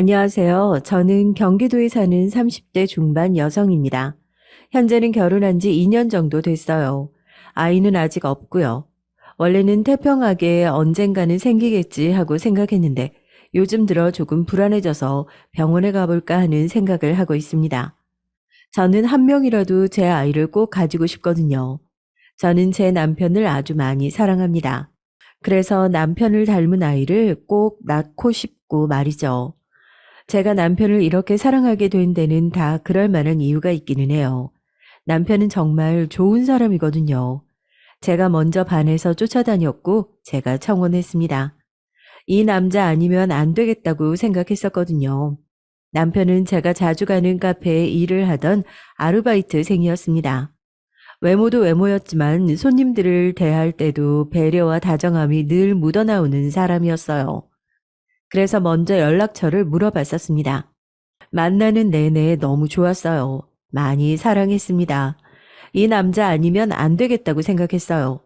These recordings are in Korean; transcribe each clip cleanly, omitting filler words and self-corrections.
안녕하세요. 저는 경기도에 사는 30대 중반 여성입니다. 현재는 결혼한 지 2년 정도 됐어요. 아이는 아직 없고요. 원래는 태평하게 언젠가는 생기겠지 하고 생각했는데 요즘 들어 조금 불안해져서 병원에 가볼까 하는 생각을 하고 있습니다. 저는 한 명이라도 제 아이를 꼭 가지고 싶거든요. 저는 제 남편을 아주 많이 사랑합니다. 그래서 남편을 닮은 아이를 꼭 낳고 싶고 말이죠. 제가 남편을 이렇게 사랑하게 된 데는 다 그럴 만한 이유가 있기는 해요. 남편은 정말 좋은 사람이거든요. 제가 먼저 반해서 쫓아다녔고 제가 청혼했습니다. 이 남자 아니면 안 되겠다고 생각했었거든요. 남편은 제가 자주 가는 카페에 일을 하던 아르바이트생이었습니다. 외모도 외모였지만 손님들을 대할 때도 배려와 다정함이 늘 묻어나오는 사람이었어요. 그래서 먼저 연락처를 물어봤었습니다. 만나는 내내 너무 좋았어요. 많이 사랑했습니다. 이 남자 아니면 안 되겠다고 생각했어요.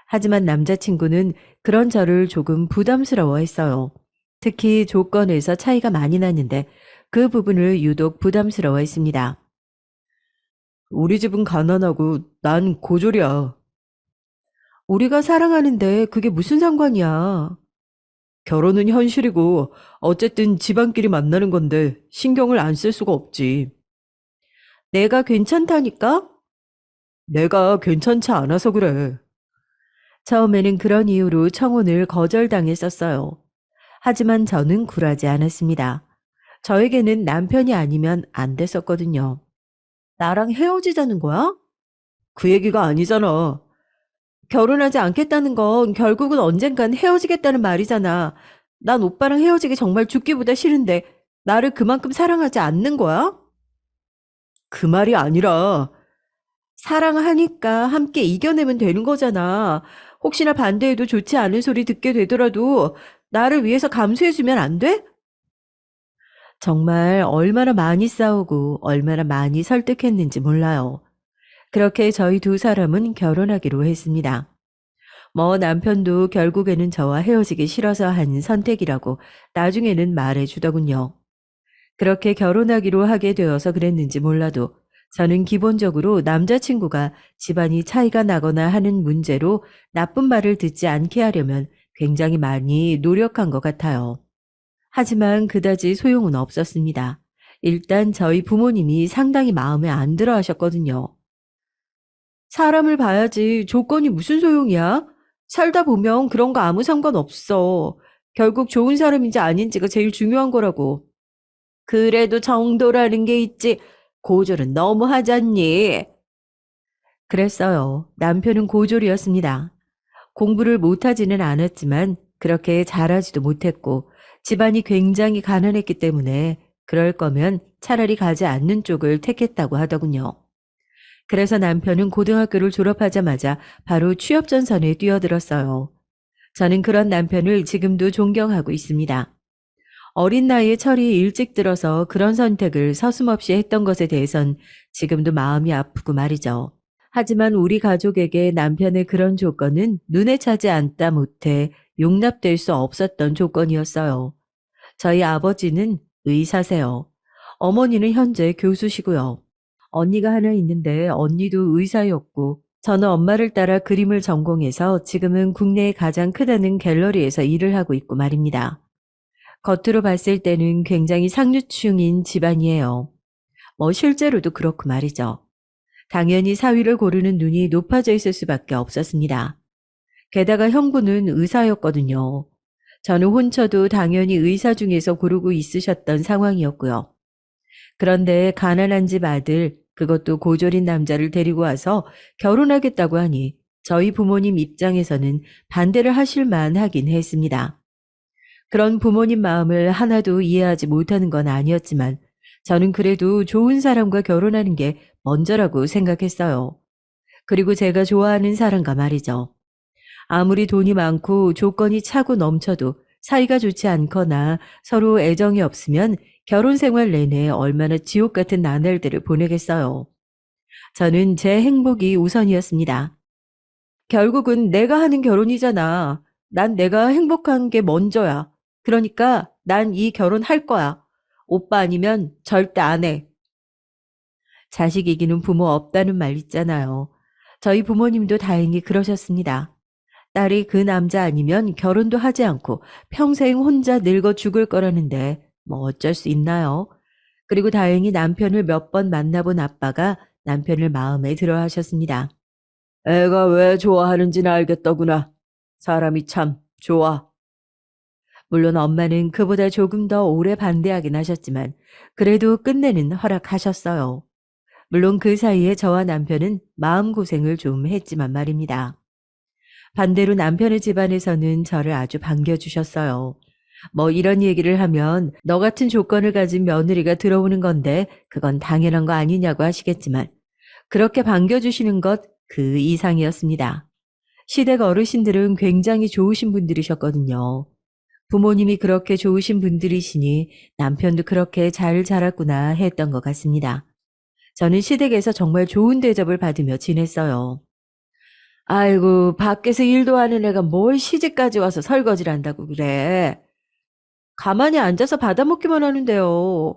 하지만 남자친구는 그런 저를 조금 부담스러워 했어요. 특히 조건에서 차이가 많이 났는데 그 부분을 유독 부담스러워 했습니다. 우리 집은 가난하고 난 고졸이야. 우리가 사랑하는데 그게 무슨 상관이야. 결혼은 현실이고 어쨌든 집안끼리 만나는 건데 신경을 안 쓸 수가 없지. 내가 괜찮다니까? 내가 괜찮지 않아서 그래. 처음에는 그런 이유로 청혼을 거절당했었어요. 하지만 저는 굴하지 않았습니다. 저에게는 남편이 아니면 안 됐었거든요. 나랑 헤어지자는 거야? 그 얘기가 아니잖아. 결혼하지 않겠다는 건 결국은 언젠간 헤어지겠다는 말이잖아. 난 오빠랑 헤어지기 정말 죽기보다 싫은데 나를 그만큼 사랑하지 않는 거야? 그 말이 아니라 사랑하니까 함께 이겨내면 되는 거잖아. 혹시나 반대해도 좋지 않은 소리 듣게 되더라도 나를 위해서 감수해주면 안 돼? 정말 얼마나 많이 싸우고 얼마나 많이 설득했는지 몰라요. 그렇게 저희 두 사람은 결혼하기로 했습니다. 뭐 남편도 결국에는 저와 헤어지기 싫어서 한 선택이라고 나중에는 말해주더군요. 그렇게 결혼하기로 하게 되어서 그랬는지 몰라도 저는 기본적으로 남자친구가 집안이 차이가 나거나 하는 문제로 나쁜 말을 듣지 않게 하려면 굉장히 많이 노력한 것 같아요. 하지만 그다지 소용은 없었습니다. 일단 저희 부모님이 상당히 마음에 안 들어 하셨거든요. 사람을 봐야지 조건이 무슨 소용이야? 살다 보면 그런 거 아무 상관없어. 결국 좋은 사람인지 아닌지가 제일 중요한 거라고. 그래도 정도라는 게 있지. 고졸은 너무하잖니. 그랬어요. 남편은 고졸이었습니다. 공부를 못하지는 않았지만 그렇게 잘하지도 못했고 집안이 굉장히 가난했기 때문에 그럴 거면 차라리 가지 않는 쪽을 택했다고 하더군요. 그래서 남편은 고등학교를 졸업하자마자 바로 취업 전선에 뛰어들었어요. 저는 그런 남편을 지금도 존경하고 있습니다. 어린 나이에 철이 일찍 들어서 그런 선택을 서슴없이 했던 것에 대해선 지금도 마음이 아프고 말이죠. 하지만 우리 가족에게 남편의 그런 조건은 눈에 차지 않다 못해 용납될 수 없었던 조건이었어요. 저희 아버지는 의사세요. 어머니는 현재 교수시고요. 언니가 하나 있는데 언니도 의사였고 저는 엄마를 따라 그림을 전공해서 지금은 국내에 가장 크다는 갤러리에서 일을 하고 있고 말입니다. 겉으로 봤을 때는 굉장히 상류층인 집안이에요. 뭐 실제로도 그렇고 말이죠. 당연히 사위를 고르는 눈이 높아져 있을 수밖에 없었습니다. 게다가 형부는 의사였거든요. 저는 혼처도 당연히 의사 중에서 고르고 있으셨던 상황이었고요. 그런데 가난한 집 아들, 그것도 고졸인 남자를 데리고 와서 결혼하겠다고 하니 저희 부모님 입장에서는 반대를 하실 만하긴 했습니다. 그런 부모님 마음을 하나도 이해하지 못하는 건 아니었지만 저는 그래도 좋은 사람과 결혼하는 게 먼저라고 생각했어요. 그리고 제가 좋아하는 사람과 말이죠. 아무리 돈이 많고 조건이 차고 넘쳐도 사이가 좋지 않거나 서로 애정이 없으면 결혼 생활 내내 얼마나 지옥 같은 나날들을 보내겠어요. 저는 제 행복이 우선이었습니다. 결국은 내가 하는 결혼이잖아. 난 내가 행복한 게 먼저야. 그러니까 난 이 결혼 할 거야. 오빠 아니면 절대 안 해. 자식 이기는 부모 없다는 말 있잖아요. 저희 부모님도 다행히 그러셨습니다. 딸이 그 남자 아니면 결혼도 하지 않고 평생 혼자 늙어 죽을 거라는데 뭐 어쩔 수 있나요? 그리고 다행히 남편을 몇 번 만나본 아빠가 남편을 마음에 들어 하셨습니다. 애가 왜 좋아하는지는 알겠더구나. 사람이 참 좋아. 물론 엄마는 그보다 조금 더 오래 반대하긴 하셨지만 그래도 끝내는 허락하셨어요. 물론 그 사이에 저와 남편은 마음고생을 좀 했지만 말입니다. 반대로 남편의 집안에서는 저를 아주 반겨주셨어요. 뭐 이런 얘기를 하면 너 같은 조건을 가진 며느리가 들어오는 건데 그건 당연한 거 아니냐고 하시겠지만 그렇게 반겨주시는 것 그 이상이었습니다. 시댁 어르신들은 굉장히 좋으신 분들이셨거든요. 부모님이 그렇게 좋으신 분들이시니 남편도 그렇게 잘 자랐구나 했던 것 같습니다. 저는 시댁에서 정말 좋은 대접을 받으며 지냈어요. 아이고, 밖에서 일도 하는 애가 뭘 시집까지 와서 설거지를 한다고 그래. 가만히 앉아서 받아먹기만 하는데요.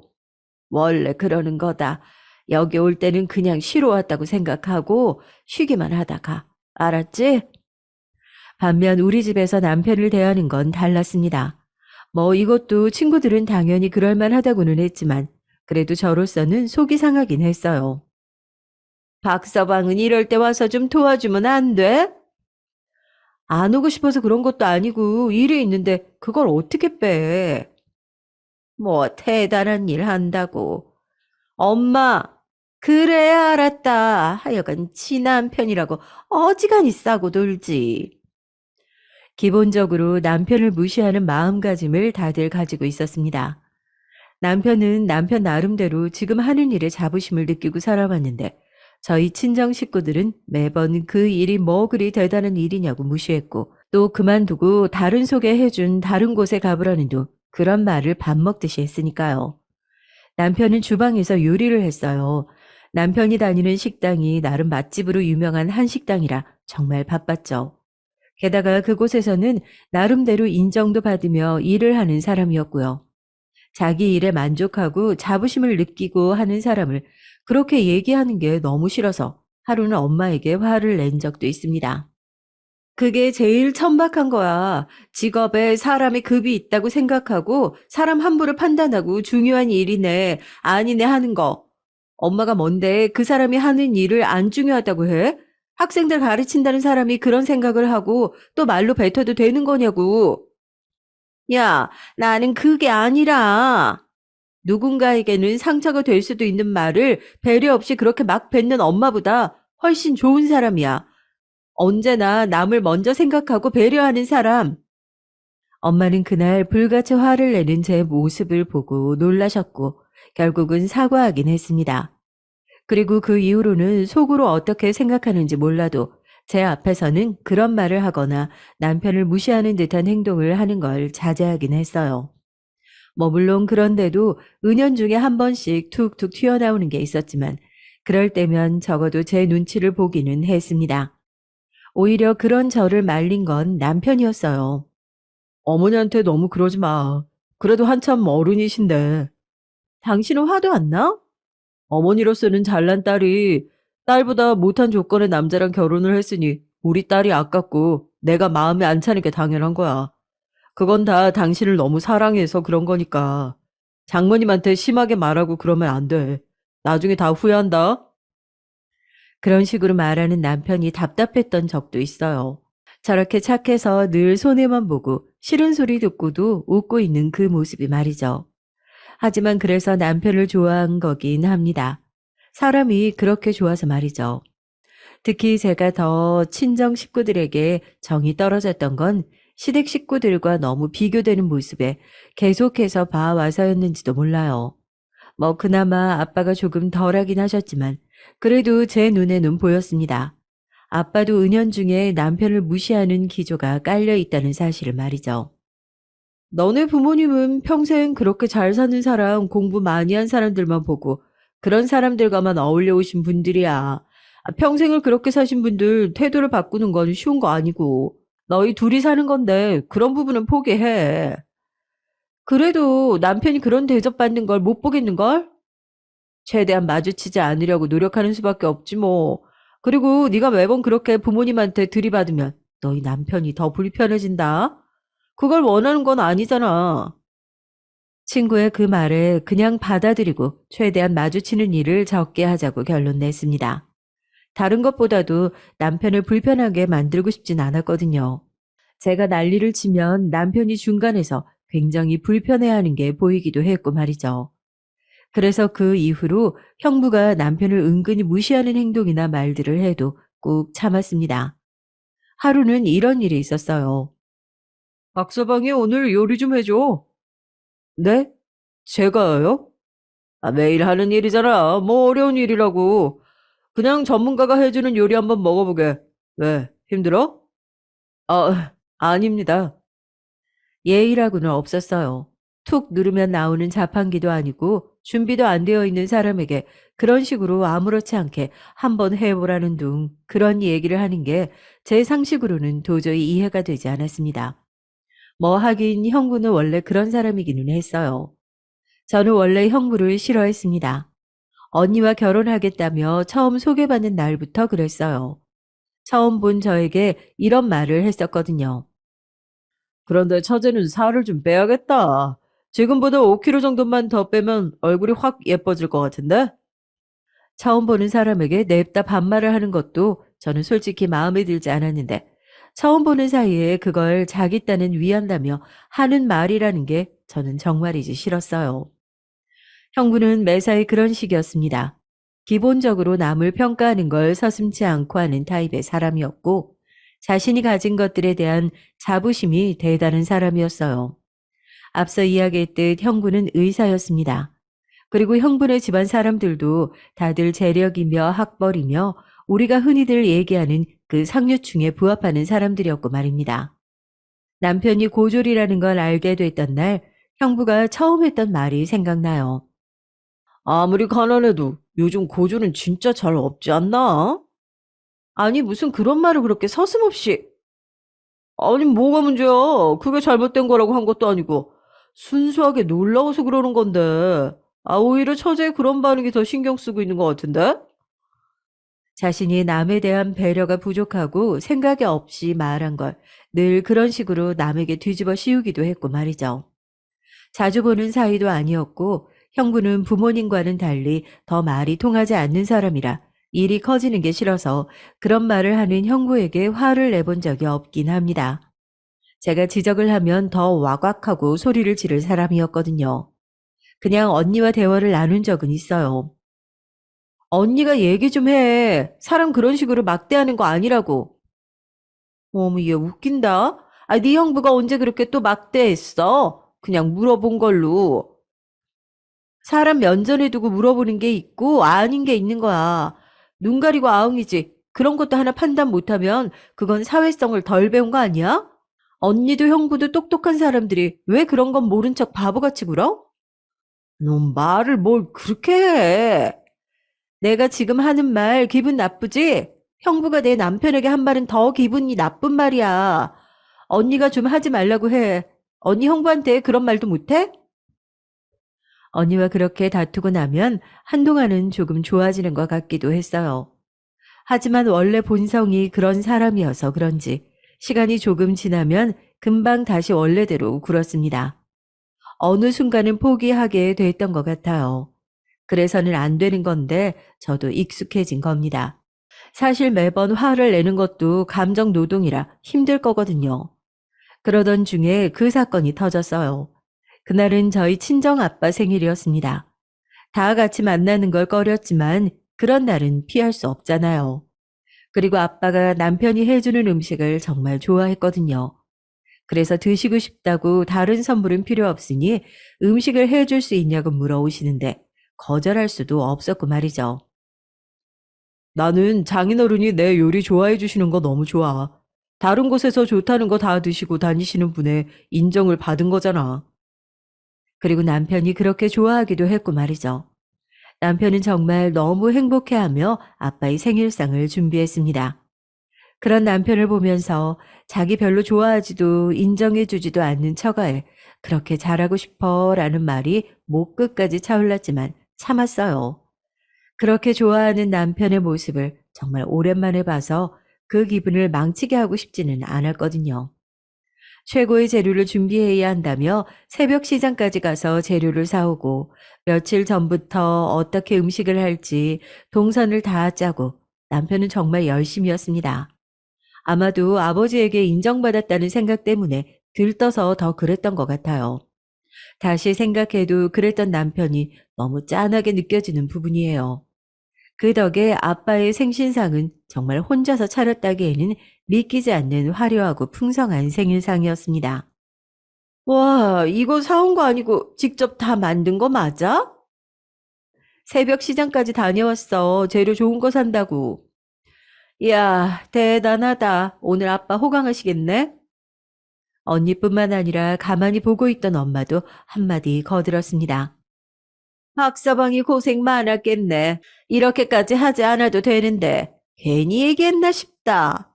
원래 그러는 거다. 여기 올 때는 그냥 쉬러 왔다고 생각하고 쉬기만 하다가. 알았지? 반면 우리 집에서 남편을 대하는 건 달랐습니다. 뭐 이것도 친구들은 당연히 그럴만 하다고는 했지만 그래도 저로서는 속이 상하긴 했어요. 박서방은 이럴 때 와서 좀 도와주면 안 돼? 안 오고 싶어서 그런 것도 아니고 일이 있는데 그걸 어떻게 빼? 뭐 대단한 일 한다고. 엄마, 그래야 알았다. 하여간 친한 편이라고 어지간히 싸고 놀지. 기본적으로 남편을 무시하는 마음가짐을 다들 가지고 있었습니다. 남편은 남편 나름대로 지금 하는 일에 자부심을 느끼고 살아왔는데 저희 친정 식구들은 매번 그 일이 뭐 그리 대단한 일이냐고 무시했고 또 그만두고 다른 소개해준 다른 곳에 가보라는도 그런 말을 밥 먹듯이 했으니까요. 남편은 주방에서 요리를 했어요. 남편이 다니는 식당이 나름 맛집으로 유명한 한식당이라 정말 바빴죠. 게다가 그곳에서는 나름대로 인정도 받으며 일을 하는 사람이었고요. 자기 일에 만족하고 자부심을 느끼고 하는 사람을 그렇게 얘기하는 게 너무 싫어서 하루는 엄마에게 화를 낸 적도 있습니다. 그게 제일 천박한 거야. 직업에 사람의 급이 있다고 생각하고 사람 함부로 판단하고 중요한 일이네, 아니네 하는 거. 엄마가 뭔데 그 사람이 하는 일을 안 중요하다고 해? 학생들 가르친다는 사람이 그런 생각을 하고 또 말로 뱉어도 되는 거냐고. 야, 나는 그게 아니라. 누군가에게는 상처가 될 수도 있는 말을 배려 없이 그렇게 막 뱉는 엄마보다 훨씬 좋은 사람이야. 언제나 남을 먼저 생각하고 배려하는 사람. 엄마는 그날 불같이 화를 내는 제 모습을 보고 놀라셨고 결국은 사과하긴 했습니다. 그리고 그 이후로는 속으로 어떻게 생각하는지 몰라도 제 앞에서는 그런 말을 하거나 남편을 무시하는 듯한 행동을 하는 걸 자제하긴 했어요. 뭐 물론 그런데도 은연중에 한 번씩 툭툭 튀어나오는 게 있었지만 그럴 때면 적어도 제 눈치를 보기는 했습니다. 오히려 그런 저를 말린 건 남편이었어요. 어머니한테 너무 그러지 마. 그래도 한참 어른이신데. 당신은 화도 안 나? 어머니로서는 잘난 딸이 딸보다 못한 조건의 남자랑 결혼을 했으니 우리 딸이 아깝고 내가 마음에 안 차는 게 당연한 거야. 그건 다 당신을 너무 사랑해서 그런 거니까. 장모님한테 심하게 말하고 그러면 안 돼. 나중에 다 후회한다. 그런 식으로 말하는 남편이 답답했던 적도 있어요. 저렇게 착해서 늘 손해만 보고 싫은 소리 듣고도 웃고 있는 그 모습이 말이죠. 하지만 그래서 남편을 좋아한 거긴 합니다. 사람이 그렇게 좋아서 말이죠. 특히 제가 더 친정 식구들에게 정이 떨어졌던 건 시댁 식구들과 너무 비교되는 모습에 계속해서 봐와서였는지도 몰라요. 뭐 그나마 아빠가 조금 덜하긴 하셨지만 그래도 제 눈에는 보였습니다. 아빠도 은연중에 남편을 무시하는 기조가 깔려 있다는 사실을 말이죠. 너네 부모님은 평생 그렇게 잘 사는 사람, 공부 많이 한 사람들만 보고 그런 사람들과만 어울려 오신 분들이야. 평생을 그렇게 사신 분들 태도를 바꾸는 건 쉬운 거 아니고 너희 둘이 사는 건데 그런 부분은 포기해. 그래도 남편이 그런 대접받는 걸 못 보겠는걸? 최대한 마주치지 않으려고 노력하는 수밖에 없지 뭐. 그리고 네가 매번 그렇게 부모님한테 들이받으면 너희 남편이 더 불편해진다. 그걸 원하는 건 아니잖아. 친구의 그 말에 그냥 받아들이고 최대한 마주치는 일을 적게 하자고 결론 냈습니다. 다른 것보다도 남편을 불편하게 만들고 싶진 않았거든요. 제가 난리를 치면 남편이 중간에서 굉장히 불편해하는 게 보이기도 했고 말이죠. 그래서 그 이후로 형부가 남편을 은근히 무시하는 행동이나 말들을 해도 꾹 참았습니다. 하루는 이런 일이 있었어요. 박서방이 오늘 요리 좀 해줘. 네? 제가요? 매일 하는 일이잖아. 뭐 어려운 일이라고. 그냥 전문가가 해주는 요리 한번 먹어보게. 왜? 힘들어? 아닙니다. 예의라고는 없었어요. 툭 누르면 나오는 자판기도 아니고 준비도 안 되어 있는 사람에게 그런 식으로 아무렇지 않게 한번 해보라는 둥 그런 얘기를 하는 게 제 상식으로는 도저히 이해가 되지 않았습니다. 뭐 하긴 형부는 원래 그런 사람이기는 했어요. 저는 원래 형부를 싫어했습니다. 언니와 결혼하겠다며 처음 소개받는 날부터 그랬어요. 처음 본 저에게 이런 말을 했었거든요. 그런데 처제는 살을 좀 빼야겠다. 지금보다 5kg 정도만 더 빼면 얼굴이 확 예뻐질 것 같은데? 처음 보는 사람에게 냅다 반말을 하는 것도 저는 솔직히 마음에 들지 않았는데 처음 보는 사이에 그걸 자기 딴은 위한다며 하는 말이라는 게 저는 정말이지 싫었어요. 형부는 매사에 그런 식이었습니다. 기본적으로 남을 평가하는 걸 서슴지 않고 하는 타입의 사람이었고 자신이 가진 것들에 대한 자부심이 대단한 사람이었어요. 앞서 이야기했듯 형부는 의사였습니다. 그리고 형부네 집안 사람들도 다들 재력이며 학벌이며 우리가 흔히들 얘기하는 그 상류층에 부합하는 사람들이었고 말입니다. 남편이 고졸이라는 걸 알게 됐던 날 형부가 처음 했던 말이 생각나요. 아무리 가난해도 요즘 고졸은 진짜 잘 없지 않나? 아니 무슨 그런 말을 그렇게 서슴없이. 아니 뭐가 문제야. 그게 잘못된 거라고 한 것도 아니고 순수하게 놀라워서 그러는 건데. 오히려 처제의 그런 반응이 더 신경 쓰고 있는 것 같은데? 자신이 남에 대한 배려가 부족하고 생각이 없이 말한 걸 늘 그런 식으로 남에게 뒤집어 씌우기도 했고 말이죠. 자주 보는 사이도 아니었고 형부는 부모님과는 달리 더 말이 통하지 않는 사람이라 일이 커지는 게 싫어서 그런 말을 하는 형부에게 화를 내본 적이 없긴 합니다. 제가 지적을 하면 더 와곽하고 소리를 지를 사람이었거든요. 그냥 언니와 대화를 나눈 적은 있어요. 언니가 얘기 좀 해. 사람 그런 식으로 막대하는 거 아니라고. 어머, 얘 웃긴다. 네 형부가 언제 그렇게 또 막대했어? 그냥 물어본 걸로. 사람 면전에 두고 물어보는 게 있고 아닌 게 있는 거야. 눈 가리고 아웅이지. 그런 것도 하나 판단 못하면 그건 사회성을 덜 배운 거 아니야? 언니도 형부도 똑똑한 사람들이 왜 그런 건 모른 척 바보같이 굴어? 넌 말을 뭘 그렇게 해. 내가 지금 하는 말 기분 나쁘지? 형부가 내 남편에게 한 말은 더 기분이 나쁜 말이야. 언니가 좀 하지 말라고 해. 언니 형부한테 그런 말도 못해? 언니와 그렇게 다투고 나면 한동안은 조금 좋아지는 것 같기도 했어요. 하지만 원래 본성이 그런 사람이어서 그런지 시간이 조금 지나면 금방 다시 원래대로 굴었습니다. 어느 순간은 포기하게 됐던 것 같아요. 그래서는 안 되는 건데 저도 익숙해진 겁니다. 사실 매번 화를 내는 것도 감정 노동이라 힘들 거거든요. 그러던 중에 그 사건이 터졌어요. 그날은 저희 친정 아빠 생일이었습니다. 다 같이 만나는 걸 꺼렸지만 그런 날은 피할 수 없잖아요. 그리고 아빠가 남편이 해주는 음식을 정말 좋아했거든요. 그래서 드시고 싶다고 다른 선물은 필요 없으니 음식을 해줄 수 있냐고 물어오시는데 거절할 수도 없었고 말이죠. 나는 장인어른이 내 요리 좋아해 주시는 거 너무 좋아. 다른 곳에서 좋다는 거 다 드시고 다니시는 분의 인정을 받은 거잖아. 그리고 남편이 그렇게 좋아하기도 했고 말이죠. 남편은 정말 너무 행복해하며 아빠의 생일상을 준비했습니다. 그런 남편을 보면서 자기 별로 좋아하지도 인정해주지도 않는 처가에 그렇게 잘하고 싶어 라는 말이 목 끝까지 차올랐지만 참았어요. 그렇게 좋아하는 남편의 모습을 정말 오랜만에 봐서 그 기분을 망치게 하고 싶지는 않았거든요. 최고의 재료를 준비해야 한다며 새벽 시장까지 가서 재료를 사오고 며칠 전부터 어떻게 음식을 할지 동선을 다 짜고 남편은 정말 열심이었습니다. 아마도 아버지에게 인정받았다는 생각 때문에 들떠서 더 그랬던 것 같아요. 다시 생각해도 그랬던 남편이 너무 짠하게 느껴지는 부분이에요. 그 덕에 아빠의 생신상은 정말 혼자서 차렸다기에는 믿기지 않는 화려하고 풍성한 생일상이었습니다. 와, 이거 사온 거 아니고 직접 다 만든 거 맞아? 새벽 시장까지 다녀왔어. 재료 좋은 거 산다고. 이야, 대단하다. 오늘 아빠 호강하시겠네? 언니뿐만 아니라 가만히 보고 있던 엄마도 한마디 거들었습니다. 박서방이 고생 많았겠네. 이렇게까지 하지 않아도 되는데 괜히 얘기했나 싶다.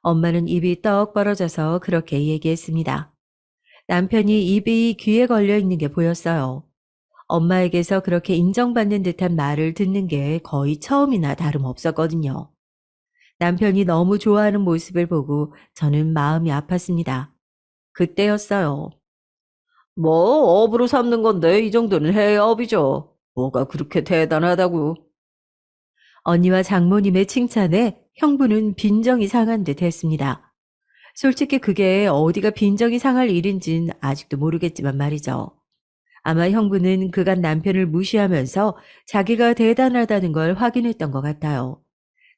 엄마는 입이 떡 벌어져서 그렇게 얘기했습니다. 남편이 입이 귀에 걸려 있는 게 보였어요. 엄마에게서 그렇게 인정받는 듯한 말을 듣는 게 거의 처음이나 다름없었거든요. 남편이 너무 좋아하는 모습을 보고 저는 마음이 아팠습니다. 그때였어요. 뭐 업으로 삼는 건데 이 정도는 해야 업이죠. 뭐가 그렇게 대단하다고. 언니와 장모님의 칭찬에 형부는 빈정이 상한 듯 했습니다. 솔직히 그게 어디가 빈정이 상할 일인진 아직도 모르겠지만 말이죠. 아마 형부는 그간 남편을 무시하면서 자기가 대단하다는 걸 확인했던 것 같아요.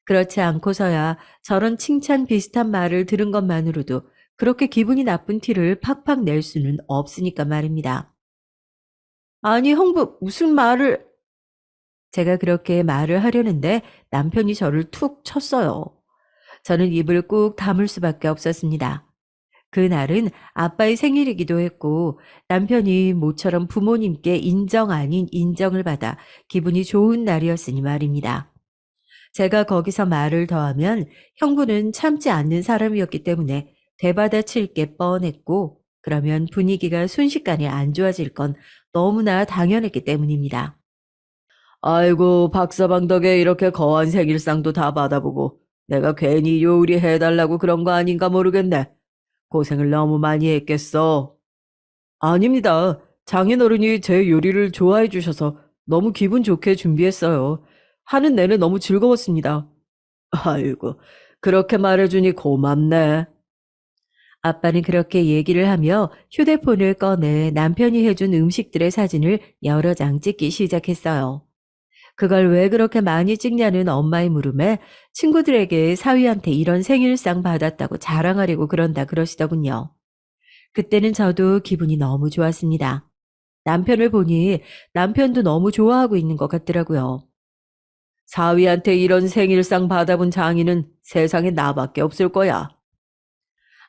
그렇지 않고서야 저런 칭찬 비슷한 말을 들은 것만으로도 그렇게 기분이 나쁜 티를 팍팍 낼 수는 없으니까 말입니다. 아니, 형부, 무슨 말을... 제가 그렇게 말을 하려는데 남편이 저를 툭 쳤어요. 저는 입을 꾹 다물 수밖에 없었습니다. 그날은 아빠의 생일이기도 했고 남편이 모처럼 부모님께 인정 아닌 인정을 받아 기분이 좋은 날이었으니 말입니다. 제가 거기서 말을 더하면 형부는 참지 않는 사람이었기 때문에 대받아칠 게 뻔했고 그러면 분위기가 순식간에 안 좋아질 건 너무나 당연했기 때문입니다. 아이고, 박서방 덕에 이렇게 거한 생일상도 다 받아보고 내가 괜히 요리해달라고 그런 거 아닌가 모르겠네. 고생을 너무 많이 했겠어. 아닙니다. 장인어른이 제 요리를 좋아해 주셔서 너무 기분 좋게 준비했어요. 하는 내내 너무 즐거웠습니다. 아이고, 그렇게 말해주니 고맙네. 아빠는 그렇게 얘기를 하며 휴대폰을 꺼내 남편이 해준 음식들의 사진을 여러 장 찍기 시작했어요. 그걸 왜 그렇게 많이 찍냐는 엄마의 물음에 친구들에게 사위한테 이런 생일상 받았다고 자랑하려고 그런다 그러시더군요. 그때는 저도 기분이 너무 좋았습니다. 남편을 보니 남편도 너무 좋아하고 있는 것 같더라고요. 사위한테 이런 생일상 받아본 장인은 세상에 나밖에 없을 거야.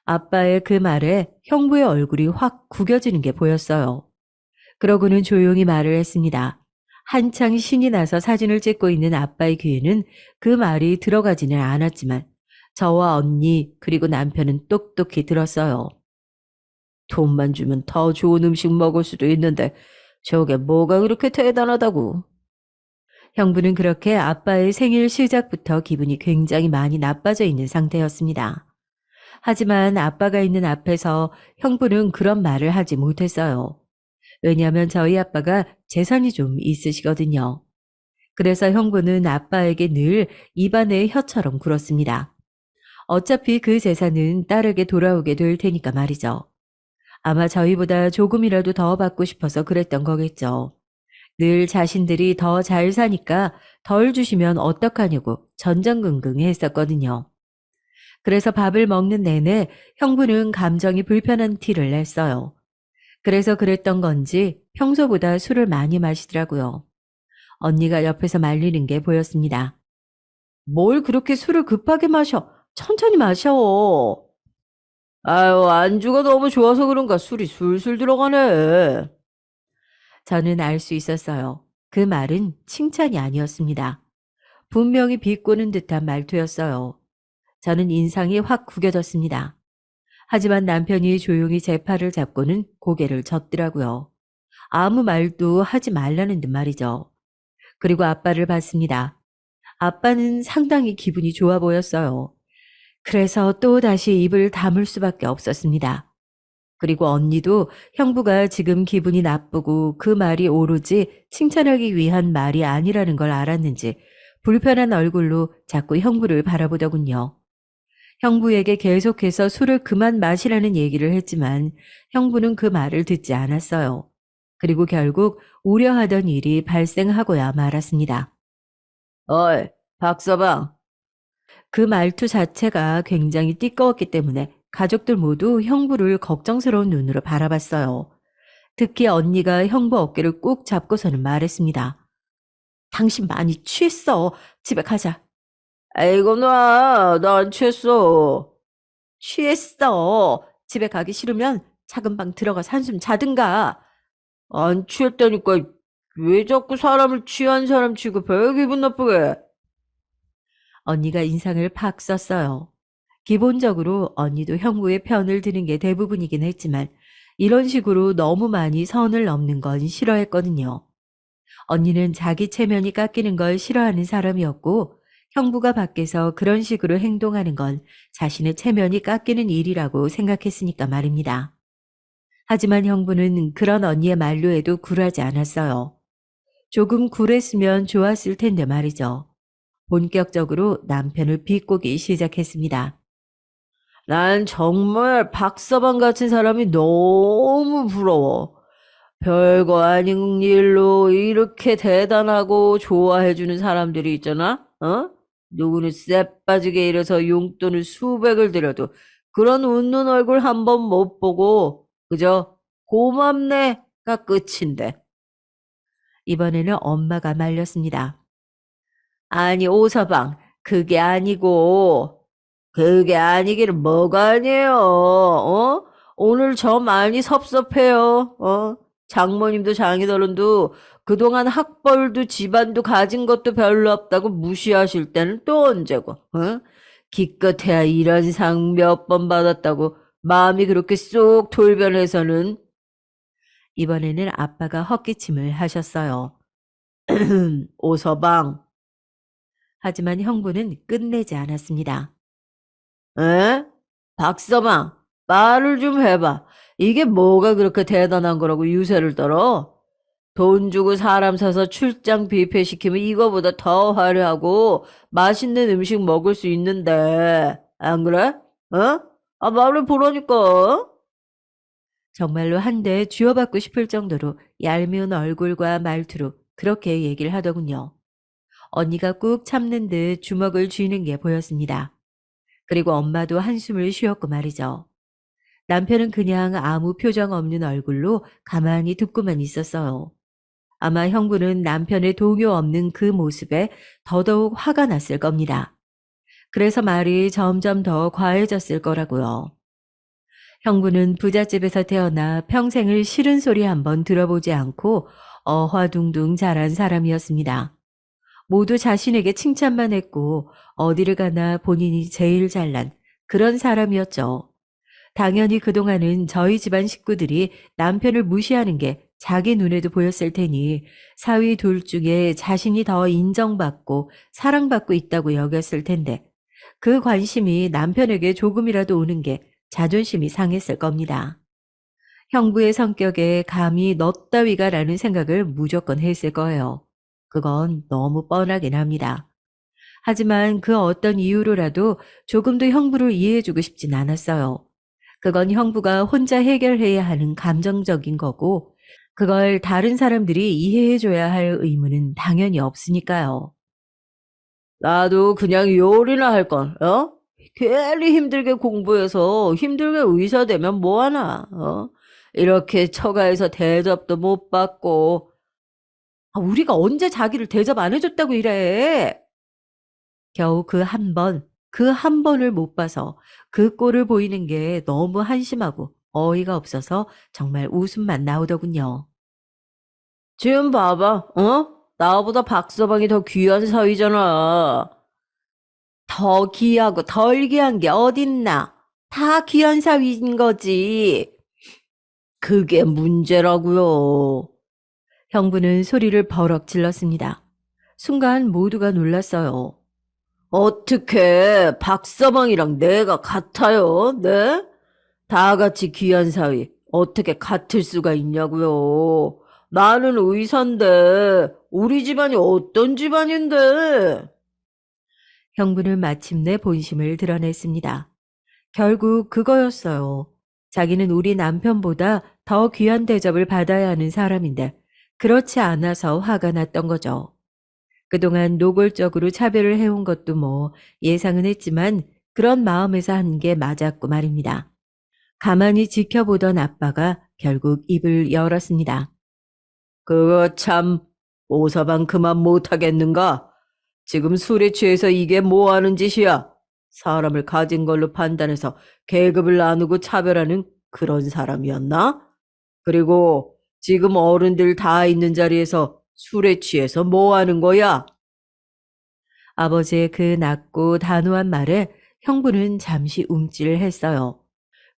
아빠의 그 말에 형부의 얼굴이 확 구겨지는 게 보였어요. 그러고는 조용히 말을 했습니다. 한창 신이 나서 사진을 찍고 있는 아빠의 귀에는 그 말이 들어가지는 않았지만 저와 언니 그리고 남편은 똑똑히 들었어요. 돈만 주면 더 좋은 음식 먹을 수도 있는데 저게 뭐가 그렇게 대단하다고. 형부는 그렇게 아빠의 생일 시작부터 기분이 굉장히 많이 나빠져 있는 상태였습니다. 하지만 아빠가 있는 앞에서 형부는 그런 말을 하지 못했어요. 왜냐하면 저희 아빠가 재산이 좀 있으시거든요. 그래서 형부는 아빠에게 늘 입안에 혀처럼 굴었습니다. 어차피 그 재산은 딸에게 돌아오게 될 테니까 말이죠. 아마 저희보다 조금이라도 더 받고 싶어서 그랬던 거겠죠. 늘 자신들이 더 잘 사니까 덜 주시면 어떡하냐고 전전긍긍 했었거든요. 그래서 밥을 먹는 내내 형부는 감정이 불편한 티를 냈어요. 그래서 그랬던 건지 평소보다 술을 많이 마시더라고요. 언니가 옆에서 말리는 게 보였습니다. 뭘 그렇게 술을 급하게 마셔? 천천히 마셔. 아유, 안주가 너무 좋아서 그런가 술이 술술 들어가네. 저는 알 수 있었어요. 그 말은 칭찬이 아니었습니다. 분명히 비꼬는 듯한 말투였어요. 저는 인상이 확 구겨졌습니다. 하지만 남편이 조용히 제 팔을 잡고는 고개를 젓더라고요. 아무 말도 하지 말라는 듯 말이죠. 그리고 아빠를 봤습니다. 아빠는 상당히 기분이 좋아 보였어요. 그래서 또다시 입을 다물 수밖에 없었습니다. 그리고 언니도 형부가 지금 기분이 나쁘고 그 말이 오로지 칭찬하기 위한 말이 아니라는 걸 알았는지 불편한 얼굴로 자꾸 형부를 바라보더군요. 형부에게 계속해서 술을 그만 마시라는 얘기를 했지만 형부는 그 말을 듣지 않았어요. 그리고 결국 우려하던 일이 발생하고야 말았습니다. 어이, 박서방. 그 말투 자체가 굉장히 띠꺼웠기 때문에 가족들 모두 형부를 걱정스러운 눈으로 바라봤어요. 특히 언니가 형부 어깨를 꾹 잡고서는 말했습니다. 당신 많이 취했어. 집에 가자. 아이고, 나 안 취했어. 취했어. 집에 가기 싫으면 작은 방 들어가서 한숨 자든가. 안 취했다니까 왜 자꾸 사람을 취한 사람 취급해? 기분 나쁘게. 언니가 인상을 팍 썼어요. 기본적으로 언니도 형부의 편을 드는 게 대부분이긴 했지만 이런 식으로 너무 많이 선을 넘는 건 싫어했거든요. 언니는 자기 체면이 깎이는 걸 싫어하는 사람이었고 형부가 밖에서 그런 식으로 행동하는 건 자신의 체면이 깎이는 일이라고 생각했으니까 말입니다. 하지만 형부는 그런 언니의 만류에도 굴하지 않았어요. 조금 굴했으면 좋았을 텐데 말이죠. 본격적으로 남편을 비꼬기 시작했습니다. 난 정말 박서방 같은 사람이 너무 부러워. 별거 아닌 일로 이렇게 대단하고 좋아해주는 사람들이 있잖아? 어? 누구는 쎄 빠지게 일해서 용돈을 수백을 들여도 그런 웃는 얼굴 한 번 못 보고 그저 고맙네가 끝인데. 이번에는 엄마가 말렸습니다. 아니, 오서방, 그게 아니기는 뭐가 아니에요, 어? 오늘 저 많이 섭섭해요, 어? 장모님도 장인어른도 그동안 학벌도 집안도 가진 것도 별로 없다고 무시하실 때는 또 언제고, 어? 기껏해야 이런 상 몇 번 받았다고 마음이 그렇게 쏙 돌변해서는. 이번에는 아빠가 헛기침을 하셨어요. 오서방. 하지만 형부는 끝내지 않았습니다. 에? 박서방, 말을 좀 해봐. 이게 뭐가 그렇게 대단한 거라고 유세를 떨어? 돈 주고 사람 사서 출장 뷔페 시키면 이거보다 더 화려하고 맛있는 음식 먹을 수 있는데, 안 그래? 어? 아, 말을 보라니까. 정말로 한 대 쥐어받고 싶을 정도로 얄미운 얼굴과 말투로 그렇게 얘기를 하더군요. 언니가 꾹 참는 듯 주먹을 쥐는 게 보였습니다. 그리고 엄마도 한숨을 쉬었고 말이죠. 남편은 그냥 아무 표정 없는 얼굴로 가만히 듣고만 있었어요. 아마 형부는 남편의 동요 없는 그 모습에 더더욱 화가 났을 겁니다. 그래서 말이 점점 더 과해졌을 거라고요. 형부는 부잣집에서 태어나 평생을 싫은 소리 한번 들어보지 않고 어화둥둥 자란 사람이었습니다. 모두 자신에게 칭찬만 했고 어디를 가나 본인이 제일 잘난 그런 사람이었죠. 당연히 그동안은 저희 집안 식구들이 남편을 무시하는 게 자기 눈에도 보였을 테니 사위 둘 중에 자신이 더 인정받고 사랑받고 있다고 여겼을 텐데 그 관심이 남편에게 조금이라도 오는 게 자존심이 상했을 겁니다. 형부의 성격에 감히 너 따위가라는 생각을 무조건 했을 거예요. 그건 너무 뻔하긴 합니다. 하지만 그 어떤 이유로라도 조금도 형부를 이해해주고 싶진 않았어요. 그건 형부가 혼자 해결해야 하는 감정적인 거고, 그걸 다른 사람들이 이해해줘야 할 의무는 당연히 없으니까요. 나도 그냥 요리나 할 걸, 어? 괜히 힘들게 공부해서 힘들게 의사 되면 뭐하나, 어? 이렇게 처가에서 대접도 못 받고, 아, 우리가 언제 자기를 대접 안 해줬다고 이래? 겨우 그 한 번을 못 봐서 그 꼴을 보이는 게 너무 한심하고 어이가 없어서 정말 웃음만 나오더군요. 지금 봐봐, 어? 나보다 박서방이 더 귀한 사위잖아. 더 귀하고 덜 귀한 게 어딨나? 다 귀한 사위인 거지. 그게 문제라고요. 형부는 소리를 버럭 질렀습니다. 순간 모두가 놀랐어요. 어떻게 박서방이랑 내가 같아요? 네? 다 같이 귀한 사위 어떻게 같을 수가 있냐고요. 나는 의사인데 우리 집안이 어떤 집안인데? 형부는 마침내 본심을 드러냈습니다. 결국 그거였어요. 자기는 우리 남편보다 더 귀한 대접을 받아야 하는 사람인데 그렇지 않아서 화가 났던 거죠. 그동안 노골적으로 차별을 해온 것도 뭐 예상은 했지만 그런 마음에서 한 게 맞았고 말입니다. 가만히 지켜보던 아빠가 결국 입을 열었습니다. 그거 참 오서방 그만 못하겠는가? 지금 술에 취해서 이게 뭐 하는 짓이야? 사람을 가진 걸로 판단해서 계급을 나누고 차별하는 그런 사람이었나? 그리고 지금 어른들 다 있는 자리에서 술에 취해서 뭐 하는 거야? 아버지의 그 낮고 단호한 말에 형부는 잠시 움찔했어요.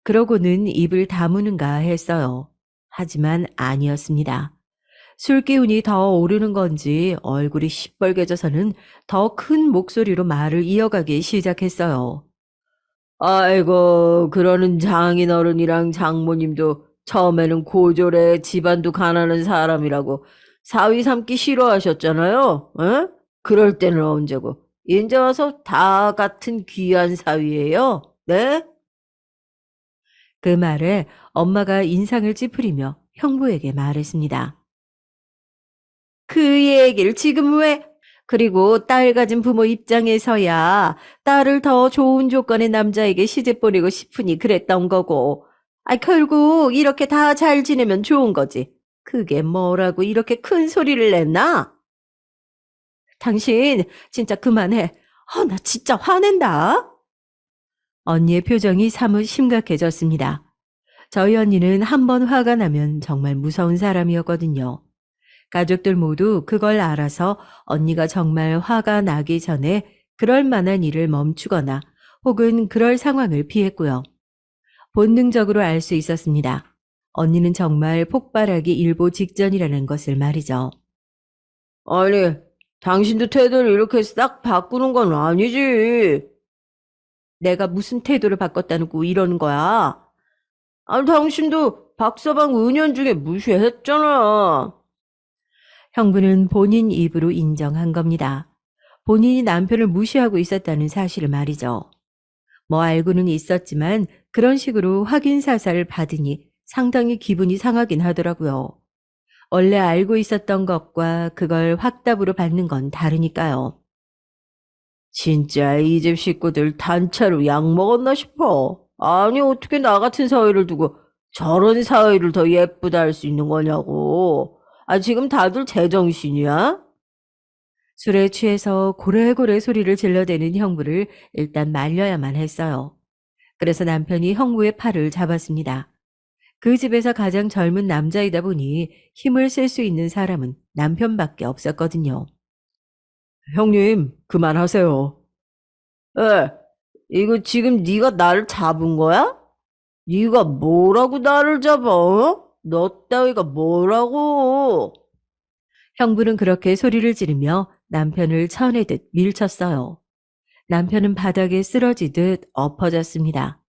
그러고는 입을 다무는가 했어요. 하지만 아니었습니다. 술 기운이 더 오르는 건지 얼굴이 시뻘개져서는 더 큰 목소리로 말을 이어가기 시작했어요. 아이고, 그러는 장인어른이랑 장모님도 처음에는 고졸에 집안도 가난한 사람이라고 사위 삼기 싫어하셨잖아요. 에? 그럴 때는 언제고. 이제 와서 다 같은 귀한 사위예요. 네? 그 말에 엄마가 인상을 찌푸리며 형부에게 말했습니다. 그 얘기를 지금 왜? 그리고 딸 가진 부모 입장에서야 딸을 더 좋은 조건의 남자에게 시집 보내고 싶으니 그랬던 거고. 결국 이렇게 다 잘 지내면 좋은 거지. 그게 뭐라고 이렇게 큰 소리를 냈나? 당신 진짜 그만해. 나 진짜 화낸다. 언니의 표정이 사뭇 심각해졌습니다. 저희 언니는 한 번 화가 나면 정말 무서운 사람이었거든요. 가족들 모두 그걸 알아서 언니가 정말 화가 나기 전에 그럴 만한 일을 멈추거나 혹은 그럴 상황을 피했고요. 본능적으로 알 수 있었습니다. 언니는 정말 폭발하기 일보 직전이라는 것을 말이죠. 아니, 당신도 태도를 이렇게 싹 바꾸는 건 아니지. 내가 무슨 태도를 바꿨다고 이러는 거야? 아니, 당신도 박서방 은연중에 무시했잖아. 형부는 본인 입으로 인정한 겁니다. 본인이 남편을 무시하고 있었다는 사실을 말이죠. 뭐 알고는 있었지만 그런 식으로 확인 사살을 받으니 상당히 기분이 상하긴 하더라고요. 원래 알고 있었던 것과 그걸 확답으로 받는 건 다르니까요. 진짜 이 집 식구들 단체로 약 먹었나 싶어. 아니 어떻게 나 같은 사위를 두고 저런 사위를 더 예쁘다 할 수 있는 거냐고. 지금 다들 제정신이야? 술에 취해서 고래고래 소리를 질러대는 형부를 일단 말려야만 했어요. 그래서 남편이 형부의 팔을 잡았습니다. 그 집에서 가장 젊은 남자이다 보니 힘을 쓸 수 있는 사람은 남편밖에 없었거든요. 형님, 그만하세요. 에, 이거 지금 네가 나를 잡은 거야? 네가 뭐라고 나를 잡아? 어? 너 따위가 뭐라고? 형부는 그렇게 소리를 지르며 남편을 쳐내듯 밀쳤어요. 남편은 바닥에 쓰러지듯 엎어졌습니다.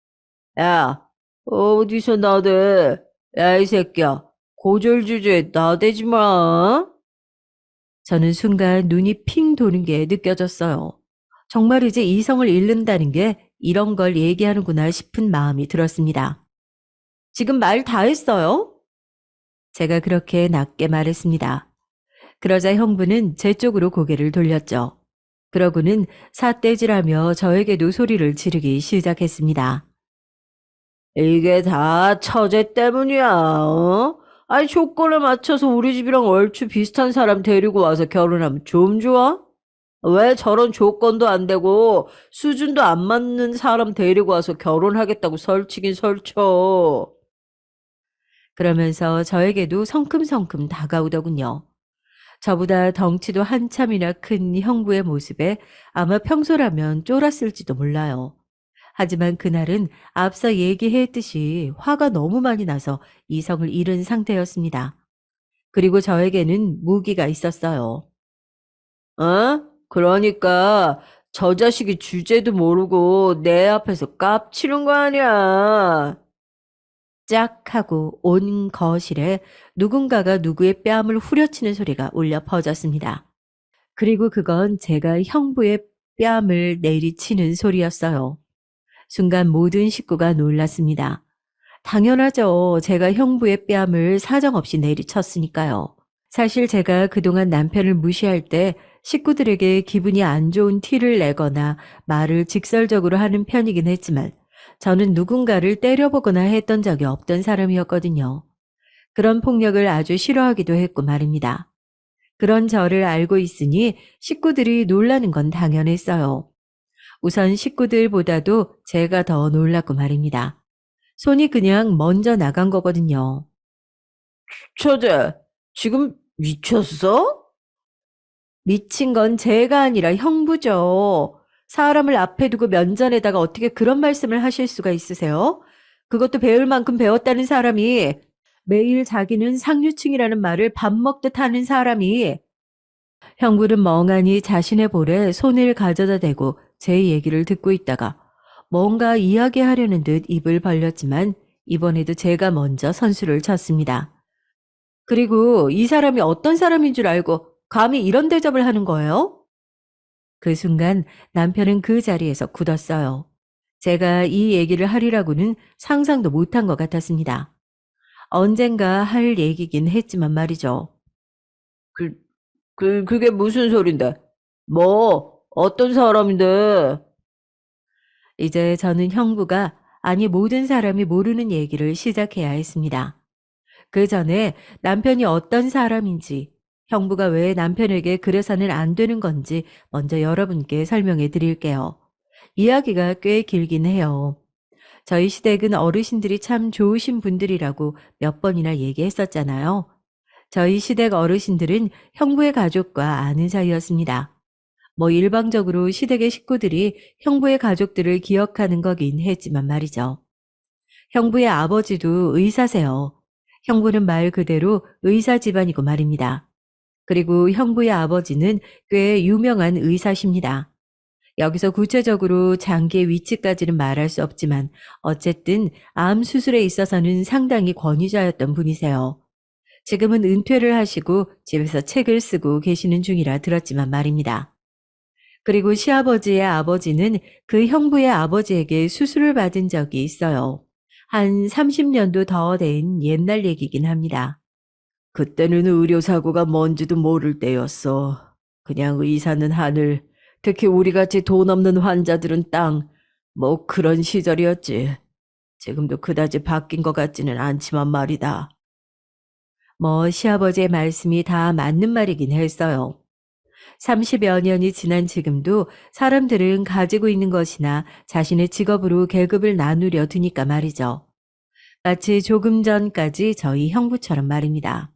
야, 어디서 나대? 야, 이 새끼야. 고졸 주제에 나대지 마. 저는 순간 눈이 핑 도는 게 느껴졌어요. 정말 이제 이성을 잃는다는 게 이런 걸 얘기하는구나 싶은 마음이 들었습니다. 지금 말 다 했어요? 제가 그렇게 낮게 말했습니다. 그러자 형부는 제 쪽으로 고개를 돌렸죠. 그러고는 삿대질하며 저에게도 소리를 지르기 시작했습니다. 이게 다 처제 때문이야, 어? 조건에 맞춰서 우리 집이랑 얼추 비슷한 사람 데리고 와서 결혼하면 좀 좋아? 왜 저런 조건도 안 되고 수준도 안 맞는 사람 데리고 와서 결혼하겠다고 설치긴 설쳐. 그러면서 저에게도 성큼성큼 다가오더군요. 저보다 덩치도 한참이나 큰 형부의 모습에 아마 평소라면 쫄았을지도 몰라요. 하지만 그날은 앞서 얘기했듯이 화가 너무 많이 나서 이성을 잃은 상태였습니다. 그리고 저에게는 무기가 있었어요. 어? 그러니까 저 자식이 주제도 모르고 내 앞에서 깝치는 거 아니야. 짝 하고 온 거실에 누군가가 누구의 뺨을 후려치는 소리가 울려 퍼졌습니다. 그리고 그건 제가 형부의 뺨을 내리치는 소리였어요. 순간 모든 식구가 놀랐습니다. 당연하죠. 제가 형부의 뺨을 사정없이 내리쳤으니까요. 사실 제가 그동안 남편을 무시할 때 식구들에게 기분이 안 좋은 티를 내거나 말을 직설적으로 하는 편이긴 했지만 저는 누군가를 때려보거나 했던 적이 없던 사람이었거든요. 그런 폭력을 아주 싫어하기도 했고 말입니다. 그런 저를 알고 있으니 식구들이 놀라는 건 당연했어요. 우선 식구들보다도 제가 더 놀랐고 말입니다. 손이 그냥 먼저 나간 거거든요. 처제, 지금 미쳤어? 미친 건 제가 아니라 형부죠. 사람을 앞에 두고 면전에다가 어떻게 그런 말씀을 하실 수가 있으세요? 그것도 배울 만큼 배웠다는 사람이 매일 자기는 상류층이라는 말을 밥 먹듯 하는 사람이 형부는 멍하니 자신의 볼에 손을 가져다 대고 제 얘기를 듣고 있다가 뭔가 이야기하려는 듯 입을 벌렸지만 이번에도 제가 먼저 선수를 쳤습니다. 그리고 이 사람이 어떤 사람인 줄 알고 감히 이런 대접을 하는 거예요? 그 순간 남편은 그 자리에서 굳었어요. 제가 이 얘기를 하리라고는 상상도 못한 것 같았습니다. 언젠가 할 얘기긴 했지만 말이죠. 그, 그게 무슨 소린데? 뭐, 어떤 사람인데? 이제 저는 형부가 아니 모든 사람이 모르는 얘기를 시작해야 했습니다. 그 전에 남편이 어떤 사람인지, 형부가 왜 남편에게 그래서는 안 되는 건지 먼저 여러분께 설명해 드릴게요. 이야기가 꽤 길긴 해요. 저희 시댁은 어르신들이 참 좋으신 분들이라고 몇 번이나 얘기했었잖아요. 저희 시댁 어르신들은 형부의 가족과 아는 사이였습니다. 뭐 일방적으로 시댁의 식구들이 형부의 가족들을 기억하는 거긴 했지만 말이죠. 형부의 아버지도 의사세요. 형부는 말 그대로 의사 집안이고 말입니다. 그리고 형부의 아버지는 꽤 유명한 의사십니다. 여기서 구체적으로 장기의 위치까지는 말할 수 없지만 어쨌든 암 수술에 있어서는 상당히 권위자였던 분이세요. 지금은 은퇴를 하시고 집에서 책을 쓰고 계시는 중이라 들었지만 말입니다. 그리고 시아버지의 아버지는 그 형부의 아버지에게 수술을 받은 적이 있어요. 한 30년도 더 된 옛날 얘기긴 합니다. 그때는 의료사고가 뭔지도 모를 때였어. 그냥 의사는 하늘, 특히 우리같이 돈 없는 환자들은 땅, 뭐 그런 시절이었지. 지금도 그다지 바뀐 것 같지는 않지만 말이다. 뭐 시아버지의 말씀이 다 맞는 말이긴 했어요. 30여 년이 지난 지금도 사람들은 가지고 있는 것이나 자신의 직업으로 계급을 나누려 드니까 말이죠. 마치 조금 전까지 저희 형부처럼 말입니다.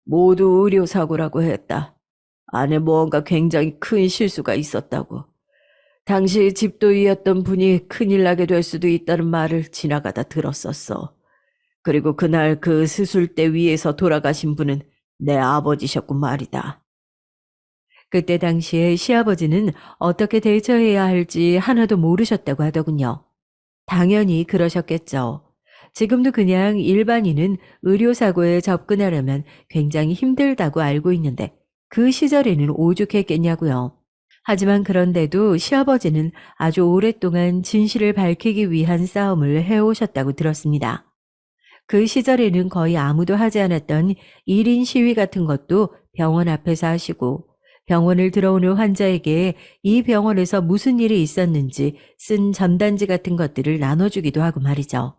모두 의료사고라고 했다. 안에 무언가 굉장히 큰 실수가 있었다고. 당시 집도이였던 분이 큰일 나게 될 수도 있다는 말을 지나가다 들었었어. 그리고 그날 그 수술대 위에서 돌아가신 분은 내 아버지셨고 말이다. 그때 당시에 시아버지는 어떻게 대처해야 할지 하나도 모르셨다고 하더군요. 당연히 그러셨겠죠. 지금도 그냥 일반인은 의료사고에 접근하려면 굉장히 힘들다고 알고 있는데 그 시절에는 오죽했겠냐고요. 하지만 그런데도 시아버지는 아주 오랫동안 진실을 밝히기 위한 싸움을 해오셨다고 들었습니다. 그 시절에는 거의 아무도 하지 않았던 1인 시위 같은 것도 병원 앞에서 하시고 병원을 들어오는 환자에게 이 병원에서 무슨 일이 있었는지 쓴 전단지 같은 것들을 나눠주기도 하고 말이죠.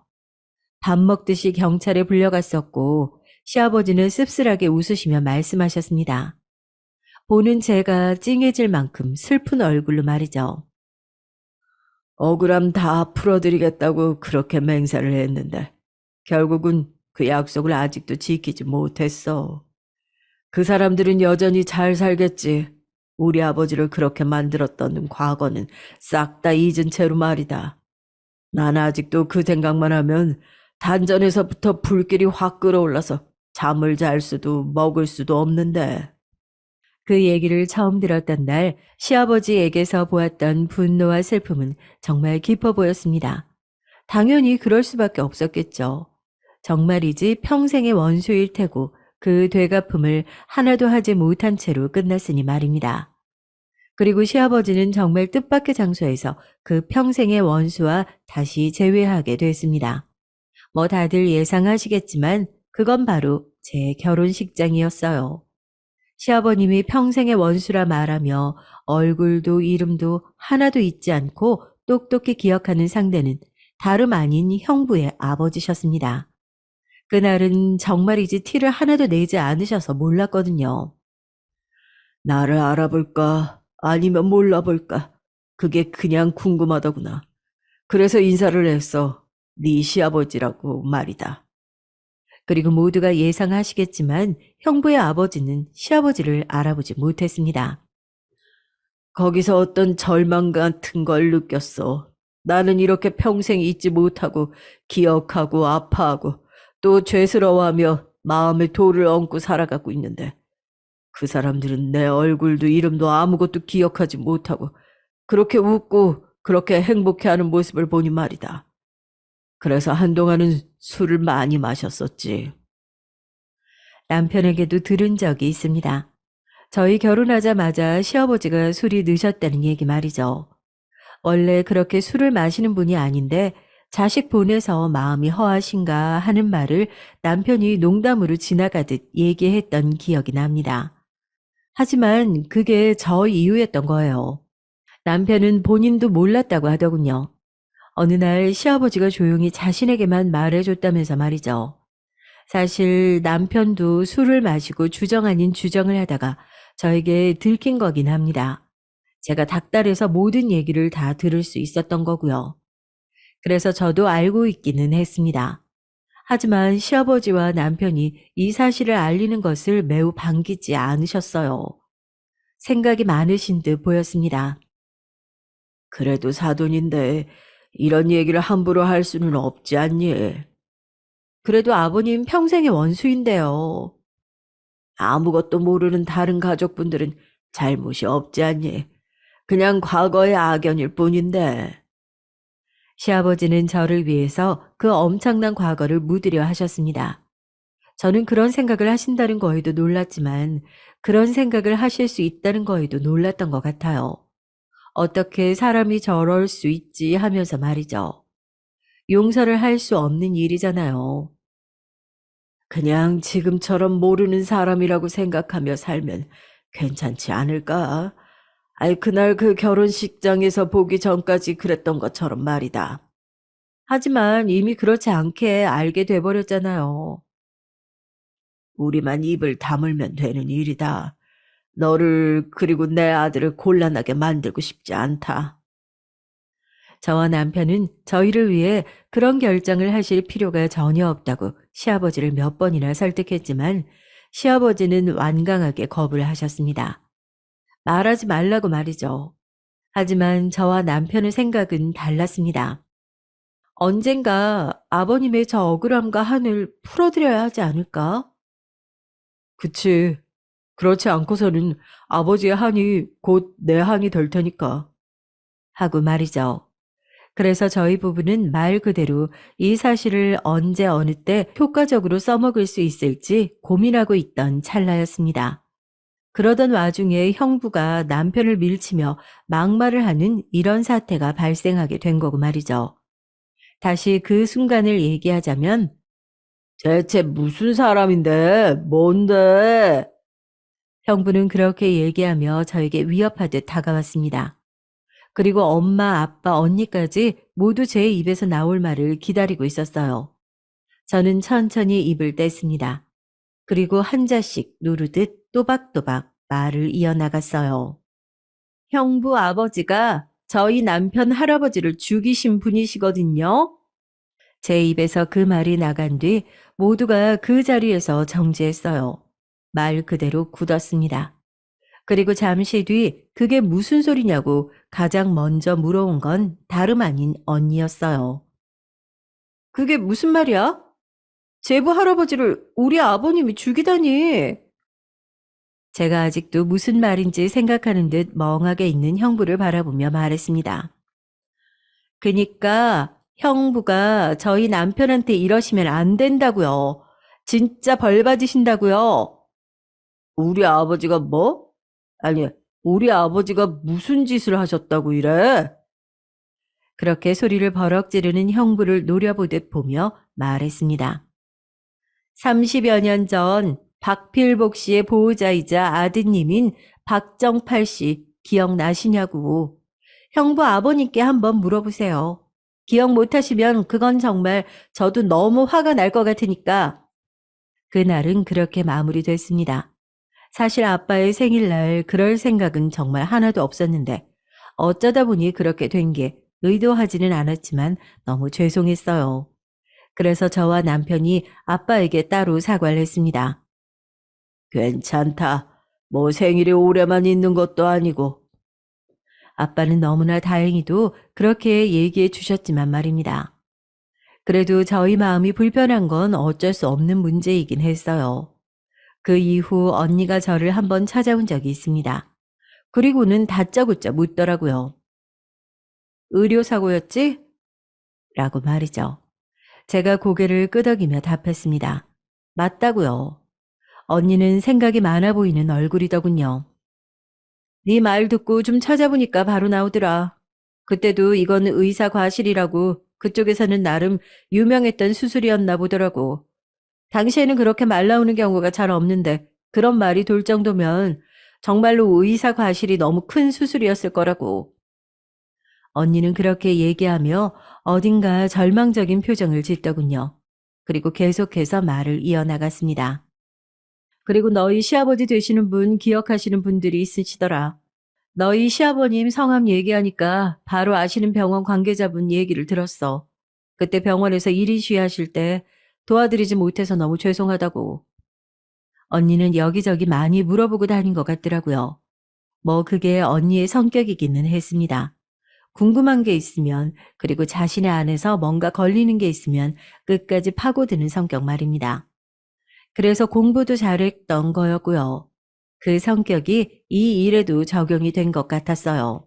밥 먹듯이 경찰에 불려갔었고 시아버지는 씁쓸하게 웃으시며 말씀하셨습니다. 보는 제가 찡해질 만큼 슬픈 얼굴로 말이죠. 억울함 다 풀어드리겠다고 그렇게 맹세를 했는데 결국은 그 약속을 아직도 지키지 못했어. 그 사람들은 여전히 잘 살겠지. 우리 아버지를 그렇게 만들었던 과거는 싹 다 잊은 채로 말이다. 난 아직도 그 생각만 하면 단전에서부터 불길이 확 끓어올라서 잠을 잘 수도 먹을 수도 없는데. 그 얘기를 처음 들었던 날 시아버지에게서 보았던 분노와 슬픔은 정말 깊어 보였습니다. 당연히 그럴 수밖에 없었겠죠. 정말이지 평생의 원수일 테고 그 되갚음을 하나도 하지 못한 채로 끝났으니 말입니다. 그리고 시아버지는 정말 뜻밖의 장소에서 그 평생의 원수와 다시 재회하게 됐습니다. 뭐 다들 예상하시겠지만 그건 바로 제 결혼식장이었어요. 시아버님이 평생의 원수라 말하며 얼굴도 이름도 하나도 잊지 않고 똑똑히 기억하는 상대는 다름 아닌 형부의 아버지셨습니다. 그날은 정말이지 티를 하나도 내지 않으셔서 몰랐거든요. 나를 알아볼까? 아니면 몰라볼까? 그게 그냥 궁금하더구나. 그래서 인사를 했어. 네 시아버지라고 말이다. 그리고 모두가 예상하시겠지만 형부의 아버지는 시아버지를 알아보지 못했습니다. 거기서 어떤 절망 같은 걸 느꼈어. 나는 이렇게 평생 잊지 못하고 기억하고 아파하고 또 죄스러워하며 마음에 돌을 얹고 살아가고 있는데 그 사람들은 내 얼굴도 이름도 아무것도 기억하지 못하고 그렇게 웃고 그렇게 행복해하는 모습을 보니 말이다. 그래서 한동안은 술을 많이 마셨었지. 남편에게도 들은 적이 있습니다. 저희 결혼하자마자 시아버지가 술이 드셨다는 얘기 말이죠. 원래 그렇게 술을 마시는 분이 아닌데 자식 보내서 마음이 허하신가 하는 말을 남편이 농담으로 지나가듯 얘기했던 기억이 납니다. 하지만 그게 저 이유였던 거예요. 남편은 본인도 몰랐다고 하더군요. 어느 날 시아버지가 조용히 자신에게만 말해줬다면서 말이죠. 사실 남편도 술을 마시고 주정 아닌 주정을 하다가 저에게 들킨 거긴 합니다. 제가 닥달해서 모든 얘기를 다 들을 수 있었던 거고요. 그래서 저도 알고 있기는 했습니다. 하지만 시아버지와 남편이 이 사실을 알리는 것을 매우 반기지 않으셨어요. 생각이 많으신 듯 보였습니다. 그래도 사돈인데 이런 얘기를 함부로 할 수는 없지 않니? 그래도 아버님 평생의 원수인데요. 아무것도 모르는 다른 가족분들은 잘못이 없지 않니? 그냥 과거의 악연일 뿐인데. 시아버지는 저를 위해서 그 엄청난 과거를 묻으려 하셨습니다. 저는 그런 생각을 하신다는 거에도 놀랐지만 그런 생각을 하실 수 있다는 거에도 놀랐던 것 같아요. 어떻게 사람이 저럴 수 있지 하면서 말이죠. 용서를 할 수 없는 일이잖아요. 그냥 지금처럼 모르는 사람이라고 생각하며 살면 괜찮지 않을까? 아이, 그날 그 결혼식장에서 보기 전까지 그랬던 것처럼 말이다. 하지만 이미 그렇지 않게 알게 돼버렸잖아요. 우리만 입을 다물면 되는 일이다. 너를 그리고 내 아들을 곤란하게 만들고 싶지 않다. 저와 남편은 저희를 위해 그런 결정을 하실 필요가 전혀 없다고 시아버지를 몇 번이나 설득했지만 시아버지는 완강하게 거부를 하셨습니다. 말하지 말라고 말이죠. 하지만 저와 남편의 생각은 달랐습니다. 언젠가 아버님의 저 억울함과 한을 풀어드려야 하지 않을까? 그치. 그렇지 않고서는 아버지의 한이 곧 내 한이 될 테니까. 하고 말이죠. 그래서 저희 부부는 말 그대로 이 사실을 언제 어느 때 효과적으로 써먹을 수 있을지 고민하고 있던 찰나였습니다. 그러던 와중에 형부가 남편을 밀치며 막말을 하는 이런 사태가 발생하게 된 거고 말이죠. 다시 그 순간을 얘기하자면 대체 무슨 사람인데? 뭔데? 형부는 그렇게 얘기하며 저에게 위협하듯 다가왔습니다. 그리고 엄마, 아빠, 언니까지 모두 제 입에서 나올 말을 기다리고 있었어요. 저는 천천히 입을 뗐습니다. 그리고 한 자씩 누르듯 또박또박 말을 이어나갔어요. 형부 아버지가 저희 남편 할아버지를 죽이신 분이시거든요. 제 입에서 그 말이 나간 뒤 모두가 그 자리에서 정지했어요. 말 그대로 굳었습니다. 그리고 잠시 뒤 그게 무슨 소리냐고 가장 먼저 물어온 건 다름 아닌 언니였어요. 그게 무슨 말이야? 제부 할아버지를 우리 아버님이 죽이다니. 제가 아직도 무슨 말인지 생각하는 듯 멍하게 있는 형부를 바라보며 말했습니다. 그니까 형부가 저희 남편한테 이러시면 안 된다고요. 진짜 벌 받으신다고요. 우리 아버지가 뭐? 아니, 우리 아버지가 무슨 짓을 하셨다고 이래? 그렇게 소리를 버럭 지르는 형부를 노려보듯 보며 말했습니다. 30여 년 전 박필복 씨의 보호자이자 아드님인 박정팔 씨 기억나시냐고. 형부 아버님께 한번 물어보세요. 기억 못하시면 그건 정말 저도 너무 화가 날 것 같으니까. 그날은 그렇게 마무리됐습니다. 사실 아빠의 생일날 그럴 생각은 정말 하나도 없었는데 어쩌다 보니 그렇게 된 게 의도하지는 않았지만 너무 죄송했어요. 그래서 저와 남편이 아빠에게 따로 사과를 했습니다. 괜찮다. 뭐 생일이 오래만 있는 것도 아니고. 아빠는 너무나 다행히도 그렇게 얘기해 주셨지만 말입니다. 그래도 저희 마음이 불편한 건 어쩔 수 없는 문제이긴 했어요. 그 이후 언니가 저를 한번 찾아온 적이 있습니다. 그리고는 다짜고짜 묻더라고요. 의료사고였지? 라고 말이죠. 제가 고개를 끄덕이며 답했습니다. 맞다고요. 언니는 생각이 많아 보이는 얼굴이더군요. 네 말 듣고 좀 찾아보니까 바로 나오더라. 그때도 이건 의사 과실이라고 그쪽에서는 나름 유명했던 수술이었나 보더라고. 당시에는 그렇게 말 나오는 경우가 잘 없는데 그런 말이 돌 정도면 정말로 의사 과실이 너무 큰 수술이었을 거라고. 언니는 그렇게 얘기하며 어딘가 절망적인 표정을 짓더군요. 그리고 계속해서 말을 이어나갔습니다. 그리고 너희 시아버지 되시는 분 기억하시는 분들이 있으시더라. 너희 시아버님 성함 얘기하니까 바로 아시는 병원 관계자분 얘기를 들었어. 그때 병원에서 1인 시위하실 때 도와드리지 못해서 너무 죄송하다고. 언니는 여기저기 많이 물어보고 다닌 것 같더라고요. 뭐 그게 언니의 성격이기는 했습니다. 궁금한 게 있으면 그리고 자신의 안에서 뭔가 걸리는 게 있으면 끝까지 파고드는 성격 말입니다. 그래서 공부도 잘했던 거였고요. 그 성격이 이 일에도 적용이 된 것 같았어요.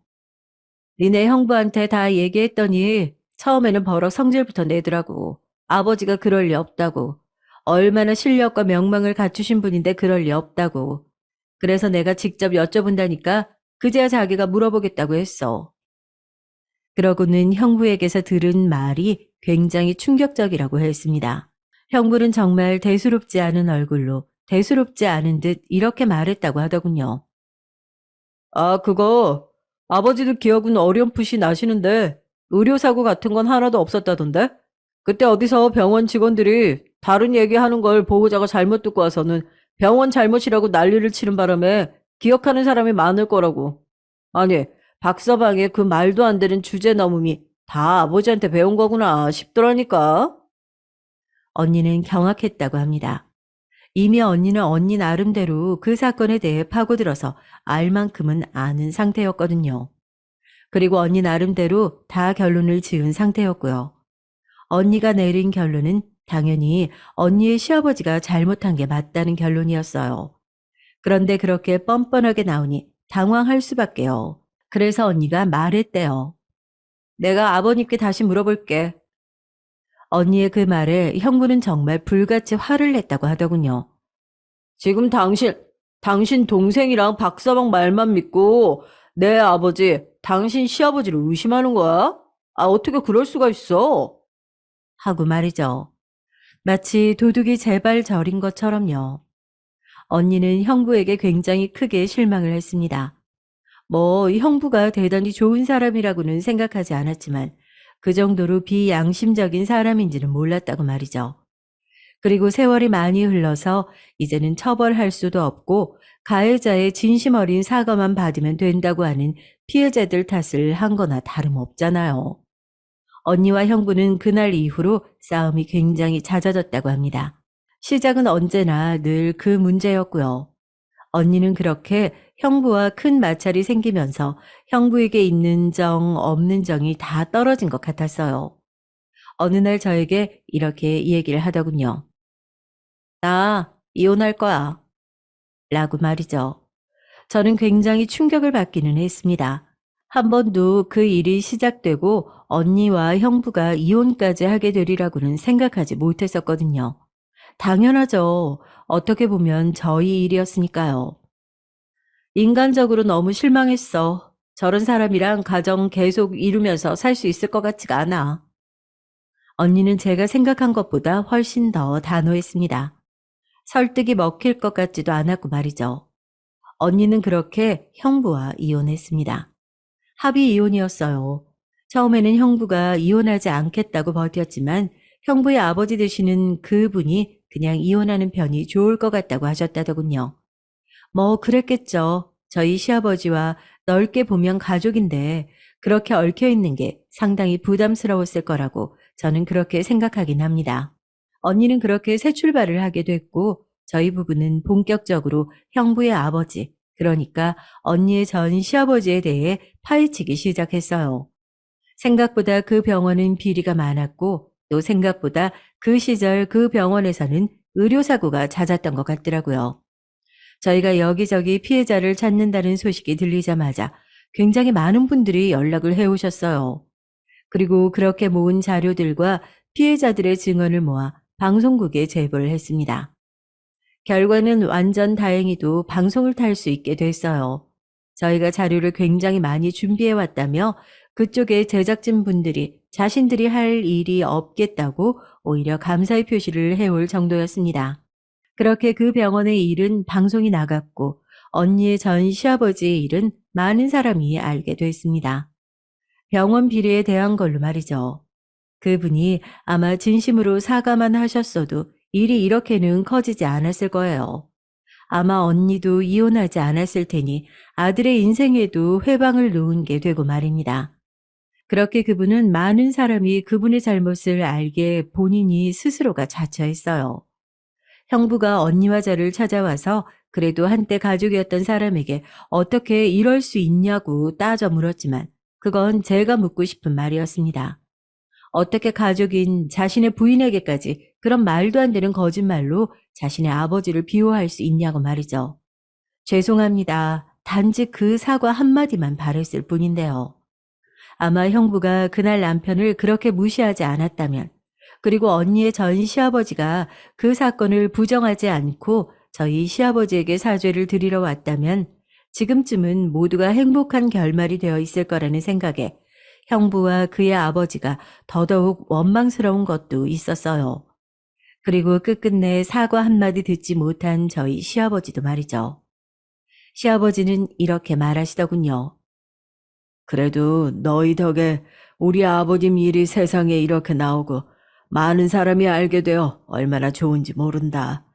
니네 형부한테 다 얘기했더니 처음에는 버럭 성질부터 내더라고. 아버지가 그럴 리 없다고. 얼마나 실력과 명망을 갖추신 분인데 그럴 리 없다고. 그래서 내가 직접 여쭤본다니까 그제야 자기가 물어보겠다고 했어. 그러고는 형부에게서 들은 말이 굉장히 충격적이라고 했습니다. 형부는 정말 대수롭지 않은 얼굴로 대수롭지 않은 듯 이렇게 말했다고 하더군요. 아, 그거 아버지도 기억은 어렴풋이 나시는데 의료사고 같은 건 하나도 없었다던데? 그때 어디서 병원 직원들이 다른 얘기하는 걸 보호자가 잘못 듣고 와서는 병원 잘못이라고 난리를 치는 바람에 기억하는 사람이 많을 거라고. 아니, 박서방의 그 말도 안 되는 주제 넘음이 다 아버지한테 배운 거구나 싶더라니까. 언니는 경악했다고 합니다. 이미 언니는 언니 나름대로 그 사건에 대해 파고들어서 알 만큼은 아는 상태였거든요. 그리고 언니 나름대로 다 결론을 지은 상태였고요. 언니가 내린 결론은 당연히 언니의 시아버지가 잘못한 게 맞다는 결론이었어요. 그런데 그렇게 뻔뻔하게 나오니 당황할 수밖에요. 그래서 언니가 말했대요. 내가 아버님께 다시 물어볼게. 언니의 그 말에 형부는 정말 불같이 화를 냈다고 하더군요. 지금 당신 동생이랑 박서방 말만 믿고 내 아버지, 당신 시아버지를 의심하는 거야? 아, 어떻게 그럴 수가 있어? 하고 말이죠. 마치 도둑이 제발 저린 것처럼요. 언니는 형부에게 굉장히 크게 실망을 했습니다. 뭐 형부가 대단히 좋은 사람이라고는 생각하지 않았지만 그 정도로 비양심적인 사람인지는 몰랐다고 말이죠. 그리고 세월이 많이 흘러서 이제는 처벌할 수도 없고 가해자의 진심 어린 사과만 받으면 된다고 하는 피해자들 탓을 한 거나 다름없잖아요. 언니와 형부는 그날 이후로 싸움이 굉장히 잦아졌다고 합니다. 시작은 언제나 늘 그 문제였고요. 언니는 그렇게 형부와 큰 마찰이 생기면서 형부에게 있는 정, 없는 정이 다 떨어진 것 같았어요. 어느 날 저에게 이렇게 얘기를 하더군요. 나 이혼할 거야. 라고 말이죠. 저는 굉장히 충격을 받기는 했습니다. 한 번도 그 일이 시작되고 언니와 형부가 이혼까지 하게 되리라고는 생각하지 못했었거든요. 당연하죠. 어떻게 보면 저희 일이었으니까요. 인간적으로 너무 실망했어. 저런 사람이랑 가정 계속 이루면서 살 수 있을 것 같지가 않아. 언니는 제가 생각한 것보다 훨씬 더 단호했습니다. 설득이 먹힐 것 같지도 않았고 말이죠. 언니는 그렇게 형부와 이혼했습니다. 합의 이혼이었어요. 처음에는 형부가 이혼하지 않겠다고 버텼지만 형부의 아버지 되시는 그분이 그냥 이혼하는 편이 좋을 것 같다고 하셨다더군요. 뭐 그랬겠죠. 저희 시아버지와 넓게 보면 가족인데 그렇게 얽혀 있는 게 상당히 부담스러웠을 거라고 저는 그렇게 생각하긴 합니다. 언니는 그렇게 새 출발을 하게 됐고 저희 부부는 본격적으로 형부의 아버지, 그러니까 언니의 전 시아버지에 대해 파헤치기 시작했어요. 생각보다 그 병원은 비리가 많았고 또 생각보다 그 시절 그 병원에서는 의료사고가 잦았던 것 같더라고요. 저희가 여기저기 피해자를 찾는다는 소식이 들리자마자 굉장히 많은 분들이 연락을 해오셨어요. 그리고 그렇게 모은 자료들과 피해자들의 증언을 모아 방송국에 제보를 했습니다. 결과는 완전 다행히도 방송을 탈 수 있게 됐어요. 저희가 자료를 굉장히 많이 준비해 왔다며 그쪽의 제작진 분들이 자신들이 할 일이 없겠다고 오히려 감사의 표시를 해올 정도였습니다. 그렇게 그 병원의 일은 방송이 나갔고 언니의 전 시아버지의 일은 많은 사람이 알게 됐습니다. 병원 비리에 대한 걸로 말이죠. 그분이 아마 진심으로 사과만 하셨어도 일이 이렇게는 커지지 않았을 거예요. 아마 언니도 이혼하지 않았을 테니 아들의 인생에도 회방을 놓은 게 되고 말입니다. 그렇게 그분은 많은 사람이 그분의 잘못을 알게 본인이 스스로가 자처했어요. 형부가 언니와 저를 찾아와서 그래도 한때 가족이었던 사람에게 어떻게 이럴 수 있냐고 따져 물었지만 그건 제가 묻고 싶은 말이었습니다. 어떻게 가족인 자신의 부인에게까지 그런 말도 안 되는 거짓말로 자신의 아버지를 비호할 수 있냐고 말이죠. 죄송합니다. 단지 그 사과 한마디만 바랬을 뿐인데요. 아마 형부가 그날 남편을 그렇게 무시하지 않았다면, 그리고 언니의 전 시아버지가 그 사건을 부정하지 않고 저희 시아버지에게 사죄를 드리러 왔다면 지금쯤은 모두가 행복한 결말이 되어 있을 거라는 생각에 형부와 그의 아버지가 더더욱 원망스러운 것도 있었어요. 그리고 끝끝내 사과 한마디 듣지 못한 저희 시아버지도 말이죠. 시아버지는 이렇게 말하시더군요. 그래도 너희 덕에 우리 아버님 일이 세상에 이렇게 나오고 많은 사람이 알게 되어 얼마나 좋은지 모른다.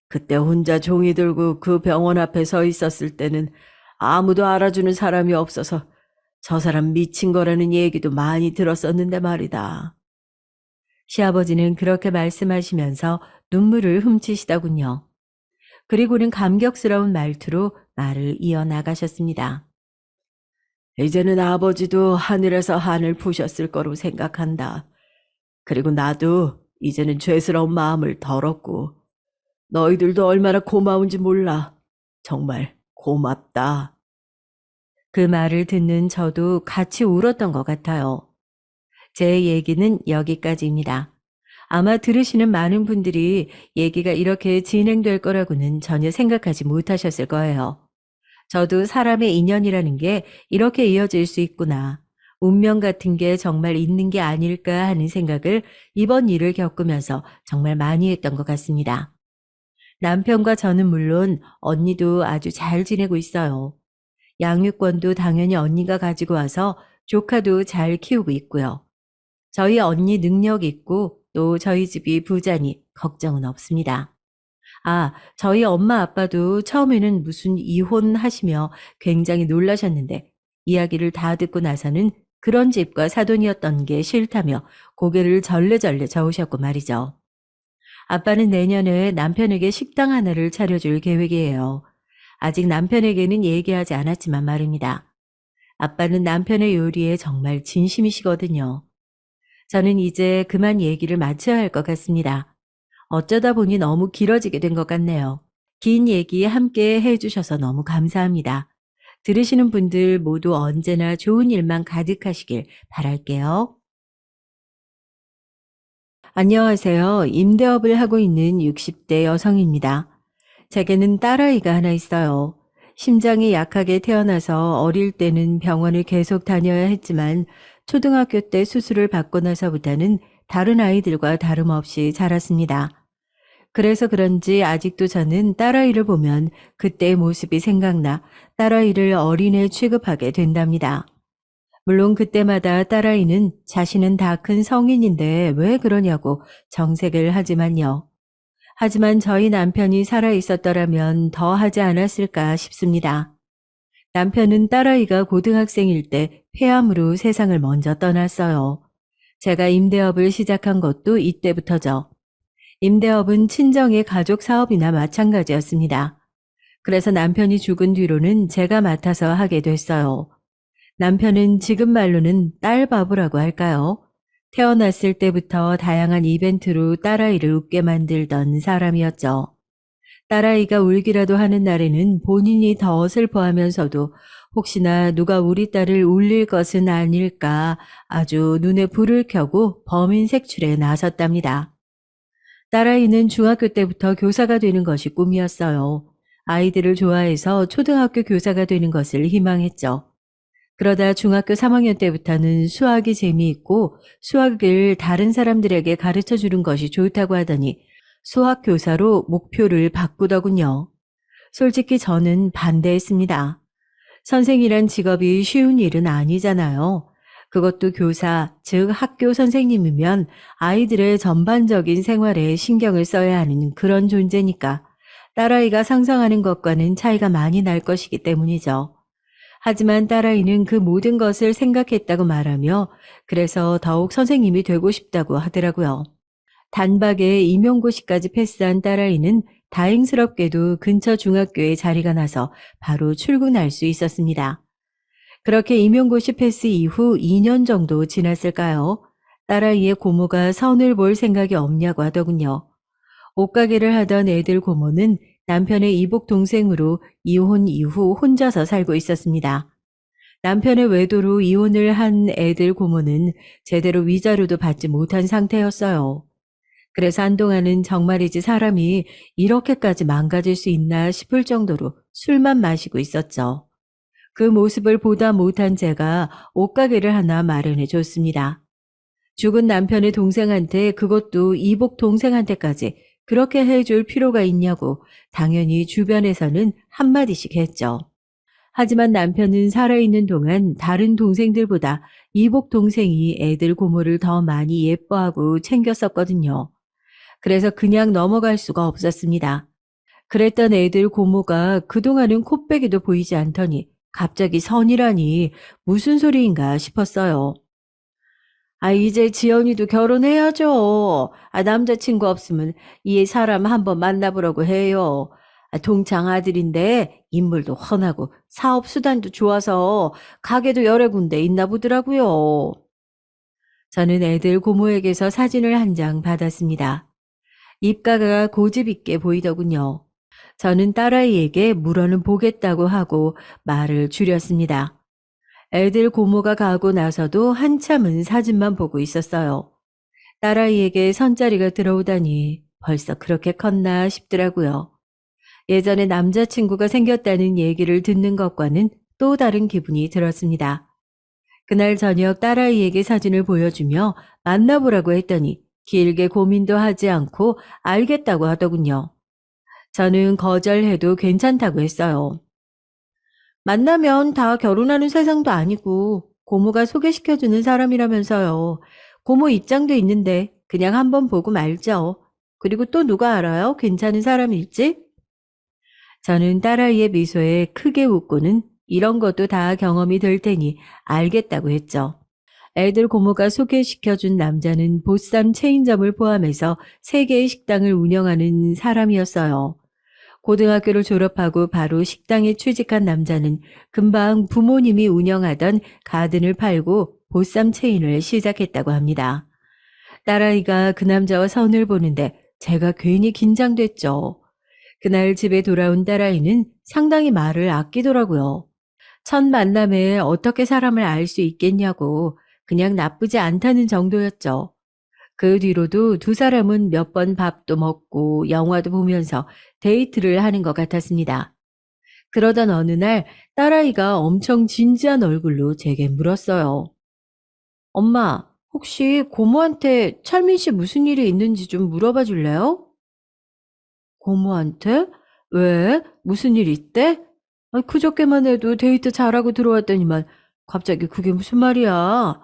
그때 혼자 종이 들고 그 병원 앞에 서 있었을 때는 아무도 알아주는 사람이 없어서 저 사람 미친 거라는 얘기도 많이 들었었는데 말이다. 시아버지는 그렇게 말씀하시면서 눈물을 훔치시더군요. 그리고는 감격스러운 말투로 말을 이어나가셨습니다. 이제는 아버지도 하늘에서 한을 푸셨을 거로 생각한다. 그리고 나도 이제는 죄스러운 마음을 덜었고 너희들도 얼마나 고마운지 몰라. 정말 고맙다. 그 말을 듣는 저도 같이 울었던 것 같아요. 제 얘기는 여기까지입니다. 아마 들으시는 많은 분들이 얘기가 이렇게 진행될 거라고는 전혀 생각하지 못하셨을 거예요. 저도 사람의 인연이라는 게 이렇게 이어질 수 있구나. 운명 같은 게 정말 있는 게 아닐까 하는 생각을 이번 일을 겪으면서 정말 많이 했던 것 같습니다. 남편과 저는 물론 언니도 아주 잘 지내고 있어요. 양육권도 당연히 언니가 가지고 와서 조카도 잘 키우고 있고요. 저희 언니 능력 있고 또 저희 집이 부자니 걱정은 없습니다. 아, 저희 엄마 아빠도 처음에는 무슨 이혼하시며 굉장히 놀라셨는데 이야기를 다 듣고 나서는 그런 집과 사돈이었던 게 싫다며 고개를 절레절레 저으셨고 말이죠. 아빠는 내년에 남편에게 식당 하나를 차려줄 계획이에요. 아직 남편에게는 얘기하지 않았지만 말입니다. 아빠는 남편의 요리에 정말 진심이시거든요. 저는 이제 그만 얘기를 마쳐야 할 것 같습니다. 어쩌다 보니 너무 길어지게 된 것 같네요. 긴 얘기 함께 해주셔서 너무 감사합니다. 들으시는 분들 모두 언제나 좋은 일만 가득하시길 바랄게요. 안녕하세요. 임대업을 하고 있는 60대 여성입니다. 제게는 딸아이가 하나 있어요. 심장이 약하게 태어나서 어릴 때는 병원을 계속 다녀야 했지만 초등학교 때 수술을 받고 나서부터는 다른 아이들과 다름없이 자랐습니다. 그래서 그런지 아직도 저는 딸아이를 보면 그때의 모습이 생각나 딸아이를 어린애 취급하게 된답니다. 물론 그때마다 딸아이는 자신은 다 큰 성인인데 왜 그러냐고 정색을 하지만요. 하지만 저희 남편이 살아있었더라면 더 하지 않았을까 싶습니다. 남편은 딸아이가 고등학생일 때 폐암으로 세상을 먼저 떠났어요. 제가 임대업을 시작한 것도 이때부터죠. 임대업은 친정의 가족 사업이나 마찬가지였습니다. 그래서 남편이 죽은 뒤로는 제가 맡아서 하게 됐어요. 남편은 지금 말로는 딸바보라고 할까요? 태어났을 때부터 다양한 이벤트로 딸아이를 웃게 만들던 사람이었죠. 딸아이가 울기라도 하는 날에는 본인이 더 슬퍼하면서도 혹시나 누가 우리 딸을 울릴 것은 아닐까 아주 눈에 불을 켜고 범인 색출에 나섰답니다. 딸아이는 중학교 때부터 교사가 되는 것이 꿈이었어요. 아이들을 좋아해서 초등학교 교사가 되는 것을 희망했죠. 그러다 중학교 3학년 때부터는 수학이 재미있고 수학을 다른 사람들에게 가르쳐 주는 것이 좋다고 하더니 수학 교사로 목표를 바꾸더군요. 솔직히 저는 반대했습니다. 선생이란 직업이 쉬운 일은 아니잖아요. 그것도 교사, 즉 학교 선생님이면 아이들의 전반적인 생활에 신경을 써야 하는 그런 존재니까 딸아이가 상상하는 것과는 차이가 많이 날 것이기 때문이죠. 하지만 딸아이는 그 모든 것을 생각했다고 말하며 그래서 더욱 선생님이 되고 싶다고 하더라고요. 단박에 임용고시까지 패스한 딸아이는 다행스럽게도 근처 중학교에 자리가 나서 바로 출근할 수 있었습니다. 그렇게 임용고시 패스 이후 2년 정도 지났을까요? 딸아이의 고모가 선을 볼 생각이 없냐고 하더군요. 옷가게를 하던 애들 고모는 남편의 이복 동생으로 이혼 이후 혼자서 살고 있었습니다. 남편의 외도로 이혼을 한 애들 고모는 제대로 위자료도 받지 못한 상태였어요. 그래서 한동안은 정말이지 사람이 이렇게까지 망가질 수 있나 싶을 정도로 술만 마시고 있었죠. 그 모습을 보다 못한 제가 옷가게를 하나 마련해 줬습니다. 죽은 남편의 동생한테 그것도 이복 동생한테까지 그렇게 해줄 필요가 있냐고 당연히 주변에서는 한마디씩 했죠. 하지만 남편은 살아있는 동안 다른 동생들보다 이복 동생이 애들 고모를 더 많이 예뻐하고 챙겼었거든요. 그래서 그냥 넘어갈 수가 없었습니다. 그랬던 애들 고모가 그동안은 콧배기도 보이지 않더니 갑자기 선이라니 무슨 소리인가 싶었어요. 이제 지연이도 결혼해야죠. 남자친구 없으면 이 사람 한번 만나보라고 해요. 동창 아들인데 인물도 훤하고 사업 수단도 좋아서 가게도 여러 군데 있나 보더라고요. 저는 애들 고모에게서 사진을 한 장 받았습니다. 입가가 고집 있게 보이더군요. 저는 딸아이에게 물어는 보겠다고 하고 말을 줄였습니다. 애들 고모가 가고 나서도 한참은 사진만 보고 있었어요. 딸아이에게 선자리가 들어오다니 벌써 그렇게 컸나 싶더라고요. 예전에 남자친구가 생겼다는 얘기를 듣는 것과는 또 다른 기분이 들었습니다. 그날 저녁 딸아이에게 사진을 보여주며 만나보라고 했더니 길게 고민도 하지 않고 알겠다고 하더군요. 저는 거절해도 괜찮다고 했어요. 만나면 다 결혼하는 세상도 아니고 고모가 소개시켜주는 사람이라면서요. 고모 입장도 있는데 그냥 한번 보고 말죠. 그리고 또 누가 알아요? 괜찮은 사람일지? 저는 딸아이의 미소에 크게 웃고는 이런 것도 다 경험이 될 테니 알겠다고 했죠. 애들 고모가 소개시켜준 남자는 보쌈 체인점을 포함해서 3개의 식당을 운영하는 사람이었어요. 고등학교를 졸업하고 바로 식당에 취직한 남자는 금방 부모님이 운영하던 가든을 팔고 보쌈 체인을 시작했다고 합니다. 딸아이가 그 남자와 선을 보는데 제가 괜히 긴장됐죠. 그날 집에 돌아온 딸아이는 상당히 말을 아끼더라고요. 첫 만남에 어떻게 사람을 알 수 있겠냐고 그냥 나쁘지 않다는 정도였죠. 그 뒤로도 두 사람은 몇 번 밥도 먹고 영화도 보면서 데이트를 하는 것 같았습니다. 그러던 어느 날 딸아이가 엄청 진지한 얼굴로 제게 물었어요. 엄마, 혹시 고모한테 철민 씨 무슨 일이 있는지 좀 물어봐 줄래요? 고모한테? 왜? 무슨 일 있대? 그저께만 해도 데이트 잘하고 들어왔더니만 갑자기 그게 무슨 말이야?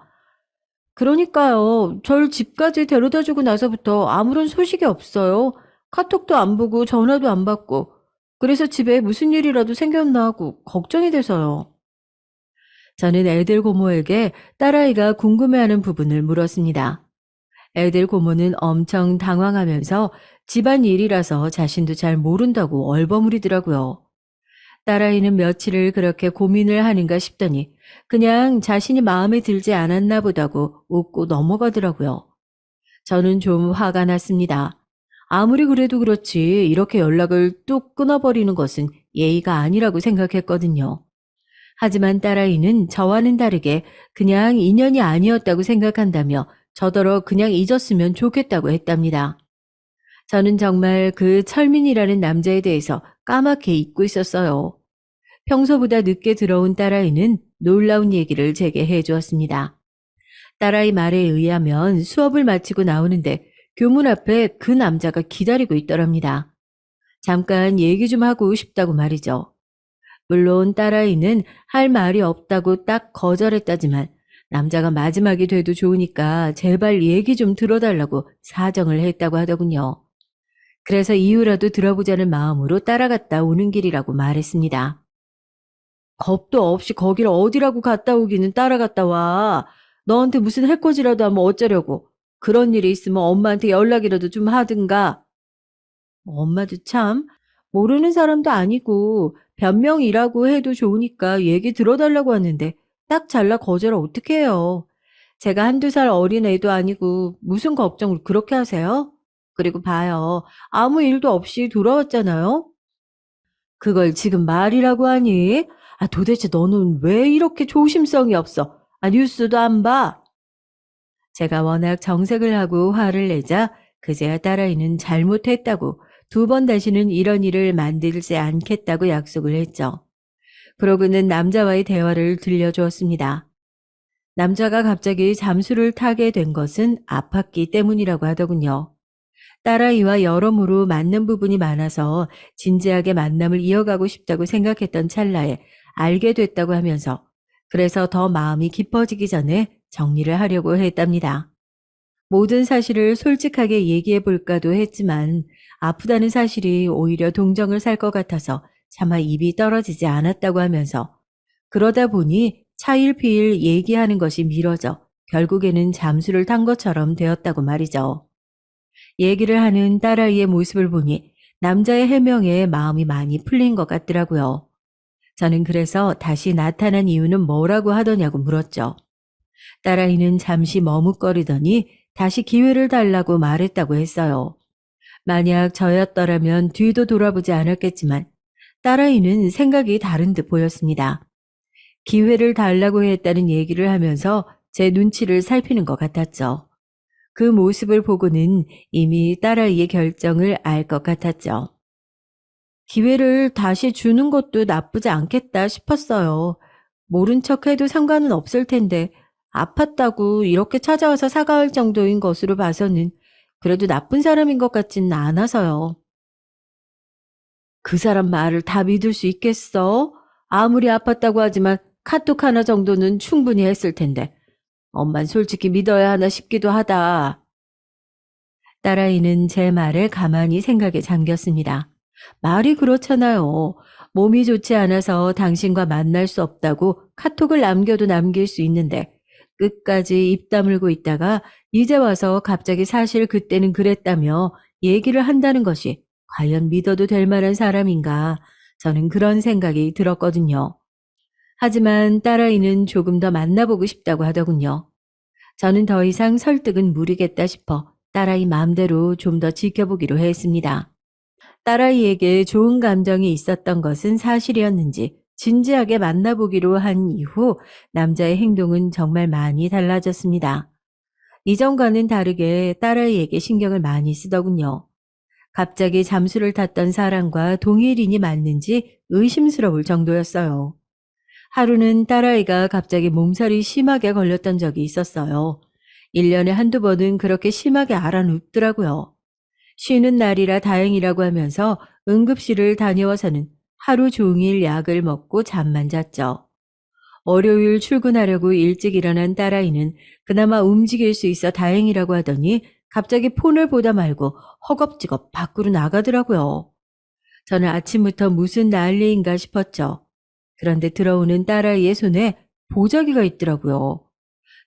그러니까요. 절 집까지 데려다 주고 나서부터 아무런 소식이 없어요. 카톡도 안 보고 전화도 안 받고. 그래서 집에 무슨 일이라도 생겼나 하고 걱정이 돼서요. 저는 애들 고모에게 딸아이가 궁금해하는 부분을 물었습니다. 애들 고모는 엄청 당황하면서 집안 일이라서 자신도 잘 모른다고 얼버무리더라고요. 딸아이는 며칠을 그렇게 고민을 하는가 싶더니 그냥 자신이 마음에 들지 않았나 보다고 웃고 넘어가더라고요. 저는 좀 화가 났습니다. 아무리 그래도 그렇지 이렇게 연락을 뚝 끊어버리는 것은 예의가 아니라고 생각했거든요. 하지만 딸아이는 저와는 다르게 그냥 인연이 아니었다고 생각한다며 저더러 그냥 잊었으면 좋겠다고 했답니다. 저는 정말 그 철민이라는 남자에 대해서 까맣게 잊고 있었어요. 평소보다 늦게 들어온 딸아이는 놀라운 얘기를 제게 해주었습니다. 딸아이 말에 의하면 수업을 마치고 나오는데 교문 앞에 그 남자가 기다리고 있더랍니다. 잠깐 얘기 좀 하고 싶다고 말이죠. 물론 딸아이는 할 말이 없다고 딱 거절했다지만 남자가 마지막이 돼도 좋으니까 제발 얘기 좀 들어달라고 사정을 했다고 하더군요. 그래서 이유라도 들어보자는 마음으로 따라갔다 오는 길이라고 말했습니다. 겁도 없이 거기를 어디라고 갔다 오기는 따라갔다 와. 너한테 무슨 해코지라도 하면 어쩌려고. 그런 일이 있으면 엄마한테 연락이라도 좀 하든가. 엄마도 참 모르는 사람도 아니고 변명이라고 해도 좋으니까 얘기 들어달라고 하는데 딱 잘라 거절을 어떻게 해요. 제가 한두 살 어린 애도 아니고 무슨 걱정을 그렇게 하세요? 그리고 봐요. 아무 일도 없이 돌아왔잖아요. 그걸 지금 말이라고 하니? 도대체 너는 왜 이렇게 조심성이 없어? 뉴스도 안 봐? 제가 워낙 정색을 하고 화를 내자 그제야 딸아이는 잘못했다고 두 번 다시는 이런 일을 만들지 않겠다고 약속을 했죠. 그러고는 남자와의 대화를 들려주었습니다. 남자가 갑자기 잠수를 타게 된 것은 아팠기 때문이라고 하더군요. 딸아이와 여러모로 맞는 부분이 많아서 진지하게 만남을 이어가고 싶다고 생각했던 찰나에 알게 됐다고 하면서 그래서 더 마음이 깊어지기 전에 정리를 하려고 했답니다. 모든 사실을 솔직하게 얘기해 볼까도 했지만 아프다는 사실이 오히려 동정을 살 것 같아서 차마 입이 떨어지지 않았다고 하면서 그러다 보니 차일피일 얘기하는 것이 미뤄져 결국에는 잠수를 탄 것처럼 되었다고 말이죠. 얘기를 하는 딸아이의 모습을 보니 남자의 해명에 마음이 많이 풀린 것 같더라고요. 저는 그래서 다시 나타난 이유는 뭐라고 하더냐고 물었죠. 딸아이는 잠시 머뭇거리더니 다시 기회를 달라고 말했다고 했어요. 만약 저였더라면 뒤도 돌아보지 않았겠지만 딸아이는 생각이 다른 듯 보였습니다. 기회를 달라고 했다는 얘기를 하면서 제 눈치를 살피는 것 같았죠. 그 모습을 보고는 이미 딸아이의 결정을 알 것 같았죠. 기회를 다시 주는 것도 나쁘지 않겠다 싶었어요. 모른 척 해도 상관은 없을 텐데 아팠다고 이렇게 찾아와서 사과할 정도인 것으로 봐서는 그래도 나쁜 사람인 것 같지는 않아서요. 그 사람 말을 다 믿을 수 있겠어? 아무리 아팠다고 하지만 카톡 하나 정도는 충분히 했을 텐데 엄만 솔직히 믿어야 하나 싶기도 하다. 딸아이는 제 말에 가만히 생각에 잠겼습니다. 말이 그렇잖아요. 몸이 좋지 않아서 당신과 만날 수 없다고 카톡을 남겨도 남길 수 있는데 끝까지 입 다물고 있다가 이제 와서 갑자기 사실 그때는 그랬다며 얘기를 한다는 것이 과연 믿어도 될 만한 사람인가? 저는 그런 생각이 들었거든요. 하지만 딸아이는 조금 더 만나보고 싶다고 하더군요. 저는 더 이상 설득은 무리겠다 싶어 딸아이 마음대로 좀 더 지켜보기로 했습니다. 딸아이에게 좋은 감정이 있었던 것은 사실이었는지 진지하게 만나보기로 한 이후 남자의 행동은 정말 많이 달라졌습니다. 이전과는 다르게 딸아이에게 신경을 많이 쓰더군요. 갑자기 잠수를 탔던 사람과 동일인이 맞는지 의심스러울 정도였어요. 하루는 딸아이가 갑자기 몸살이 심하게 걸렸던 적이 있었어요. 1년에 한두 번은 그렇게 심하게 앓아눕더라고요. 쉬는 날이라 다행이라고 하면서 응급실을 다녀와서는 하루 종일 약을 먹고 잠만 잤죠. 월요일 출근하려고 일찍 일어난 딸아이는 그나마 움직일 수 있어 다행이라고 하더니 갑자기 폰을 보다 말고 허겁지겁 밖으로 나가더라고요. 저는 아침부터 무슨 난리인가 싶었죠. 그런데 들어오는 딸아이의 손에 보자기가 있더라고요.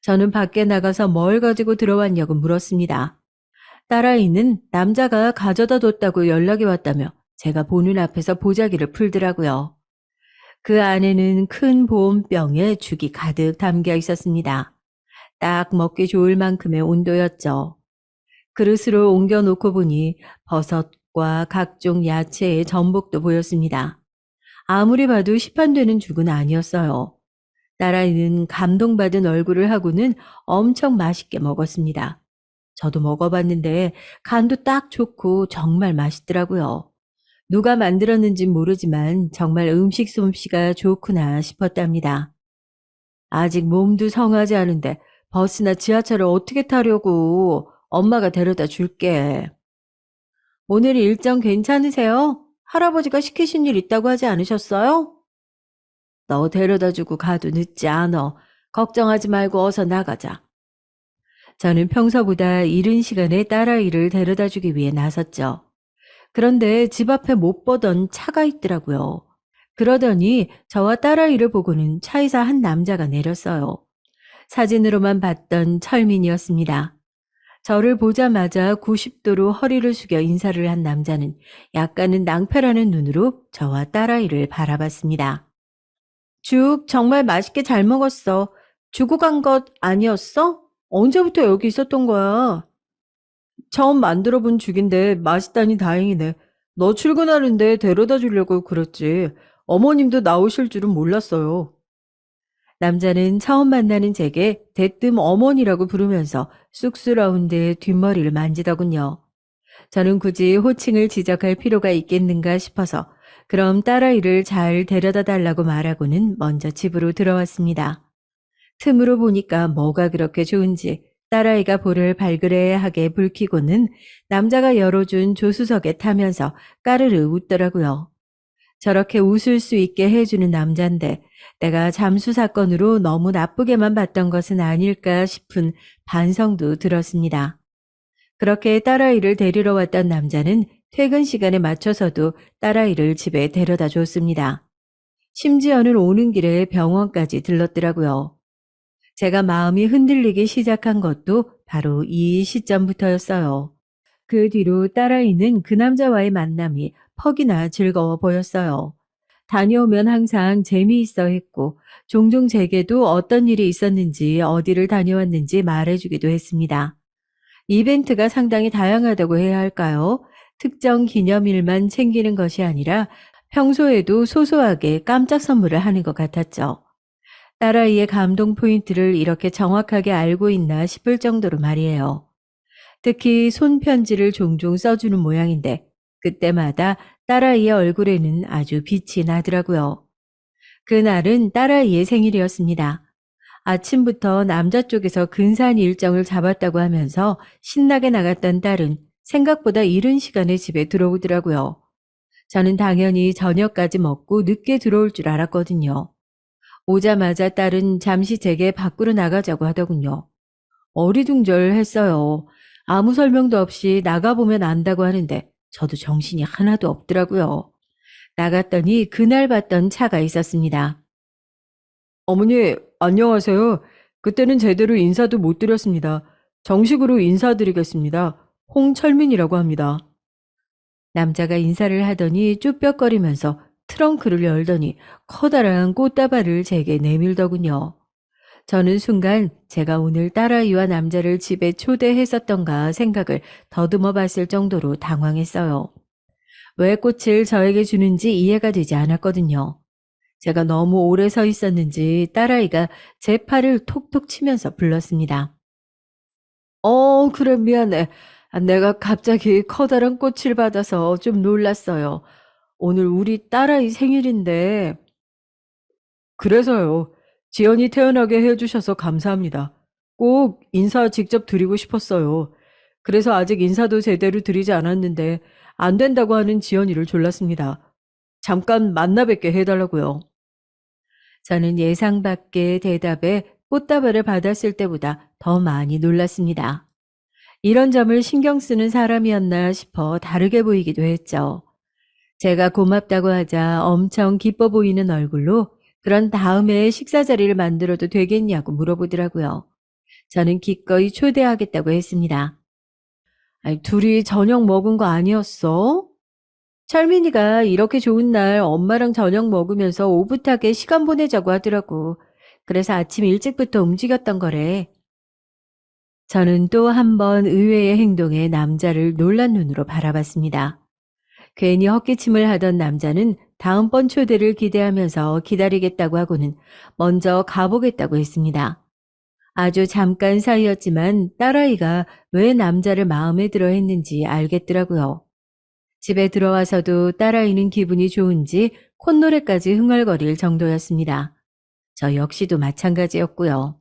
저는 밖에 나가서 뭘 가지고 들어왔냐고 물었습니다. 딸아이는 남자가 가져다 뒀다고 연락이 왔다며 제가 보는 앞에서 보자기를 풀더라고요. 그 안에는 큰 보온병에 죽이 가득 담겨 있었습니다. 딱 먹기 좋을 만큼의 온도였죠. 그릇으로 옮겨놓고 보니 버섯과 각종 야채의 전복도 보였습니다. 아무리 봐도 시판되는 죽은 아니었어요. 딸아이는 감동받은 얼굴을 하고는 엄청 맛있게 먹었습니다. 저도 먹어봤는데 간도 딱 좋고 정말 맛있더라고요. 누가 만들었는진 모르지만 정말 음식 솜씨가 좋구나 싶었답니다. 아직 몸도 성하지 않은데 버스나 지하철을 어떻게 타려고? 엄마가 데려다 줄게. 오늘 일정 괜찮으세요? 할아버지가 시키신 일 있다고 하지 않으셨어요? 너 데려다 주고 가도 늦지 않아. 걱정하지 말고 어서 나가자. 저는 평소보다 이른 시간에 딸아이를 데려다 주기 위해 나섰죠. 그런데 집 앞에 못 보던 차가 있더라고요. 그러더니 저와 딸아이를 보고는 차에서 한 남자가 내렸어요. 사진으로만 봤던 철민이었습니다. 저를 보자마자 90도로 허리를 숙여 인사를 한 남자는 약간은 낭패라는 눈으로 저와 딸아이를 바라봤습니다. 죽 정말 맛있게 잘 먹었어. 주고 간 것 아니었어? 언제부터 여기 있었던 거야? 처음 만들어 본 죽인데 맛있다니 다행이네. 너 출근하는데 데려다 주려고 그랬지. 어머님도 나오실 줄은 몰랐어요. 남자는 처음 만나는 제게 대뜸 어머니라고 부르면서 쑥스러운 듯 뒷머리를 만지더군요. 저는 굳이 호칭을 지적할 필요가 있겠는가 싶어서 그럼 딸아이를 잘 데려다 달라고 말하고는 먼저 집으로 들어왔습니다. 틈으로 보니까 뭐가 그렇게 좋은지 딸아이가 볼을 발그레하게 붉히고는 남자가 열어준 조수석에 타면서 까르르 웃더라고요. 저렇게 웃을 수 있게 해주는 남잔데 내가 잠수 사건으로 너무 나쁘게만 봤던 것은 아닐까 싶은 반성도 들었습니다. 그렇게 딸아이를 데리러 왔던 남자는 퇴근 시간에 맞춰서도 딸아이를 집에 데려다 줬습니다. 심지어는 오는 길에 병원까지 들렀더라고요. 제가 마음이 흔들리기 시작한 것도 바로 이 시점부터였어요. 그 뒤로 딸아이는 그 남자와의 만남이 퍽이나 즐거워 보였어요. 다녀오면 항상 재미있어 했고 종종 제게도 어떤 일이 있었는지 어디를 다녀왔는지 말해주기도 했습니다. 이벤트가 상당히 다양하다고 해야 할까요? 특정 기념일만 챙기는 것이 아니라 평소에도 소소하게 깜짝 선물을 하는 것 같았죠. 딸아이의 감동 포인트를 이렇게 정확하게 알고 있나 싶을 정도로 말이에요. 특히 손편지를 종종 써주는 모양인데 그때마다 딸아이의 얼굴에는 아주 빛이 나더라고요. 그날은 딸아이의 생일이었습니다. 아침부터 남자 쪽에서 근사한 일정을 잡았다고 하면서 신나게 나갔던 딸은 생각보다 이른 시간에 집에 들어오더라고요. 저는 당연히 저녁까지 먹고 늦게 들어올 줄 알았거든요. 오자마자 딸은 잠시 제게 밖으로 나가자고 하더군요. 어리둥절했어요. 아무 설명도 없이 나가보면 안다고 하는데 저도 정신이 하나도 없더라고요. 나갔더니 그날 봤던 차가 있었습니다. 어머니, 안녕하세요. 그때는 제대로 인사도 못 드렸습니다. 정식으로 인사드리겠습니다. 홍철민이라고 합니다. 남자가 인사를 하더니 쭈뼛거리면서 트렁크를 열더니 커다란 꽃다발을 제게 내밀더군요. 저는 순간 제가 오늘 딸아이와 남자를 집에 초대했었던가 생각을 더듬어 봤을 정도로 당황했어요. 왜 꽃을 저에게 주는지 이해가 되지 않았거든요. 제가 너무 오래 서 있었는지 딸아이가 제 팔을 톡톡 치면서 불렀습니다. 그래, 미안해. 내가 갑자기 커다란 꽃을 받아서 좀 놀랐어요. 오늘 우리 딸아이 생일인데, 그래서요. 지연이 태어나게 해주셔서 감사합니다. 꼭 인사 직접 드리고 싶었어요. 그래서 아직 인사도 제대로 드리지 않았는데, 안 된다고 하는 지연이를 졸랐습니다. 잠깐 만나 뵙게 해달라고요. 저는 예상 밖의 대답에 꽃다발을 받았을 때보다 더 많이 놀랐습니다. 이런 점을 신경 쓰는 사람이었나 싶어 다르게 보이기도 했죠. 제가 고맙다고 하자 엄청 기뻐 보이는 얼굴로 그런 다음에 식사 자리를 만들어도 되겠냐고 물어보더라고요. 저는 기꺼이 초대하겠다고 했습니다. 아니, 둘이 저녁 먹은 거 아니었어? 철민이가 이렇게 좋은 날 엄마랑 저녁 먹으면서 오붓하게 시간 보내자고 하더라고. 그래서 아침 일찍부터 움직였던 거래. 저는 또 한 번 의외의 행동에 남자를 놀란 눈으로 바라봤습니다. 괜히 헛기침을 하던 남자는 다음번 초대를 기대하면서 기다리겠다고 하고는 먼저 가보겠다고 했습니다. 아주 잠깐 사이였지만 딸아이가 왜 남자를 마음에 들어 했는지 알겠더라고요. 집에 들어와서도 딸아이는 기분이 좋은지 콧노래까지 흥얼거릴 정도였습니다. 저 역시도 마찬가지였고요.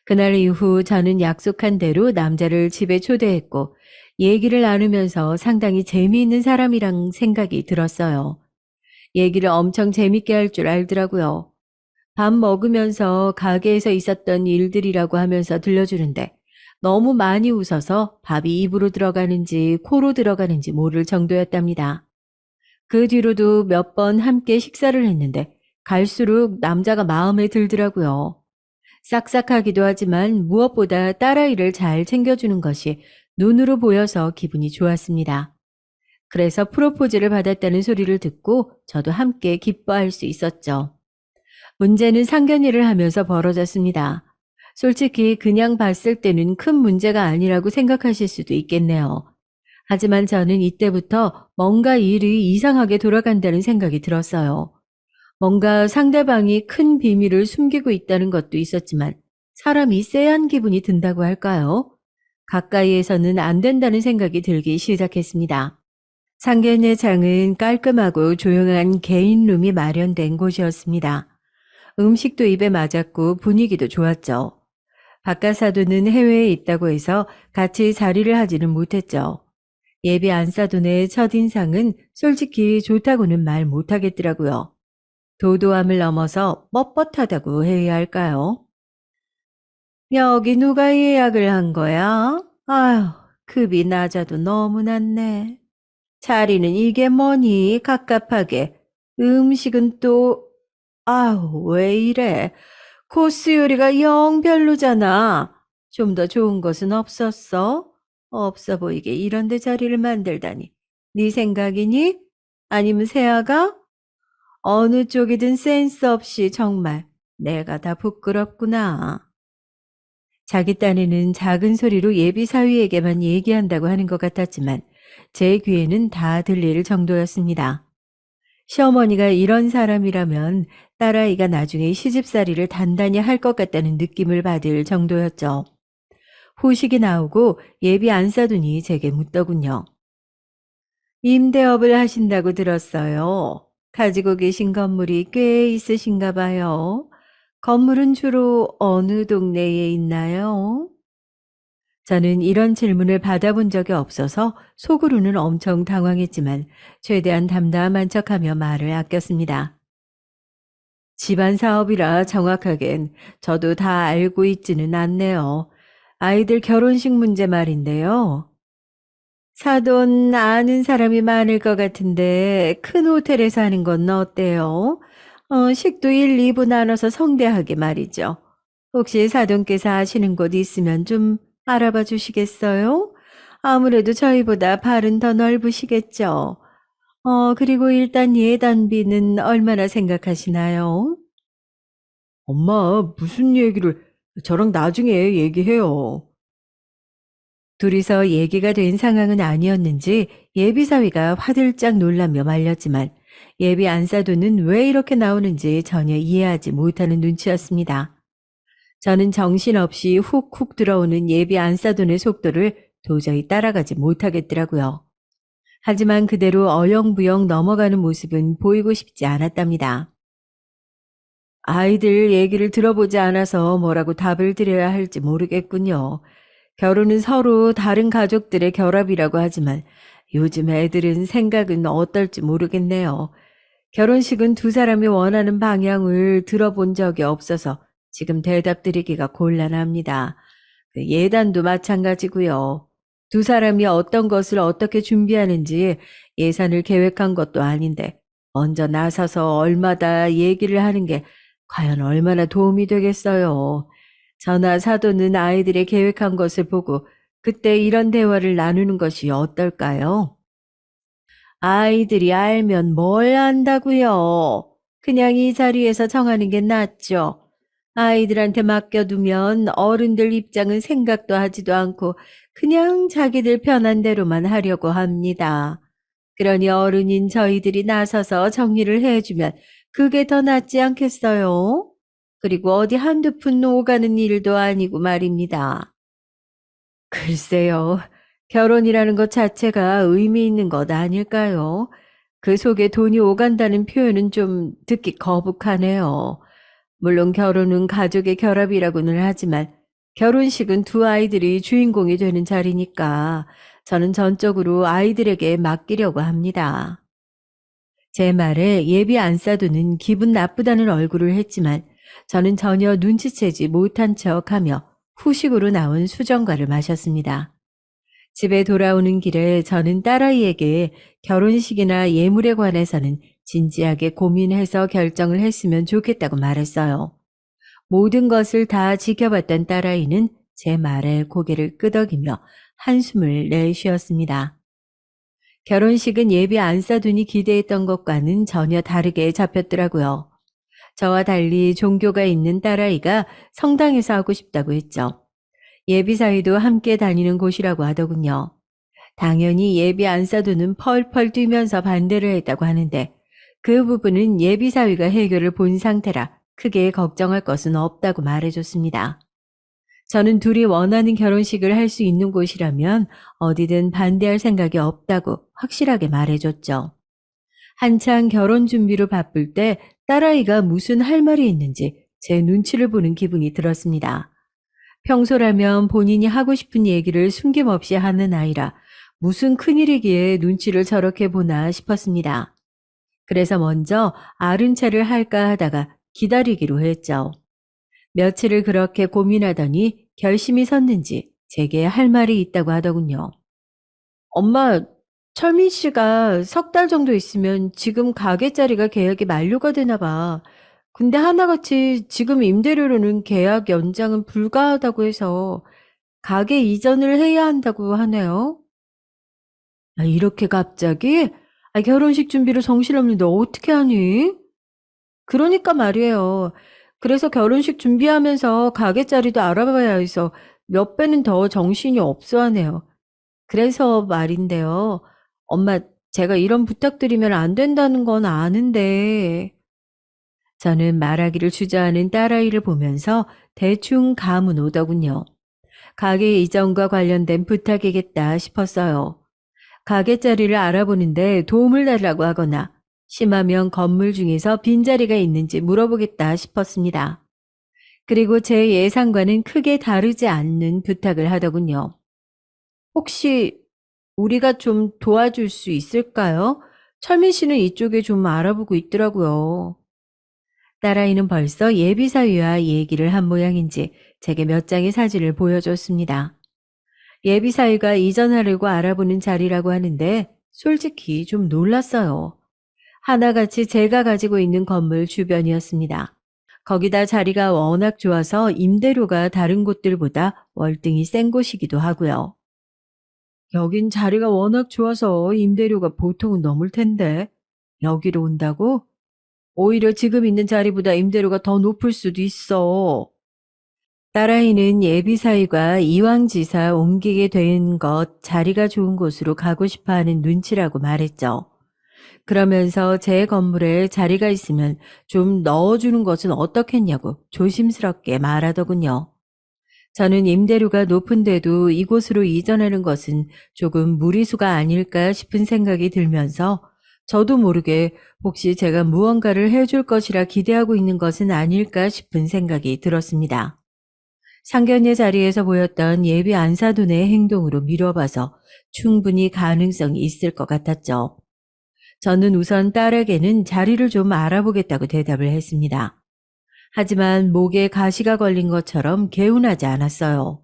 그날 이후 저는 약속한 대로 남자를 집에 초대했고 얘기를 나누면서 상당히 재미있는 사람이란 생각이 들었어요. 얘기를 엄청 재밌게 할 줄 알더라고요. 밥 먹으면서 가게에서 있었던 일들이라고 하면서 들려주는데 너무 많이 웃어서 밥이 입으로 들어가는지 코로 들어가는지 모를 정도였답니다. 그 뒤로도 몇 번 함께 식사를 했는데 갈수록 남자가 마음에 들더라고요. 싹싹하기도 하지만 무엇보다 딸아이를 잘 챙겨주는 것이 눈으로 보여서 기분이 좋았습니다. 그래서 프로포즈를 받았다는 소리를 듣고 저도 함께 기뻐할 수 있었죠. 문제는 상견례를 하면서 벌어졌습니다. 솔직히 그냥 봤을 때는 큰 문제가 아니라고 생각하실 수도 있겠네요. 하지만 저는 이때부터 뭔가 일이 이상하게 돌아간다는 생각이 들었어요. 뭔가 상대방이 큰 비밀을 숨기고 있다는 것도 있었지만 사람이 쎄한 기분이 든다고 할까요? 가까이에서는 안 된다는 생각이 들기 시작했습니다. 상견례장은 깔끔하고 조용한 개인 룸이 마련된 곳이었습니다. 음식도 입에 맞았고 분위기도 좋았죠. 바깥 사돈은 해외에 있다고 해서 같이 자리를 하지는 못했죠. 예비 안사돈의 첫인상은 솔직히 좋다고는 말 못하겠더라고요. 도도함을 넘어서 뻣뻣하다고 해야 할까요? 여기 누가 예약을 한 거야? 아휴, 급이 낮아도 너무 낮네. 자리는 이게 뭐니? 갑갑하게. 음식은 또, 아우, 왜 이래? 코스 요리가 영 별로잖아. 좀 더 좋은 것은 없었어? 없어 보이게 이런 데 자리를 만들다니. 네 생각이니? 아니면 세아가? 어느 쪽이든 센스 없이 정말 내가 다 부끄럽구나. 자기 딴에는 작은 소리로 예비 사위에게만 얘기한다고 하는 것 같았지만 제 귀에는 다 들릴 정도였습니다. 시어머니가 이런 사람이라면 딸아이가 나중에 시집살이를 단단히 할 것 같다는 느낌을 받을 정도였죠. 후식이 나오고 예비 안사돈이 제게 묻더군요. 임대업을 하신다고 들었어요. 가지고 계신 건물이 꽤 있으신가 봐요. 건물은 주로 어느 동네에 있나요? 저는 이런 질문을 받아본 적이 없어서 속으로는 엄청 당황했지만 최대한 담담한 척하며 말을 아꼈습니다. 집안 사업이라 정확하겐 저도 다 알고 있지는 않네요. 아이들 결혼식 문제 말인데요. 사돈 아는 사람이 많을 것 같은데 큰 호텔에서 하는 건 어때요? 식도 1, 2부 나눠서 성대하게 말이죠. 혹시 사돈께서 아시는 곳 있으면 좀 알아봐 주시겠어요? 아무래도 저희보다 발은 더 넓으시겠죠. 그리고 일단 예단비는 얼마나 생각하시나요? 엄마, 무슨 얘기를, 저랑 나중에 얘기해요. 둘이서 얘기가 된 상황은 아니었는지 예비사위가 화들짝 놀라며 말렸지만 예비 안사도는 왜 이렇게 나오는지 전혀 이해하지 못하는 눈치였습니다. 저는 정신없이 훅훅 들어오는 예비 안사돈의 속도를 도저히 따라가지 못하겠더라고요. 하지만 그대로 어영부영 넘어가는 모습은 보이고 싶지 않았답니다. 아이들 얘기를 들어보지 않아서 뭐라고 답을 드려야 할지 모르겠군요. 결혼은 서로 다른 가족들의 결합이라고 하지만 요즘 애들은 생각은 어떨지 모르겠네요. 결혼식은 두 사람이 원하는 방향을 들어본 적이 없어서 지금 대답 드리기가 곤란합니다. 그 예단도 마찬가지고요. 두 사람이 어떤 것을 어떻게 준비하는지 예산을 계획한 것도 아닌데 먼저 나서서 얼마다 얘기를 하는 게 과연 얼마나 도움이 되겠어요. 저나 사도는 아이들의 계획한 것을 보고 그때 이런 대화를 나누는 것이 어떨까요? 아이들이 알면 뭘 안다고요? 그냥 이 자리에서 정하는 게 낫죠. 아이들한테 맡겨두면 어른들 입장은 생각도 하지도 않고 그냥 자기들 편한 대로만 하려고 합니다. 그러니 어른인 저희들이 나서서 정리를 해주면 그게 더 낫지 않겠어요? 그리고 어디 한두 푼 오가는 일도 아니고 말입니다. 글쎄요. 결혼이라는 것 자체가 의미 있는 것 아닐까요? 그 속에 돈이 오간다는 표현은 좀 듣기 거북하네요. 물론 결혼은 가족의 결합이라고는 하지만 결혼식은 두 아이들이 주인공이 되는 자리니까 저는 전적으로 아이들에게 맡기려고 합니다. 제 말에 예비 안사도는 기분 나쁘다는 얼굴을 했지만 저는 전혀 눈치채지 못한 척하며 후식으로 나온 수정과를 마셨습니다. 집에 돌아오는 길에 저는 딸아이에게 결혼식이나 예물에 관해서는 진지하게 고민해서 결정을 했으면 좋겠다고 말했어요. 모든 것을 다 지켜봤던 딸아이는 제 말에 고개를 끄덕이며 한숨을 내쉬었습니다. 결혼식은 예비 안사돈이 기대했던 것과는 전혀 다르게 잡혔더라고요. 저와 달리 종교가 있는 딸아이가 성당에서 하고 싶다고 했죠. 예비사위도 함께 다니는 곳이라고 하더군요. 당연히 예비 안사도는 펄펄 뛰면서 반대를 했다고 하는데 그 부분은 예비사위가 해결을 본 상태라 크게 걱정할 것은 없다고 말해줬습니다. 저는 둘이 원하는 결혼식을 할 수 있는 곳이라면 어디든 반대할 생각이 없다고 확실하게 말해줬죠. 한창 결혼 준비로 바쁠 때 딸아이가 무슨 할 말이 있는지 제 눈치를 보는 기분이 들었습니다. 평소라면 본인이 하고 싶은 얘기를 숨김없이 하는 아이라 무슨 큰일이기에 눈치를 저렇게 보나 싶었습니다. 그래서 먼저 아른차를 할까 하다가 기다리기로 했죠. 며칠을 그렇게 고민하더니 결심이 섰는지 제게 할 말이 있다고 하더군요. 엄마, 철민 씨가 석 달 정도 있으면 지금 가게 자리가 계약이 만료가 되나 봐. 근데 하나같이 지금 임대료로는 계약 연장은 불가하다고 해서 가게 이전을 해야 한다고 하네요. 아, 이렇게 갑자기? 아, 결혼식 준비를 정신없는데 어떻게 하니? 그러니까 말이에요. 그래서 결혼식 준비하면서 가게 자리도 알아봐야 해서 몇 배는 더 정신이 없어 하네요. 그래서 말인데요. 엄마, 제가 이런 부탁드리면 안 된다는 건 아는데. 저는 말하기를 주저하는 딸아이를 보면서 대충 감은 오더군요. 가게 이전과 관련된 부탁이겠다 싶었어요. 가게 자리를 알아보는데 도움을 달라고 하거나 심하면 건물 중에서 빈자리가 있는지 물어보겠다 싶었습니다. 그리고 제 예상과는 크게 다르지 않는 부탁을 하더군요. 혹시 우리가 좀 도와줄 수 있을까요? 철민 씨는 이쪽에 좀 알아보고 있더라고요. 딸아이는 벌써 예비사위와 얘기를 한 모양인지 제게 몇 장의 사진을 보여줬습니다. 예비사위가 이전하려고 알아보는 자리라고 하는데 솔직히 좀 놀랐어요. 하나같이 제가 가지고 있는 건물 주변이었습니다. 거기다 자리가 워낙 좋아서 임대료가 다른 곳들보다 월등히 센 곳이기도 하고요. 여긴 자리가 워낙 좋아서 임대료가 보통은 넘을 텐데. 여기로 온다고? 오히려 지금 있는 자리보다 임대료가 더 높을 수도 있어. 딸아이는 예비사위가 이왕지사 옮기게 된 것 자리가 좋은 곳으로 가고 싶어 하는 눈치라고 말했죠. 그러면서 제 건물에 자리가 있으면 좀 넣어주는 것은 어떻겠냐고 조심스럽게 말하더군요. 저는 임대료가 높은데도 이곳으로 이전하는 것은 조금 무리수가 아닐까 싶은 생각이 들면서 저도 모르게 혹시 제가 무언가를 해줄 것이라 기대하고 있는 것은 아닐까 싶은 생각이 들었습니다. 상견례 자리에서 보였던 예비 안사돈의 행동으로 미뤄봐서 충분히 가능성이 있을 것 같았죠. 저는 우선 딸에게는 자리를 좀 알아보겠다고 대답을 했습니다. 하지만 목에 가시가 걸린 것처럼 개운하지 않았어요.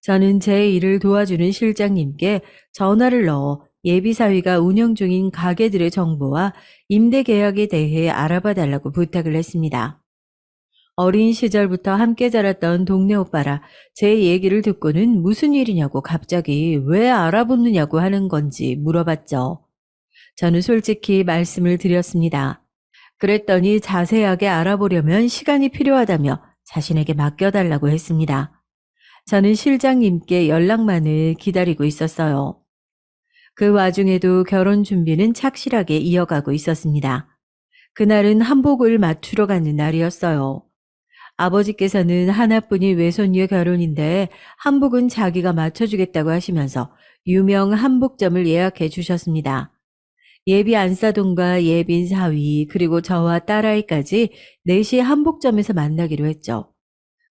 저는 제 일을 도와주는 실장님께 전화를 넣어 예비사위가 운영 중인 가게들의 정보와 임대 계약에 대해 알아봐 달라고 부탁을 했습니다. 어린 시절부터 함께 자랐던 동네 오빠라 제 얘기를 듣고는 무슨 일이냐고 갑자기 왜 알아보느냐고 하는 건지 물어봤죠. 저는 솔직히 말씀을 드렸습니다. 그랬더니 자세하게 알아보려면 시간이 필요하다며 자신에게 맡겨달라고 했습니다. 저는 실장님께 연락만을 기다리고 있었어요. 그 와중에도 결혼 준비는 착실하게 이어가고 있었습니다. 그날은 한복을 맞추러 가는 날이었어요. 아버지께서는 하나뿐인 외손녀 결혼인데 한복은 자기가 맞춰주겠다고 하시면서 유명 한복점을 예약해 주셨습니다. 예비 안사돈과 예빈 사위 그리고 저와 딸아이까지 넷이 한복점에서 만나기로 했죠.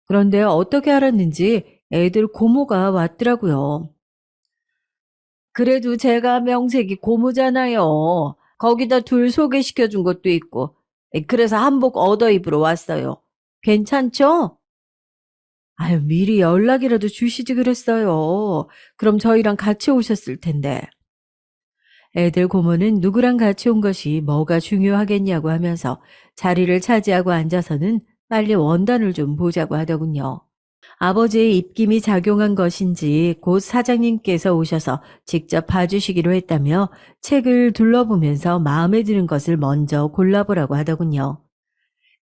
그런데 어떻게 알았는지 애들 고모가 왔더라고요. 그래도 제가 명색이 고모잖아요. 거기다 둘 소개시켜 준 것도 있고. 그래서 한복 얻어 입으러 왔어요. 괜찮죠? 아유, 미리 연락이라도 주시지 그랬어요. 그럼 저희랑 같이 오셨을 텐데. 애들 고모는 누구랑 같이 온 것이 뭐가 중요하겠냐고 하면서 자리를 차지하고 앉아서는 빨리 원단을 좀 보자고 하더군요. 아버지의 입김이 작용한 것인지 곧 사장님께서 오셔서 직접 봐주시기로 했다며 책을 둘러보면서 마음에 드는 것을 먼저 골라보라고 하더군요.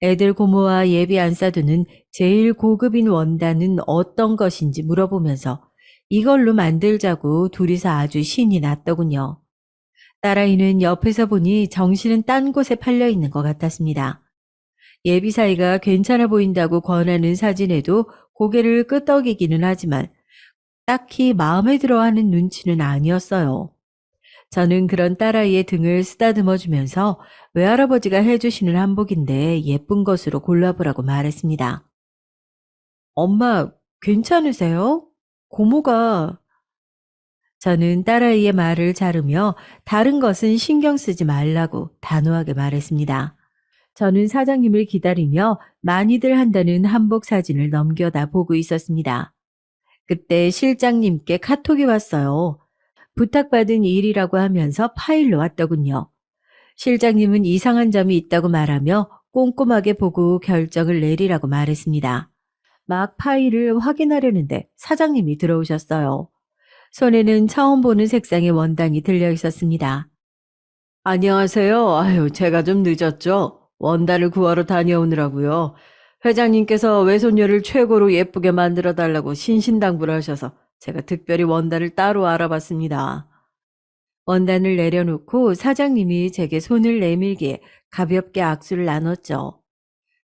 애들 고모와 예비 안사두는 제일 고급인 원단은 어떤 것인지 물어보면서 이걸로 만들자고 둘이서 아주 신이 났더군요. 딸아이는 옆에서 보니 정신은 딴 곳에 팔려 있는 것 같았습니다. 예비 사이가 괜찮아 보인다고 권하는 사진에도 고개를 끄덕이기는 하지만 딱히 마음에 들어하는 눈치는 아니었어요. 저는 그런 딸아이의 등을 쓰다듬어 주면서 외할아버지가 해주시는 한복인데 예쁜 것으로 골라보라고 말했습니다. 엄마, 괜찮으세요? 고모가 저는 딸아이의 말을 자르며 다른 것은 신경 쓰지 말라고 단호하게 말했습니다. 저는 사장님을 기다리며 많이들 한다는 한복 사진을 넘겨다 보고 있었습니다. 그때 실장님께 카톡이 왔어요. 부탁받은 일이라고 하면서 파일로 왔더군요. 실장님은 이상한 점이 있다고 말하며 꼼꼼하게 보고 결정을 내리라고 말했습니다. 막 파일을 확인하려는데 사장님이 들어오셨어요. 손에는 처음 보는 색상의 원단이 들려 있었습니다. 안녕하세요. 아유, 제가 좀 늦었죠. 원단을 구하러 다녀오느라고요. 회장님께서 외손녀를 최고로 예쁘게 만들어 달라고 신신당부를 하셔서 제가 특별히 원단을 따로 알아봤습니다. 원단을 내려놓고 사장님이 제게 손을 내밀기에 가볍게 악수를 나눴죠.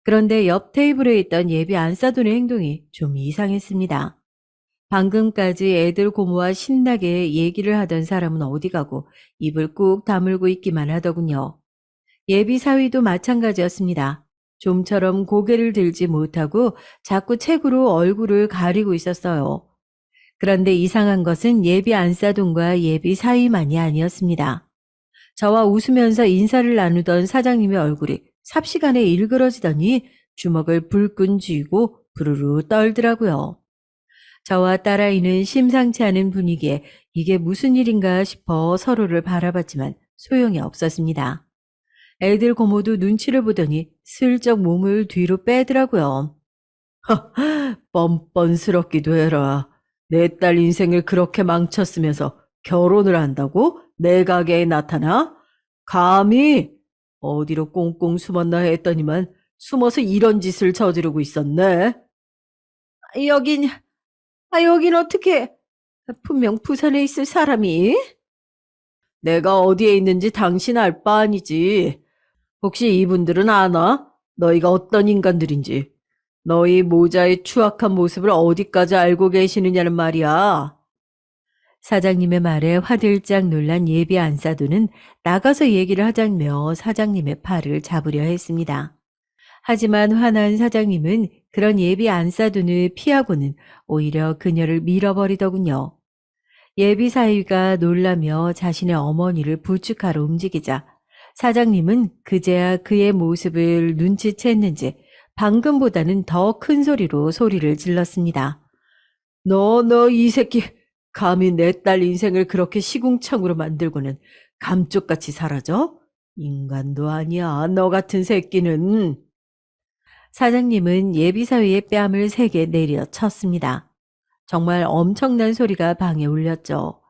그런데 옆 테이블에 있던 예비 안사돈의 행동이 좀 이상했습니다. 방금까지 애들 고모와 신나게 얘기를 하던 사람은 어디 가고 입을 꾹 다물고 있기만 하더군요. 예비 사위도 마찬가지였습니다. 좀처럼 고개를 들지 못하고 자꾸 책으로 얼굴을 가리고 있었어요. 그런데 이상한 것은 예비 안사돈과 예비 사위만이 아니었습니다. 저와 웃으면서 인사를 나누던 사장님의 얼굴이 삽시간에 일그러지더니 주먹을 불끈 쥐고 부르르 떨더라고요. 저와 딸아이는 심상치 않은 분위기에 이게 무슨 일인가 싶어 서로를 바라봤지만 소용이 없었습니다. 애들 고모도 눈치를 보더니 슬쩍 몸을 뒤로 빼더라고요. 뻔뻔스럽기도 해라. 내 딸 인생을 그렇게 망쳤으면서 결혼을 한다고? 내 가게에 나타나? 감히? 어디로 꽁꽁 숨었나 했더니만 숨어서 이런 짓을 저지르고 있었네. 여긴, 여긴 어떻게, 분명 부산에 있을 사람이? 내가 어디에 있는지 당신 알 바 아니지. 혹시 이분들은 아나? 너희가 어떤 인간들인지. 너희 모자의 추악한 모습을 어디까지 알고 계시느냐는 말이야. 사장님의 말에 화들짝 놀란 예비 안사도는 나가서 얘기를 하자며 사장님의 팔을 잡으려 했습니다. 하지만 화난 사장님은 그런 예비 안사돈을 피하고는 오히려 그녀를 밀어버리더군요. 예비 사위가 놀라며 자신의 어머니를 부축하러 움직이자 사장님은 그제야 그의 모습을 눈치챘는지 방금보다는 더 큰 소리로 소리를 질렀습니다. 너 이 새끼 감히 내 딸 인생을 그렇게 시궁창으로 만들고는 감쪽같이 사라져? 인간도 아니야 너 같은 새끼는. 사장님은 예비사위의 뺨을 세게 내려 쳤습니다. 정말 엄청난 소리가 방에 울렸죠.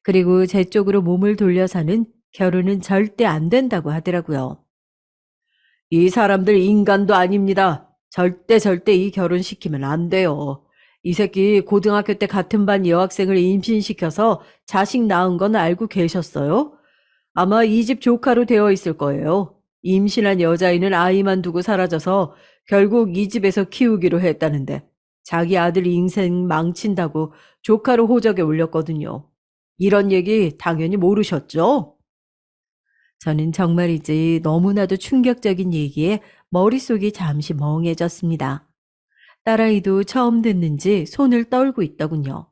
그리고 제 쪽으로 몸을 돌려서는 결혼은 절대 안 된다고 하더라고요. 이 사람들 인간도 아닙니다. 절대 이 결혼 시키면 안 돼요. 이 새끼 고등학교 때 같은 반 여학생을 임신시켜서 자식 낳은 건 알고 계셨어요? 아마 이 집 조카로 되어 있을 거예요. 임신한 여자아이는 아이만 두고 사라져서 결국 이 집에서 키우기로 했다는데 자기 아들 인생 망친다고 조카로 호적에 올렸거든요. 이런 얘기 당연히 모르셨죠? 저는 정말이지 너무나도 충격적인 얘기에 머릿속이 잠시 멍해졌습니다. 딸아이도 처음 듣는지 손을 떨고 있더군요.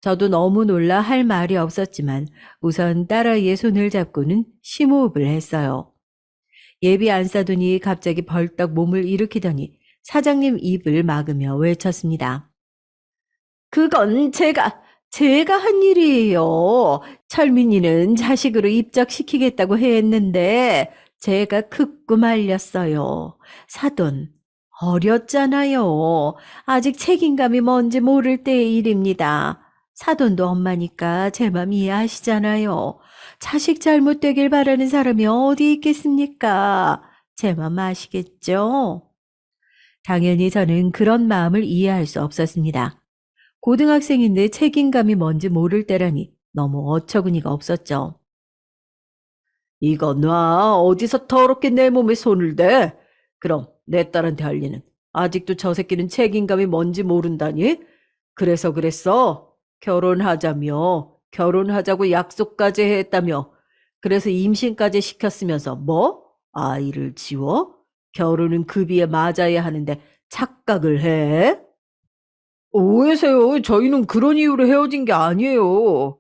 저도 너무 놀라 할 말이 없었지만 우선 딸아이의 손을 잡고는 심호흡을 했어요. 예비 안사돈이 갑자기 벌떡 몸을 일으키더니 사장님 입을 막으며 외쳤습니다. 그건 제가 한 일이에요. 철민이는 자식으로 입적시키겠다고 했는데 제가 극구 말렸어요. 사돈, 어렸잖아요. 아직 책임감이 뭔지 모를 때의 일입니다. 사돈도 엄마니까 제 맘 이해하시잖아요. 자식 잘못되길 바라는 사람이 어디 있겠습니까? 제 맘 아시겠죠? 당연히 저는 그런 마음을 이해할 수 없었습니다. 고등학생인데 책임감이 뭔지 모를 때라니 너무 어처구니가 없었죠. 이거 놔. 어디서 더럽게 내 몸에 손을 대? 그럼 내 딸한테 할 리는 아직도 저 새끼는 책임감이 뭔지 모른다니? 그래서 그랬어. 결혼하자고 약속까지 했다며. 그래서 임신까지 시켰으면서 뭐? 아이를 지워? 결혼은 급이에 맞아야 하는데 착각을 해? 오해세요. 저희는 그런 이유로 헤어진 게 아니에요.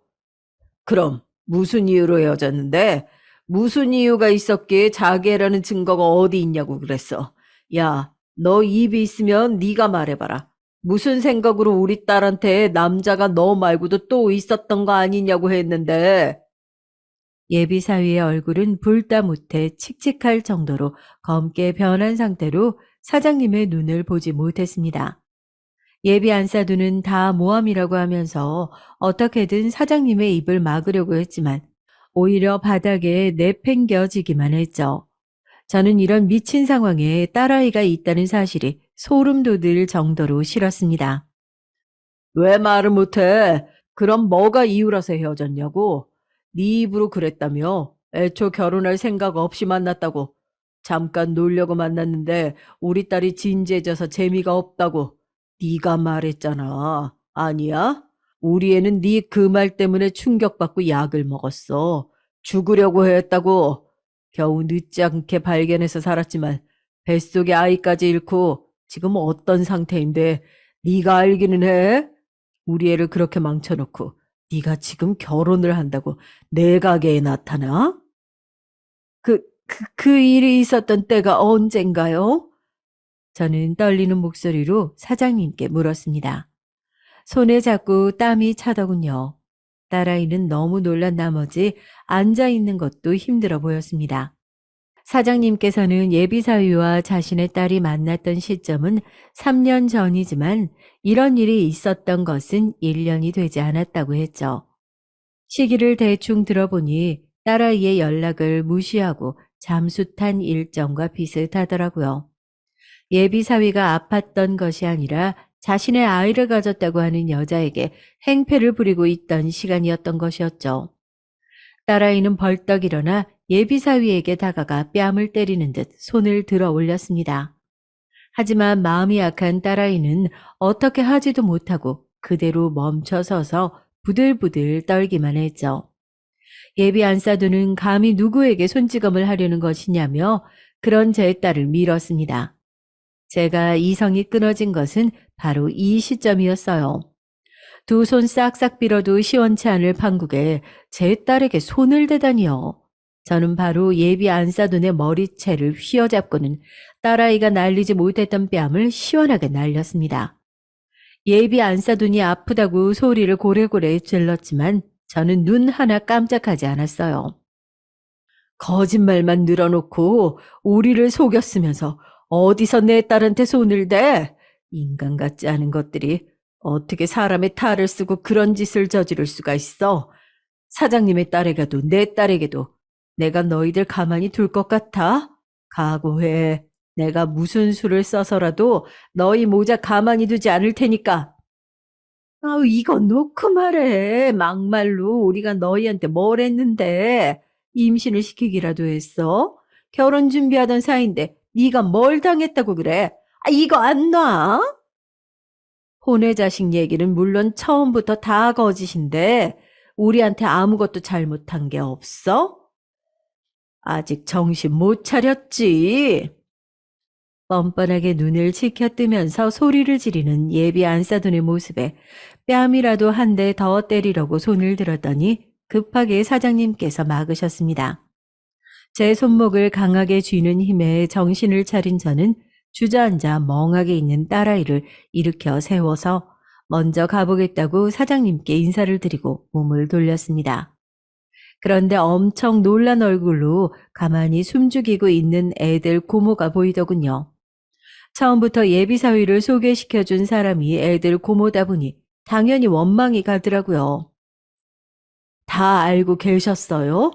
그럼 무슨 이유로 헤어졌는데? 무슨 이유가 있었기에 자기애라는 증거가 어디 있냐고 그랬어. 야, 너 입이 있으면 네가 말해봐라. 무슨 생각으로 우리 딸한테 남자가 너 말고도 또 있었던 거 아니냐고 했는데. 예비 사위의 얼굴은 불다 못해 칙칙할 정도로 검게 변한 상태로 사장님의 눈을 보지 못했습니다. 예비 안사두는 다 모함이라고 하면서 어떻게든 사장님의 입을 막으려고 했지만 오히려 바닥에 내팽겨지기만 했죠. 저는 이런 미친 상황에 딸아이가 있다는 사실이 소름 돋을 정도로 싫었습니다. 왜 말을 못해? 그럼 뭐가 이유라서 헤어졌냐고? 네 입으로 그랬다며? 애초 결혼할 생각 없이 만났다고. 잠깐 놀려고 만났는데 우리 딸이 진지해져서 재미가 없다고. 네가 말했잖아. 아니야? 우리 애는 네 그 말 때문에 충격받고 약을 먹었어. 죽으려고 했다고. 겨우 늦지 않게 발견해서 살았지만 뱃속에 아이까지 잃고 지금 어떤 상태인데 네가 알기는 해? 우리 애를 그렇게 망쳐놓고 네가 지금 결혼을 한다고 내 가게에 나타나? 그 일이 있었던 때가 언젠가요? 저는 떨리는 목소리로 사장님께 물었습니다. 손에 자꾸 땀이 차더군요. 딸아이는 너무 놀란 나머지 앉아있는 것도 힘들어 보였습니다. 사장님께서는 예비사위와 자신의 딸이 만났던 시점은 3년 전이지만 이런 일이 있었던 것은 1년이 되지 않았다고 했죠. 시기를 대충 들어보니 딸아이의 연락을 무시하고 잠수탄 일정과 비슷하더라고요. 예비 사위가 아팠던 것이 아니라 자신의 아이를 가졌다고 하는 여자에게 행패를 부리고 있던 시간이었던 것이었죠. 딸아이는 벌떡 일어나 예비 사위에게 다가가 뺨을 때리는 듯 손을 들어 올렸습니다. 하지만 마음이 약한 딸아이는 어떻게 하지도 못하고 그대로 멈춰 서서 부들부들 떨기만 했죠. 예비 안사두는 감히 누구에게 손찌검을 하려는 것이냐며 그런 제 딸을 밀었습니다. 제가 이성이 끊어진 것은 바로 이 시점이었어요. 두 손 싹싹 빌어도 시원치 않을 판국에 제 딸에게 손을 대다니요. 저는 바로 예비 안사돈의 머리채를 휘어잡고는 딸아이가 날리지 못했던 뺨을 시원하게 날렸습니다. 예비 안사돈이 아프다고 소리를 고래고래 질렀지만 저는 눈 하나 깜짝하지 않았어요. 거짓말만 늘어놓고 우리를 속였으면서 어디서 내 딸한테 손을 대? 인간 같지 않은 것들이 어떻게 사람의 탈을 쓰고 그런 짓을 저지를 수가 있어? 사장님의 딸에게도 내 딸에게도 내가 너희들 가만히 둘 것 같아? 각오해. 내가 무슨 수를 써서라도 너희 모자 가만히 두지 않을 테니까. 아우, 이거 놓고 말해. 막말로 우리가 너희한테 뭘 했는데 임신을 시키기라도 했어? 결혼 준비하던 사이인데 네가 뭘 당했다고 그래? 아, 이거 안 놔? 혼외 자식 얘기는 물론 처음부터 다 거짓인데 우리한테 아무것도 잘못한 게 없어? 아직 정신 못 차렸지? 뻔뻔하게 눈을 치켜뜨면서 소리를 지르는 예비 안사돈의 모습에 뺨이라도 한 대 더 때리려고 손을 들었더니 급하게 사장님께서 막으셨습니다. 제 손목을 강하게 쥐는 힘에 정신을 차린 저는 주저앉아 멍하게 있는 딸아이를 일으켜 세워서 먼저 가보겠다고 사장님께 인사를 드리고 몸을 돌렸습니다. 그런데 엄청 놀란 얼굴로 가만히 숨죽이고 있는 애들 고모가 보이더군요. 처음부터 예비사위를 소개시켜준 사람이 애들 고모다 보니 당연히 원망이 가더라고요. 다 알고 계셨어요?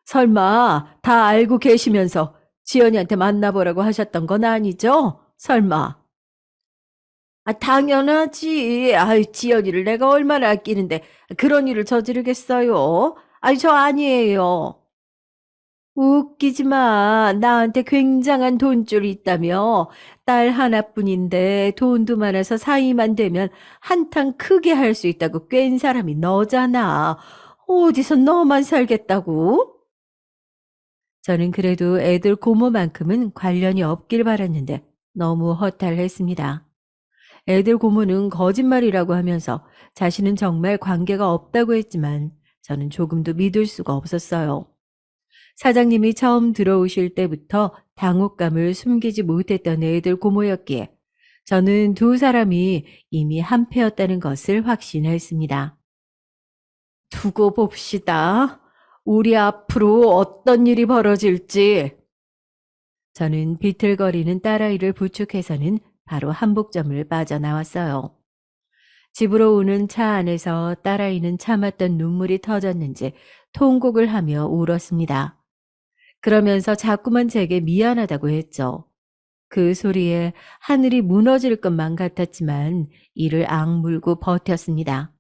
설마 다 알고 계시면서 지연이한테 만나보라고 하셨던 건 아니죠? 설마. 아, 당연하지. 아유, 지연이를 내가 얼마나 아끼는데 그런 일을 저지르겠어요? 아유, 저 아니에요. 웃기지 마. 나한테 굉장한 돈줄이 있다며. 딸 하나뿐인데 돈도 많아서 사이만 되면 한탕 크게 할 수 있다고 꿰인 사람이 너잖아. 어디서 너만 살겠다고? 저는 그래도 애들 고모만큼은 관련이 없길 바랐는데 너무 허탈했습니다. 애들 고모는 거짓말이라고 하면서 자신은 정말 관계가 없다고 했지만 저는 조금도 믿을 수가 없었어요. 사장님이 처음 들어오실 때부터 당혹감을 숨기지 못했던 애들 고모였기에 저는 두 사람이 이미 한패였다는 것을 확신했습니다. 두고 봅시다. 우리 앞으로 어떤 일이 벌어질지. 저는 비틀거리는 딸아이를 부축해서는 바로 한복점을 빠져나왔어요. 집으로 오는 차 안에서 딸아이는 참았던 눈물이 터졌는지 통곡을 하며 울었습니다. 그러면서 자꾸만 제게 미안하다고 했죠. 그 소리에 하늘이 무너질 것만 같았지만 이를 악물고 버텼습니다.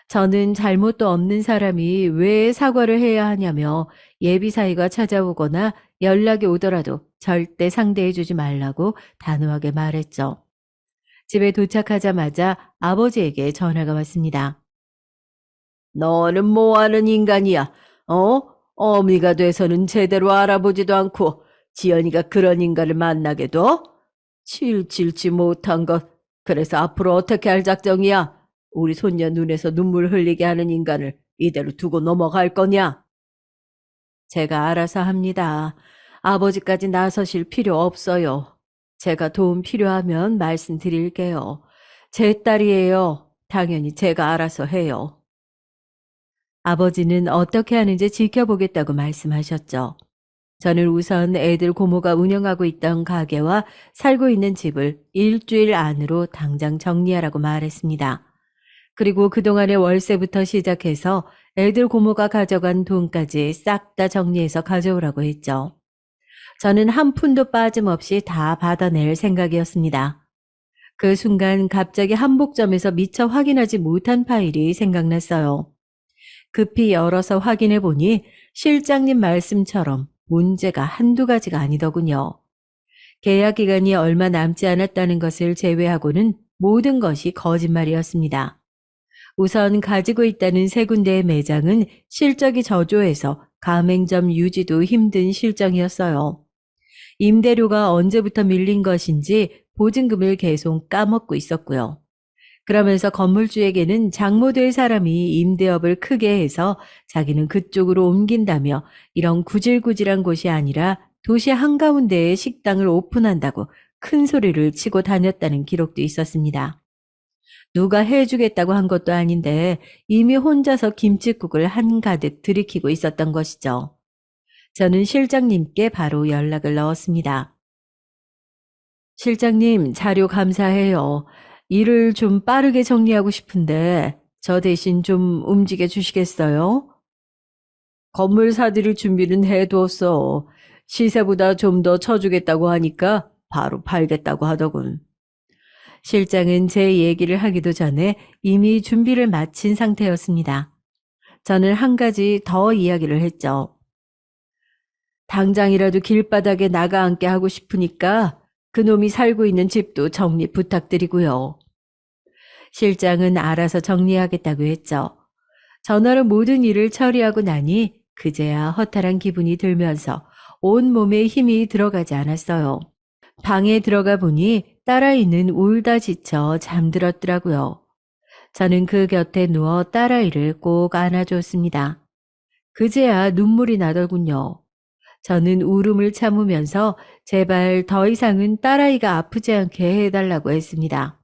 저는 잘못도 없는 사람이 왜 사과를 해야 하냐며 예비사이가 찾아오거나 연락이 오더라도 절대 상대해주지 말라고 단호하게 말했죠. 집에 도착하자마자 아버지에게 전화가 왔습니다. 너는 뭐하는 인간이야? 어? 어미가 돼서는 제대로 알아보지도 않고 지연이가 그런 인간을 만나게 둬? 칠칠치 못한 것. 그래서 앞으로 어떻게 할 작정이야? 우리 손녀 눈에서 눈물 흘리게 하는 인간을 이대로 두고 넘어갈 거냐? 제가 알아서 합니다. 아버지까지 나서실 필요 없어요. 제가 도움 필요하면 말씀드릴게요. 제 딸이에요. 당연히 제가 알아서 해요. 아버지는 어떻게 하는지 지켜보겠다고 말씀하셨죠. 저는 우선 애들 고모가 운영하고 있던 가게와 살고 있는 집을 일주일 안으로 당장 정리하라고 말했습니다. 그리고 그동안의 월세부터 시작해서 애들 고모가 가져간 돈까지 싹 다 정리해서 가져오라고 했죠. 저는 한 푼도 빠짐없이 다 받아낼 생각이었습니다. 그 순간 갑자기 한복점에서 미처 확인하지 못한 파일이 생각났어요. 급히 열어서 확인해 보니 실장님 말씀처럼 문제가 한두 가지가 아니더군요. 계약 기간이 얼마 남지 않았다는 것을 제외하고는 모든 것이 거짓말이었습니다. 우선 가지고 있다는 세 군데의 매장은 실적이 저조해서 가맹점 유지도 힘든 실정이었어요. 임대료가 언제부터 밀린 것인지 보증금을 계속 까먹고 있었고요. 그러면서 건물주에게는 장모될 사람이 임대업을 크게 해서 자기는 그쪽으로 옮긴다며 이런 구질구질한 곳이 아니라 도시 한가운데에 식당을 오픈한다고 큰 소리를 치고 다녔다는 기록도 있었습니다. 누가 해주겠다고 한 것도 아닌데 이미 혼자서 김칫국을 한가득 들이키고 있었던 것이죠. 저는 실장님께 바로 연락을 넣었습니다. 실장님, 자료 감사해요. 일을 좀 빠르게 정리하고 싶은데 저 대신 좀 움직여 주시겠어요? 건물 사들일 준비는 해두었어. 시세보다 좀 더 쳐주겠다고 하니까 바로 팔겠다고 하더군. 실장은 제 얘기를 하기도 전에 이미 준비를 마친 상태였습니다. 저는 한 가지 더 이야기를 했죠. 당장이라도 길바닥에 나가 앉게 하고 싶으니까 그놈이 살고 있는 집도 정리 부탁드리고요. 실장은 알아서 정리하겠다고 했죠. 전화로 모든 일을 처리하고 나니 그제야 허탈한 기분이 들면서 온몸에 힘이 들어가지 않았어요. 방에 들어가 보니 딸아이는 울다 지쳐 잠들었더라고요. 저는 그 곁에 누워 딸아이를 꼭 안아줬습니다. 그제야 눈물이 나더군요. 저는 울음을 참으면서 제발 더 이상은 딸아이가 아프지 않게 해달라고 했습니다.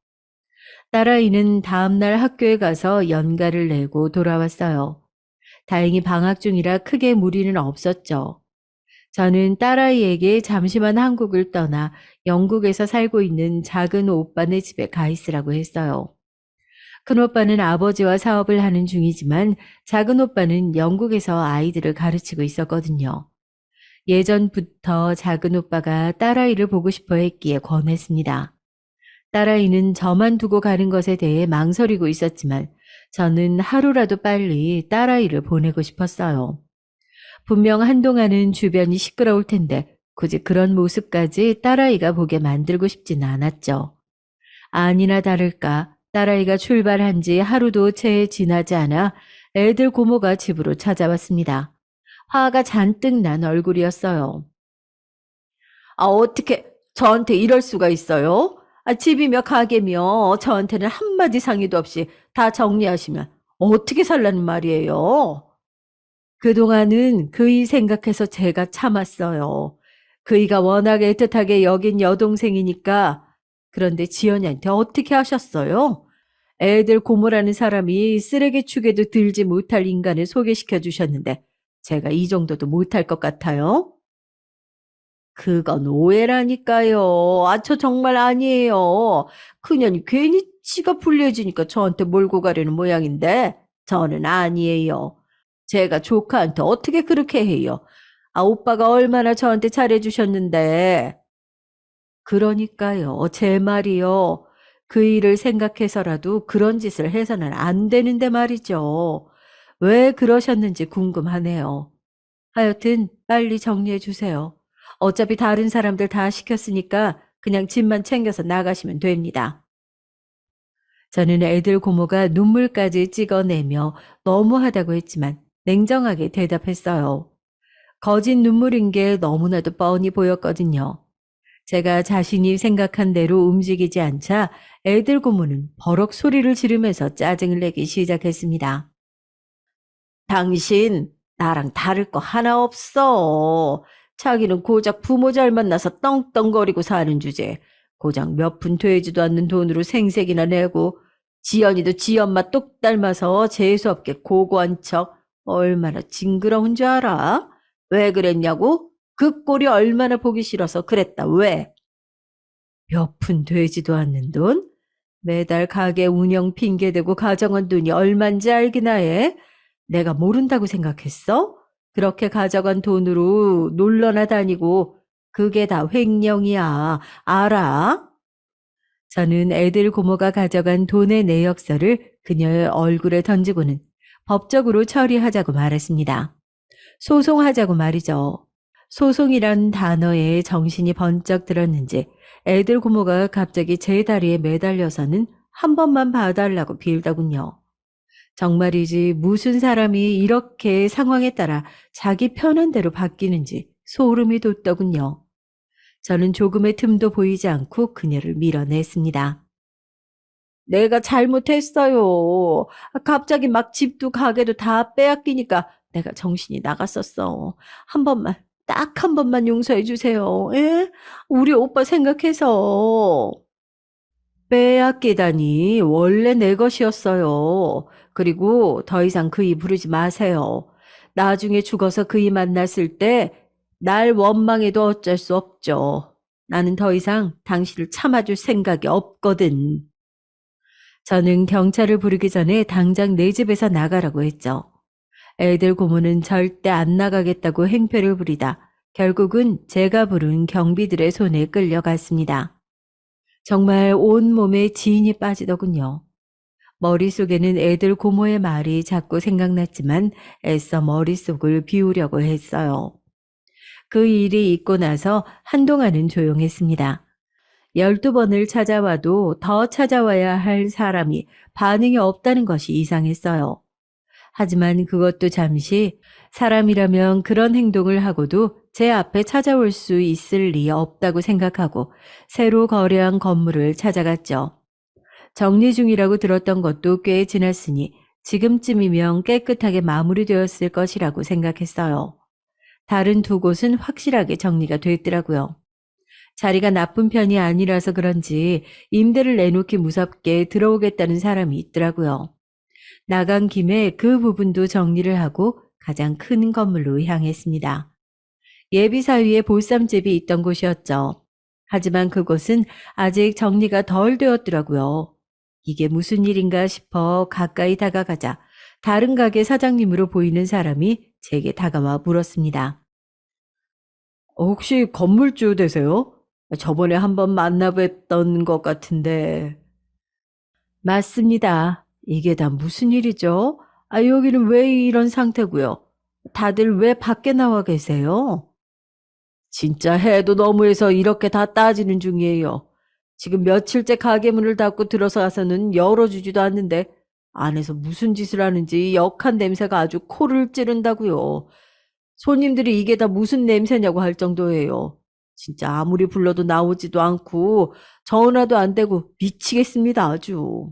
딸아이는 다음날 학교에 가서 연가를 내고 돌아왔어요. 다행히 방학 중이라 크게 무리는 없었죠. 저는 딸아이에게 잠시만 한국을 떠나 영국에서 살고 있는 작은 오빠네 집에 가 있으라고 했어요. 큰 오빠는 아버지와 사업을 하는 중이지만 작은 오빠는 영국에서 아이들을 가르치고 있었거든요. 예전부터 작은 오빠가 딸아이를 보고 싶어 했기에 권했습니다. 딸아이는 저만 두고 가는 것에 대해 망설이고 있었지만 저는 하루라도 빨리 딸아이를 보내고 싶었어요. 분명 한동안은 주변이 시끄러울 텐데 굳이 그런 모습까지 딸아이가 보게 만들고 싶지는 않았죠. 아니나 다를까 딸아이가 출발한 지 하루도 채 지나지 않아 애들 고모가 집으로 찾아왔습니다. 화가 잔뜩 난 얼굴이었어요. 아, 어떻게 저한테 이럴 수가 있어요? 아, 집이며 가게며 저한테는 한마디 상의도 없이 다 정리하시면 어떻게 살라는 말이에요? 그동안은 그이 생각해서 제가 참았어요. 그이가 워낙 애틋하게 여긴 여동생이니까. 그런데 지연이한테 어떻게 하셨어요? 애들 고모라는 사람이 쓰레기 축에도 들지 못할 인간을 소개시켜 주셨는데 제가 이 정도도 못할 것 같아요? 그건 오해라니까요. 아, 저 정말 아니에요. 그년이 괜히 지가 불리해지니까 저한테 몰고 가려는 모양인데 저는 아니에요. 제가 조카한테 어떻게 그렇게 해요? 아, 오빠가 얼마나 저한테 잘해주셨는데. 그러니까요. 제 말이요. 그 일을 생각해서라도 그런 짓을 해서는 안 되는데 말이죠. 왜 그러셨는지 궁금하네요. 하여튼 빨리 정리해 주세요. 어차피 다른 사람들 다 시켰으니까 그냥 짐만 챙겨서 나가시면 됩니다. 저는 애들 고모가 눈물까지 찍어내며 너무하다고 했지만 냉정하게 대답했어요. 거짓 눈물인 게 너무나도 뻔히 보였거든요. 제가 자신이 생각한 대로 움직이지 않자 애들 고모는 버럭 소리를 지르면서 짜증을 내기 시작했습니다. 당신 나랑 다를 거 하나 없어. 자기는 고작 부모 잘 만나서 떵떵거리고 사는 주제. 고작 몇 푼 되지도 않는 돈으로 생색이나 내고 지연이도 지 엄마 똑 닮아서 재수없게 고고한 척. 얼마나 징그러운 줄 알아? 왜 그랬냐고? 그 꼴이 얼마나 보기 싫어서 그랬다. 왜? 몇 푼 되지도 않는 돈? 매달 가게 운영 핑계대고 가져간 돈이 얼만지 알기나 해? 내가 모른다고 생각했어? 그렇게 가져간 돈으로 놀러나 다니고 그게 다 횡령이야. 알아? 저는 애들 고모가 가져간 돈의 내역서를 그녀의 얼굴에 던지고는 법적으로 처리하자고 말했습니다. 소송하자고 말이죠. 소송이란 단어에 정신이 번쩍 들었는지 애들 고모가 갑자기 제 다리에 매달려서는 한 번만 봐달라고 빌더군요. 정말이지 무슨 사람이 이렇게 상황에 따라 자기 편한 대로 바뀌는지 소름이 돋더군요. 저는 조금의 틈도 보이지 않고 그녀를 밀어냈습니다. 내가 잘못했어요. 갑자기 막 집도 가게도 다 빼앗기니까 내가 정신이 나갔었어. 한 번만, 딱 한 번만 용서해 주세요. 예? 우리 오빠 생각해서. 빼앗기다니 원래 내 것이었어요. 그리고 더 이상 그이 부르지 마세요. 나중에 죽어서 그이 만났을 때 날 원망해도 어쩔 수 없죠. 나는 더 이상 당신을 참아줄 생각이 없거든. 저는 경찰을 부르기 전에 당장 내 집에서 나가라고 했죠. 애들 고모는 절대 안 나가겠다고 행패를 부리다 결국은 제가 부른 경비들의 손에 끌려갔습니다. 정말 온몸에 지인이 빠지더군요. 머릿속에는 애들 고모의 말이 자꾸 생각났지만 애써 머릿속을 비우려고 했어요. 그 일이 있고 나서 한동안은 조용했습니다. 12번을 찾아와도 더 찾아와야 할 사람이 반응이 없다는 것이 이상했어요. 하지만 그것도 잠시 사람이라면 그런 행동을 하고도 제 앞에 찾아올 수 있을 리 없다고 생각하고 새로 거래한 건물을 찾아갔죠. 정리 중이라고 들었던 것도 꽤 지났으니 지금쯤이면 깨끗하게 마무리되었을 것이라고 생각했어요. 다른 두 곳은 확실하게 정리가 됐더라고요. 자리가 나쁜 편이 아니라서 그런지 임대를 내놓기 무섭게 들어오겠다는 사람이 있더라고요. 나간 김에 그 부분도 정리를 하고 가장 큰 건물로 향했습니다. 예비사위에 보쌈집이 있던 곳이었죠. 하지만 그곳은 아직 정리가 덜 되었더라고요. 이게 무슨 일인가 싶어 가까이 다가가자 다른 가게 사장님으로 보이는 사람이 제게 다가와 물었습니다. 혹시 건물주 되세요? 저번에 한번 만나뵀던 것 같은데. 맞습니다. 이게 다 무슨 일이죠? 여기는 왜 이런 상태고요? 다들 왜 밖에 나와 계세요? 진짜 해도 너무해서 이렇게 다 따지는 중이에요. 지금 며칠째 가게 문을 닫고 들어서서는 열어주지도 않는데 안에서 무슨 짓을 하는지 역한 냄새가 아주 코를 찌른다고요. 손님들이 이게 다 무슨 냄새냐고 할 정도예요. 진짜 아무리 불러도 나오지도 않고 전화도 안 되고 미치겠습니다 아주.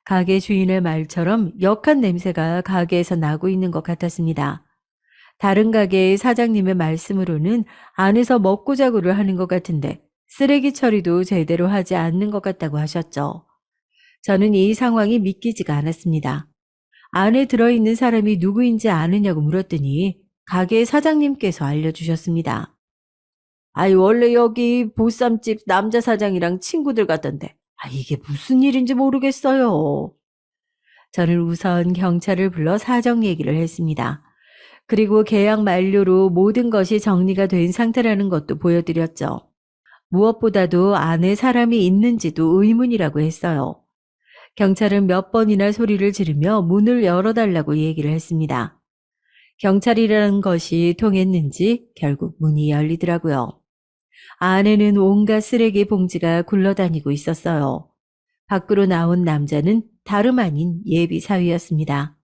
가게 주인의 말처럼 역한 냄새가 가게에서 나고 있는 것 같았습니다. 다른 가게의 사장님의 말씀으로는 안에서 먹고 자고를 하는 것 같은데 쓰레기 처리도 제대로 하지 않는 것 같다고 하셨죠. 저는 이 상황이 믿기지가 않았습니다. 안에 들어있는 사람이 누구인지 아느냐고 물었더니 가게 사장님께서 알려주셨습니다. 원래 여기 보쌈집 남자 사장이랑 친구들 같던데. 이게 무슨 일인지 모르겠어요. 저는 우선 경찰을 불러 사정 얘기를 했습니다. 그리고 계약 만료로 모든 것이 정리가 된 상태라는 것도 보여드렸죠. 무엇보다도 안에 사람이 있는지도 의문이라고 했어요. 경찰은 몇 번이나 소리를 지르며 문을 열어달라고 얘기를 했습니다. 경찰이라는 것이 통했는지 결국 문이 열리더라고요. 안에는 온갖 쓰레기 봉지가 굴러다니고 있었어요. 밖으로 나온 남자는 다름 아닌 예비 사위였습니다.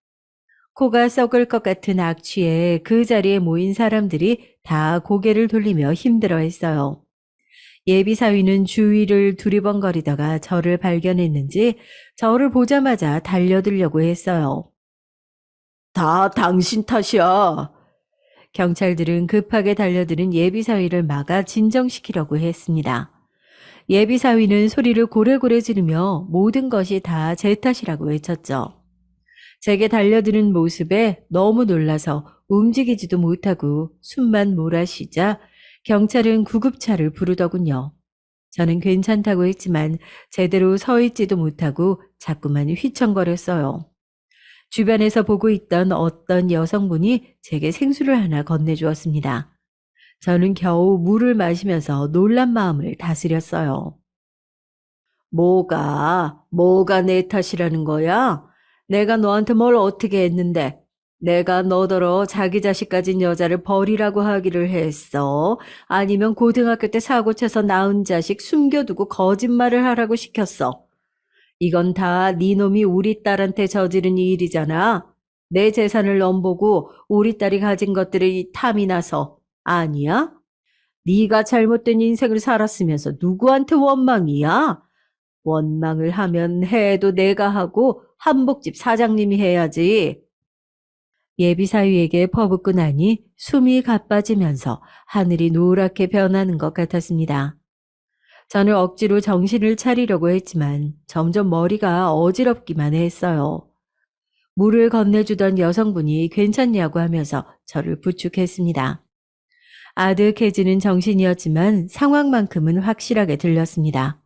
코가 썩을 것 같은 악취에 그 자리에 모인 사람들이 다 고개를 돌리며 힘들어했어요. 예비 사위는 주위를 두리번거리다가 저를 발견했는지 저를 보자마자 달려들려고 했어요. 다 당신 탓이야. 경찰들은 급하게 달려드는 예비 사위를 막아 진정시키려고 했습니다. 예비 사위는 소리를 고래고래 지르며 모든 것이 다 제 탓이라고 외쳤죠. 제게 달려드는 모습에 너무 놀라서 움직이지도 못하고 숨만 몰아쉬자 경찰은 구급차를 부르더군요. 저는 괜찮다고 했지만 제대로 서 있지도 못하고 자꾸만 휘청거렸어요. 주변에서 보고 있던 어떤 여성분이 제게 생수를 하나 건네주었습니다. 저는 겨우 물을 마시면서 놀란 마음을 다스렸어요. 뭐가 내 탓이라는 거야? 내가 너한테 뭘 어떻게 했는데? 내가 너더러 자기 자식 가진 여자를 버리라고 하기를 했어? 아니면 고등학교 때 사고 쳐서 낳은 자식 숨겨두고 거짓말을 하라고 시켰어? 이건 다 네 놈이 우리 딸한테 저지른 일이잖아. 내 재산을 넘보고 우리 딸이 가진 것들이 탐이 나서. 아니야? 네가 잘못된 인생을 살았으면서 누구한테 원망이야? 원망을 하면 해도 내가 하고 한복집 사장님이 해야지. 예비사위에게 퍼붓고 나니 숨이 가빠지면서 하늘이 노랗게 변하는 것 같았습니다. 저는 억지로 정신을 차리려고 했지만 점점 머리가 어지럽기만 했어요. 물을 건네주던 여성분이 괜찮냐고 하면서 저를 부축했습니다. 아득해지는 정신이었지만 상황만큼은 확실하게 들렸습니다.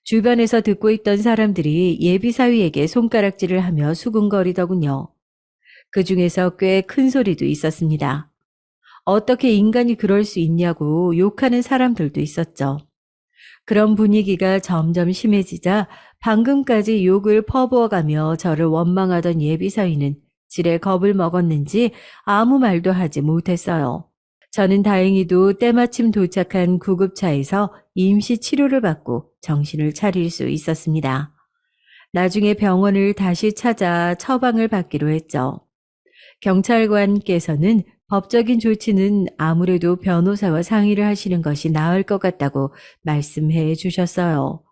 주변에서 듣고 있던 사람들이 예비사위에게 손가락질을 하며 수군거리더군요. 그 중에서 꽤 큰 소리도 있었습니다. 어떻게 인간이 그럴 수 있냐고 욕하는 사람들도 있었죠. 그런 분위기가 점점 심해지자 방금까지 욕을 퍼부어가며 저를 원망하던 예비사위는 지레 겁을 먹었는지 아무 말도 하지 못했어요. 저는 다행히도 때마침 도착한 구급차에서 임시 치료를 받고 정신을 차릴 수 있었습니다. 나중에 병원을 다시 찾아 처방을 받기로 했죠. 경찰관께서는 법적인 조치는 아무래도 변호사와 상의를 하시는 것이 나을 것 같다고 말씀해 주셨어요.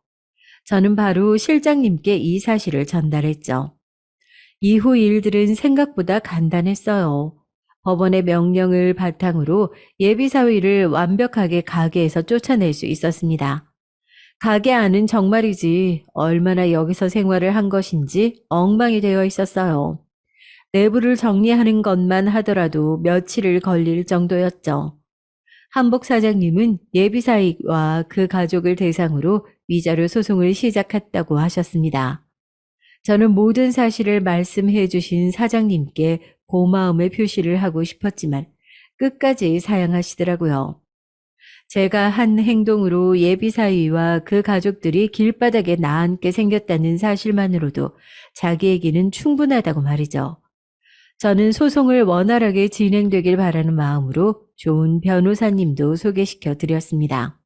저는 바로 실장님께 이 사실을 전달했죠. 이후 일들은 생각보다 간단했어요. 법원의 명령을 바탕으로 예비사위를 완벽하게 가게에서 쫓아낼 수 있었습니다. 가게 안은 정말이지 얼마나 여기서 생활을 한 것인지 엉망이 되어 있었어요. 내부를 정리하는 것만 하더라도 며칠을 걸릴 정도였죠. 한복 사장님은 예비사위와 그 가족을 대상으로 위자료 소송을 시작했다고 하셨습니다. 저는 모든 사실을 말씀해 주신 사장님께 고마움의 표시를 하고 싶었지만 끝까지 사양하시더라고요. 제가 한 행동으로 예비사위와 그 가족들이 길바닥에 나앉게 생겼다는 사실만으로도 자기에게는 충분하다고 말이죠. 저는 소송을 원활하게 진행되길 바라는 마음으로 좋은 변호사님도 소개시켜 드렸습니다.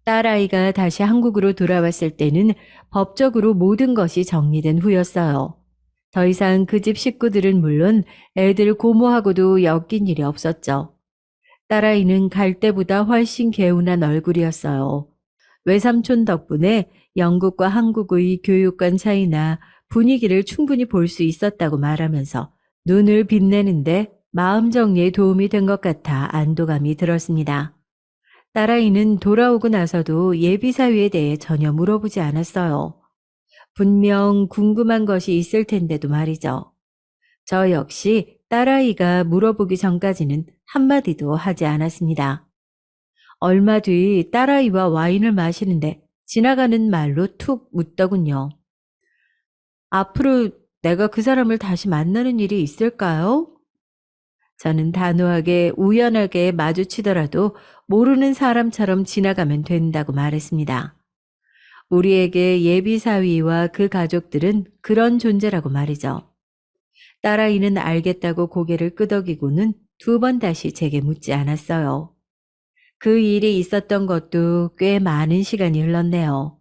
딸아이가 다시 한국으로 돌아왔을 때는 법적으로 모든 것이 정리된 후였어요. 더 이상 그 집 식구들은 물론 애들 고모하고도 엮인 일이 없었죠. 딸아이는 갈 때보다 훨씬 개운한 얼굴이었어요. 외삼촌 덕분에 영국과 한국의 교육관 차이나 분위기를 충분히 볼 수 있었다고 말하면서 눈을 빛내는데 마음 정리에 도움이 된 것 같아 안도감이 들었습니다. 딸아이는 돌아오고 나서도 예비사위에 대해 전혀 물어보지 않았어요. 분명 궁금한 것이 있을 텐데도 말이죠. 저 역시 딸아이가 물어보기 전까지는 한마디도 하지 않았습니다. 얼마 뒤 딸아이와 와인을 마시는데 지나가는 말로 툭 묻더군요. 앞으로 내가 그 사람을 다시 만나는 일이 있을까요? 저는 단호하게 우연하게 마주치더라도 모르는 사람처럼 지나가면 된다고 말했습니다. 우리에게 예비사위와 그 가족들은 그런 존재라고 말이죠. 딸아이는 알겠다고 고개를 끄덕이고는 두 번 다시 제게 묻지 않았어요. 그 일이 있었던 것도 꽤 많은 시간이 흘렀네요.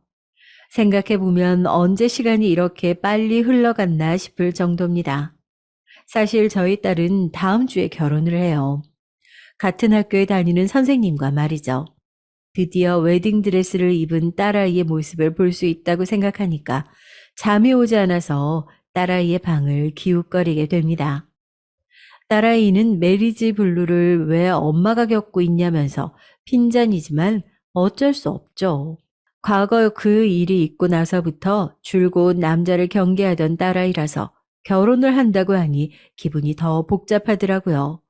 생각해보면 언제 시간이 이렇게 빨리 흘러갔나 싶을 정도입니다. 사실 저희 딸은 다음 주에 결혼을 해요. 같은 학교에 다니는 선생님과 말이죠. 드디어 웨딩드레스를 입은 딸아이의 모습을 볼 수 있다고 생각하니까 잠이 오지 않아서 딸아이의 방을 기웃거리게 됩니다. 딸아이는 메리지 블루를 왜 엄마가 겪고 있냐면서 핀잔이지만 어쩔 수 없죠. 과거 그 일이 있고 나서부터 줄곧 남자를 경계하던 딸아이라서 결혼을 한다고 하니 기분이 더 복잡하더라고요.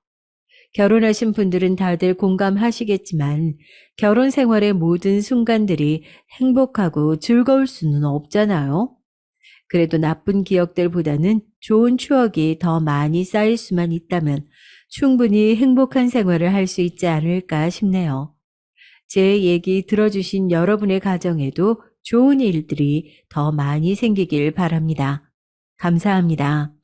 결혼하신 분들은 다들 공감하시겠지만 결혼 생활의 모든 순간들이 행복하고 즐거울 수는 없잖아요. 그래도 나쁜 기억들보다는 좋은 추억이 더 많이 쌓일 수만 있다면 충분히 행복한 생활을 할 수 있지 않을까 싶네요. 제 얘기 들어주신 여러분의 가정에도 좋은 일들이 더 많이 생기길 바랍니다. 감사합니다.